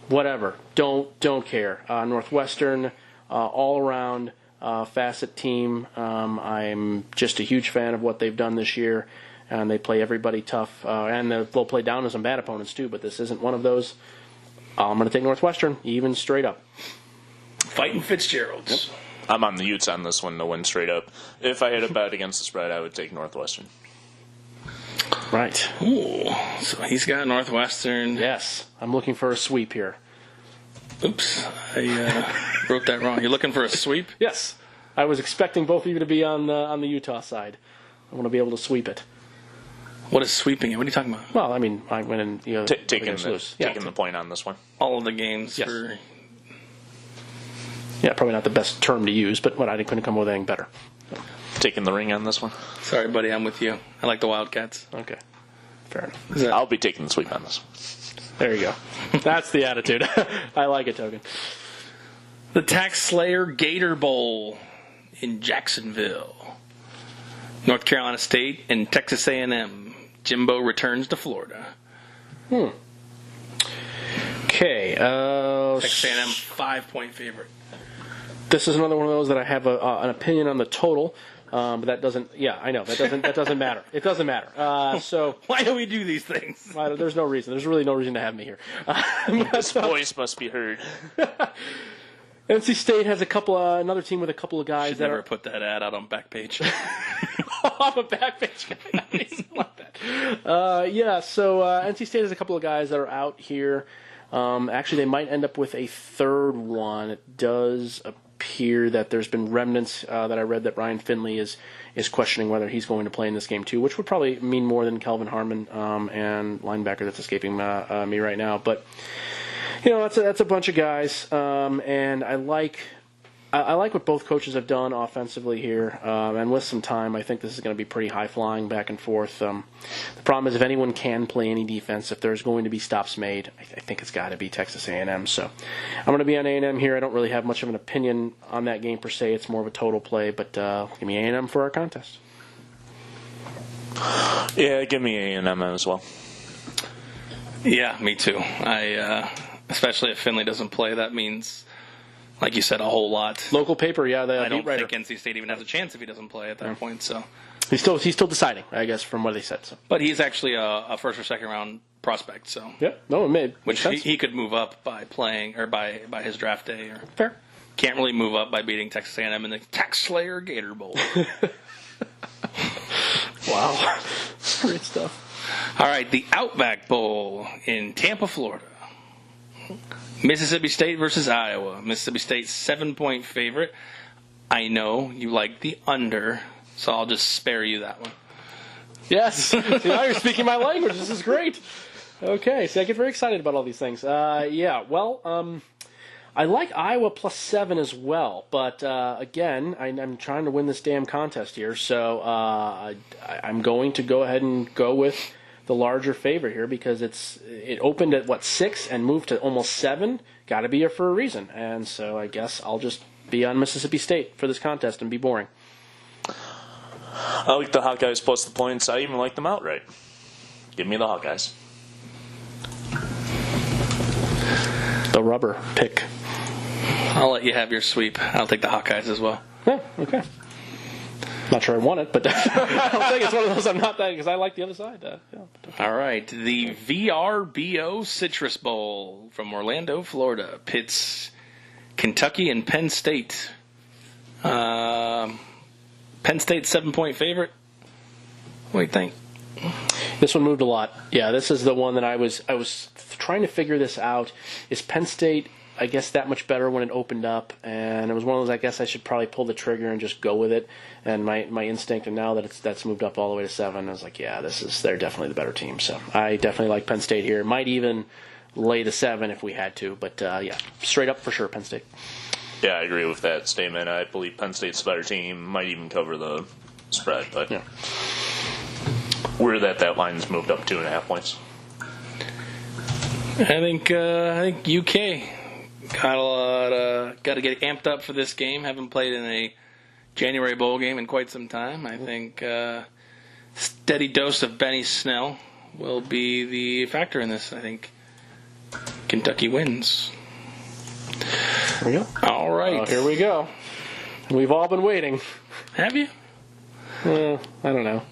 D: whatever. Don't care. Northwestern, all around facet team. I'm just a huge fan of what they've done this year, and they play everybody tough. And they'll play down to some bad opponents too. But this isn't one of those. I'm going to take Northwestern, even straight up.
C: Fighting Fitzgeralds.
E: Yep. I'm on the Utes on this one to win straight up. If I had a bet against the spread, I would take Northwestern.
D: Right.
C: Ooh, so he's got Northwestern.
D: Yes, I'm looking for a sweep here.
C: Oops, I wrote that wrong. You're looking for a sweep?
D: Yes, I was expecting both of you to be on the Utah side. I want to be able to sweep it.
C: What is sweeping it? What are you talking about?
D: Well, I mean, I went in.
E: Taking the point on this one.
C: All of the games
D: Yes.
C: for.
D: Yeah, probably not the best term to use, but I couldn't come up with anything better.
E: Taking the ring on this one.
C: Sorry, buddy, I'm with you. I like the Wildcats.
D: Okay, fair enough.
E: I'll be taking the sweep on this one.
D: There you go. That's the attitude. I like it, Token.
C: The Tax Slayer Gator Bowl in Jacksonville. North Carolina State and Texas A&M. Jimbo returns to Florida.
D: Okay.
C: Texas A&M 5-point favorite.
D: This is another one of those that I have an opinion on the total, but that doesn't. Yeah, I know that doesn't matter. It doesn't matter. So
C: why do we do these things?
D: There's no reason. There's really no reason to have me here.
E: This voice must be heard.
D: NC State has another team with a couple of guys
C: Should
D: that
C: never put that ad out on Backpage.
D: I'm a Backpage guy. Nice. I like that. So NC State has a couple of guys that are out here. Actually, they might end up with a third one. It does appear that there's been remnants that I read that Ryan Finley is questioning whether he's going to play in this game too, which would probably mean more than Kelvin Harmon and linebacker that's escaping me right now. But that's a bunch of guys, and I like what both coaches have done offensively here, and with some time, I think this is going to be pretty high-flying back and forth. The problem is if anyone can play any defense, if there's going to be stops made, I think it's got to be Texas A&M. So I'm going to be on A&M here. I don't really have much of an opinion on that game per se. It's more of a total play, but give me A&M for our contest.
E: Yeah, give me A&M as well.
C: Yeah, me too. Especially if Finley doesn't play, that means, like you said, a whole lot.
D: Local paper, yeah.
C: I don't think NC State even has a chance if he doesn't play at that point. So
D: he's still deciding, I guess, from what they said. So,
C: but he's actually a first or second round prospect. So
D: yeah, no, it made
C: which he could move up by playing or by his draft day. Or
D: fair.
C: Can't really move up by beating Texas A&M in the Tax Slayer Gator Bowl.
D: Wow, great stuff.
C: All right, the Outback Bowl in Tampa, Florida. Mississippi State versus Iowa. Mississippi State 7-point favorite. I know you like the under, so I'll just spare you that one.
D: Yes. See, now you're speaking my language. This is great. Okay, see, I get very excited about all these things. I like Iowa +7 as well, but again, I'm trying to win this damn contest here, so I'm going to go ahead and go with the larger favorite here because it opened at 6 and moved to almost 7. Got to be here for a reason, and so I guess I'll just be on Mississippi State for this contest and be boring.
E: I like the Hawkeyes plus the points. I even like them outright. Give me the Hawkeyes.
D: The rubber pick.
C: I'll let you have your sweep. I'll take the Hawkeyes as well.
D: Oh, okay. Not sure I want it, but I don't think it's one of those I'm not that because I like the other side.
C: All right. The VRBO Citrus Bowl from Orlando, Florida. Pits Kentucky and Penn State. Penn State 7-point favorite. What do you think?
D: This one moved a lot. Yeah, this is the one that I was trying to figure this out. Is Penn State, I guess, that much better when it opened up? And it was one of those, I guess I should probably pull the trigger and just go with it. And my instinct, and now that that's moved up all the way to 7, I was like, yeah, they're definitely the better team. So I definitely like Penn State here. Might even lay the 7 if we had to. But, yeah, straight up for sure, Penn State.
E: Yeah, I agree with that statement. I believe Penn State's a better team. Might even cover the spread. But
D: yeah.
E: Where that line's moved up 2.5 points.
C: I think UK got to get amped up for this game. Haven't played in a January bowl game in quite some time. I think steady dose of Benny Snell will be the factor in this. I think Kentucky wins.
D: Here we go.
C: All right.
D: Here we go. We've all been waiting.
C: Have you?
D: I don't know.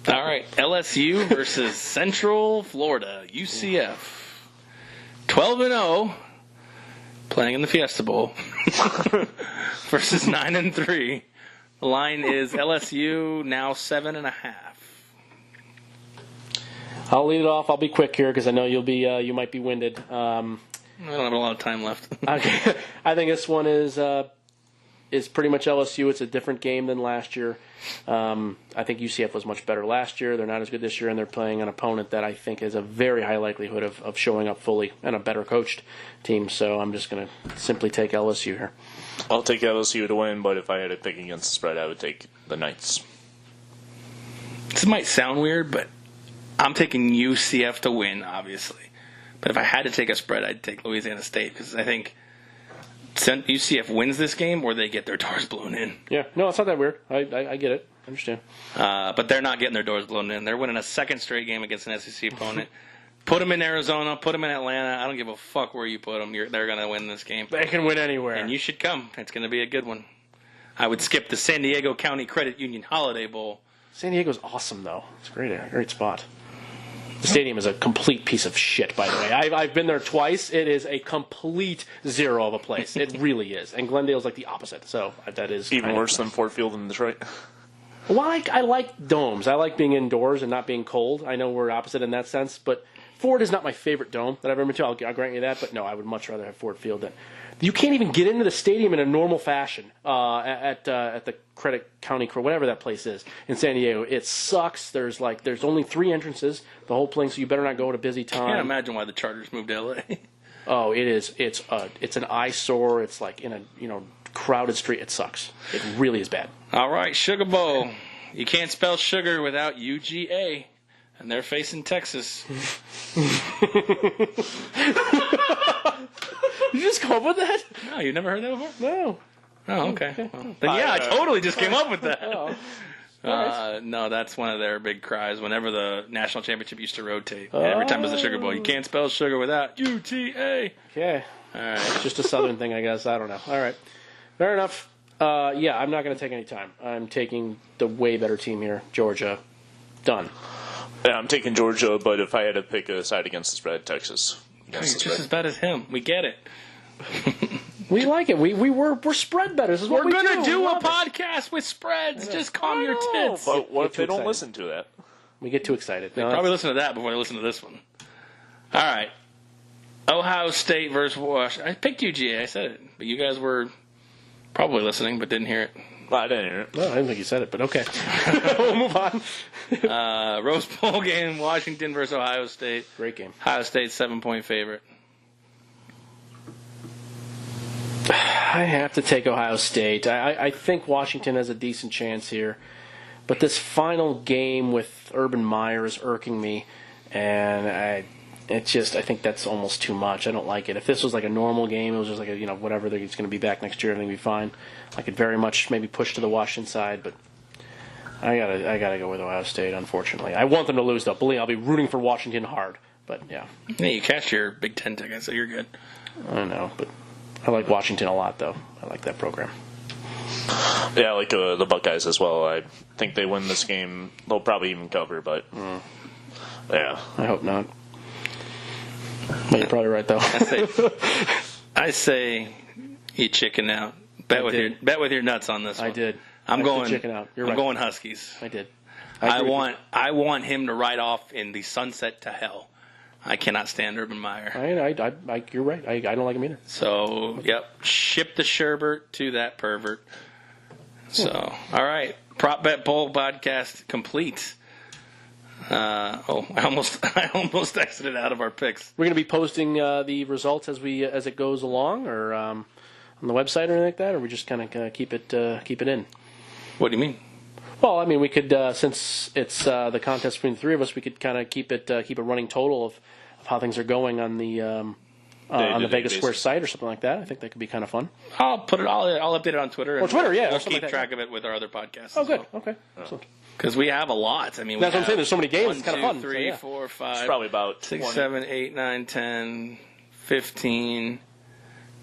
C: All right. LSU versus Central Florida. UCF. 12-0. Playing in the Fiesta Bowl. versus 9-3. The line is LSU now 7.5.
D: I'll lead it off. I'll be quick here because I know you might be winded.
C: I don't have a lot of time left.
D: Okay. I think this one is pretty much LSU. It's a different game than last year. I think UCF was much better last year. They're not as good this year, and they're playing an opponent that I think has a very high likelihood of showing up fully and a better coached team. So I'm just going to simply take LSU here.
E: I'll take LSU to win, but if I had to pick against the spread, I would take the Knights.
C: This might sound weird, but I'm taking UCF to win, obviously. But if I had to take a spread, I'd take Louisiana State because I think UCF wins this game or they get their doors blown in.
D: Yeah, no, it's not that weird. I get it. I understand.
C: But they're not getting their doors blown in. They're winning a second straight game against an SEC opponent. Put them in Arizona. Put them in Atlanta. I don't give a fuck where you put them. They're going to win this game.
D: They can win anywhere.
C: And you should come. It's going to be a good one. I would skip the San Diego County Credit Union Holiday Bowl.
D: San Diego's awesome, though. It's a great spot. The stadium is a complete piece of shit, by the way. I've been there twice. It is a complete zero of a place. It really is. And Glendale's like the opposite. So that is
E: even worse than Ford Field in Detroit.
D: Well, I like domes. I like being indoors and not being cold. I know we're opposite in that sense, but Ford is not my favorite dome that I've ever been to. I'll grant you that, but no, I would much rather have Ford Field. You can't even get into the stadium in a normal fashion at the Credit County, whatever that place is in San Diego. It sucks. There's only 3 entrances the whole place, so you better not go at a busy time.
C: I can't imagine why the Chargers moved to LA.
D: Oh, it is. It's an eyesore. It's like in a crowded street. It sucks. It really is bad.
C: All right, Sugar Bowl. You can't spell sugar without UGA, and they're facing Texas.
D: You just come up with that?
C: No, you never heard that before?
D: No.
C: Oh, okay. Well, then I totally just came up with that.
D: Oh. Right.
C: No, that's one of their big cries. Whenever the national championship used to rotate, every time it was the Sugar Bowl, you can't spell sugar without UTA.
D: Okay.
C: All right.
D: It's just a Southern thing, I guess. I don't know. All right. Fair enough. Yeah, I'm not going to take any time. I'm taking the way better team here, Georgia. Done.
E: Yeah, I'm taking Georgia, but if I had to pick a side against the spread, Texas.
C: You're just as bad as him. We get it.
D: We like it. We're spread betters.
C: We're gonna do a podcast with spreads. Just calm your tits.
E: But what if they don't listen to that?
D: We get too excited.
C: They probably listen to that before they listen to this one. All right. Ohio State versus Washington. I picked UGA. I said it, but you guys were probably listening but didn't hear it.
E: Well, I didn't hear it.
D: No, I didn't think you said it, but okay. We'll move on.
C: Rose Bowl game, Washington versus Ohio State.
D: Great game.
C: Ohio State 7-point favorite.
D: I have to take Ohio State. I think Washington has a decent chance here. But this final game with Urban Meyer is irking me. And I think that's almost too much. I don't like it. If this was like a normal game, it was just like whatever, he's going to be back next year, everything will be fine. I could very much maybe push to the Washington side, but I gotta go with Ohio State, unfortunately. I want them to lose, though. Believe me, I'll be rooting for Washington hard. But, yeah.
C: Yeah, you cashed your Big Ten ticket, so you're good.
D: I know, but I like Washington a lot, though. I like that program.
E: Yeah, I like the Buckeyes as well. I think they win this game. They'll probably even cover, but yeah.
D: I hope not. But you're probably right, though.
C: I say you chicken out. Bet with your nuts on this one.
D: I did.
C: I'm going
D: chicken out. You're
C: I'm
D: right.
C: going Huskies.
D: I did.
C: I want him to ride off in the sunset to hell. I cannot stand Urban Meyer.
D: You're right. I don't like him either.
C: So, yep. Ship the sherbert to that pervert. So, all right. Prop Bet Bowl podcast complete. I almost exited out of our picks.
D: We're going to be posting the results as it goes along, or on the website or anything like that, or we just kind of keep it in.
C: What do you mean?
D: Well, I mean, we could since it's the contest between the three of us, we could kind of keep a running total of how things are going on the Vegas Square site or something like that. I think that could be kind of fun.
C: I'll update it on Twitter.
D: Or Twitter, yeah.
C: We'll keep track of it with our other podcasts.
D: Oh, good. Okay. Excellent.
C: Because we have a lot. I mean,
D: that's what I'm saying. There's so many games. It's kind of fun.
C: 1, 2, 3, 4, 5.
E: It's probably about
C: 6,
E: 20.
C: 7, 8, 9, 10, 15,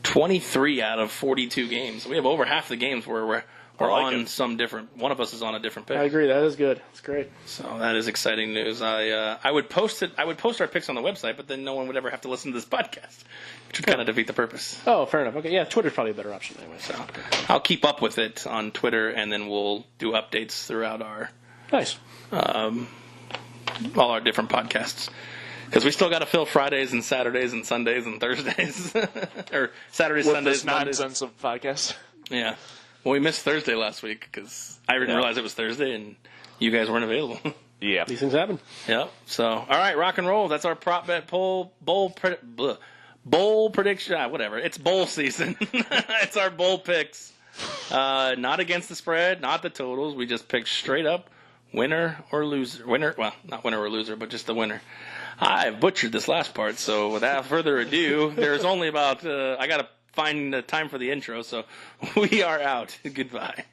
C: 23 out of 42 games. We have over half the games where we're on some different. One of us is on a different pick.
D: I agree. That is good. It's great.
C: So that is exciting news. I would post it. I would post our picks on the website, but then no one would ever have to listen to this podcast, which would kind of defeat the purpose.
D: Oh, fair enough. Okay, yeah, Twitter's probably a better option anyway.
C: So I'll keep up with it on Twitter, and then we'll do updates throughout our all our different podcasts. Because we still got to fill Fridays and Saturdays and Sundays and Thursdays, or Saturdays,
E: with
C: Sundays,
E: this nonsense of podcast.
C: Yeah. Well, we missed Thursday last week because I didn't realize it was Thursday and you guys weren't available.
E: Yeah.
D: These things happen.
C: Yep. So, all right, rock and roll. That's our prop bet bowl prediction. Whatever. It's bowl season. It's our bowl picks. Not against the spread, not the totals. We just picked straight up Winner or loser? Winner? Well, not winner or loser, but just the winner. I've butchered this last part, so without further ado, there's only about, I got to find the time for the intro, so we are out. Goodbye.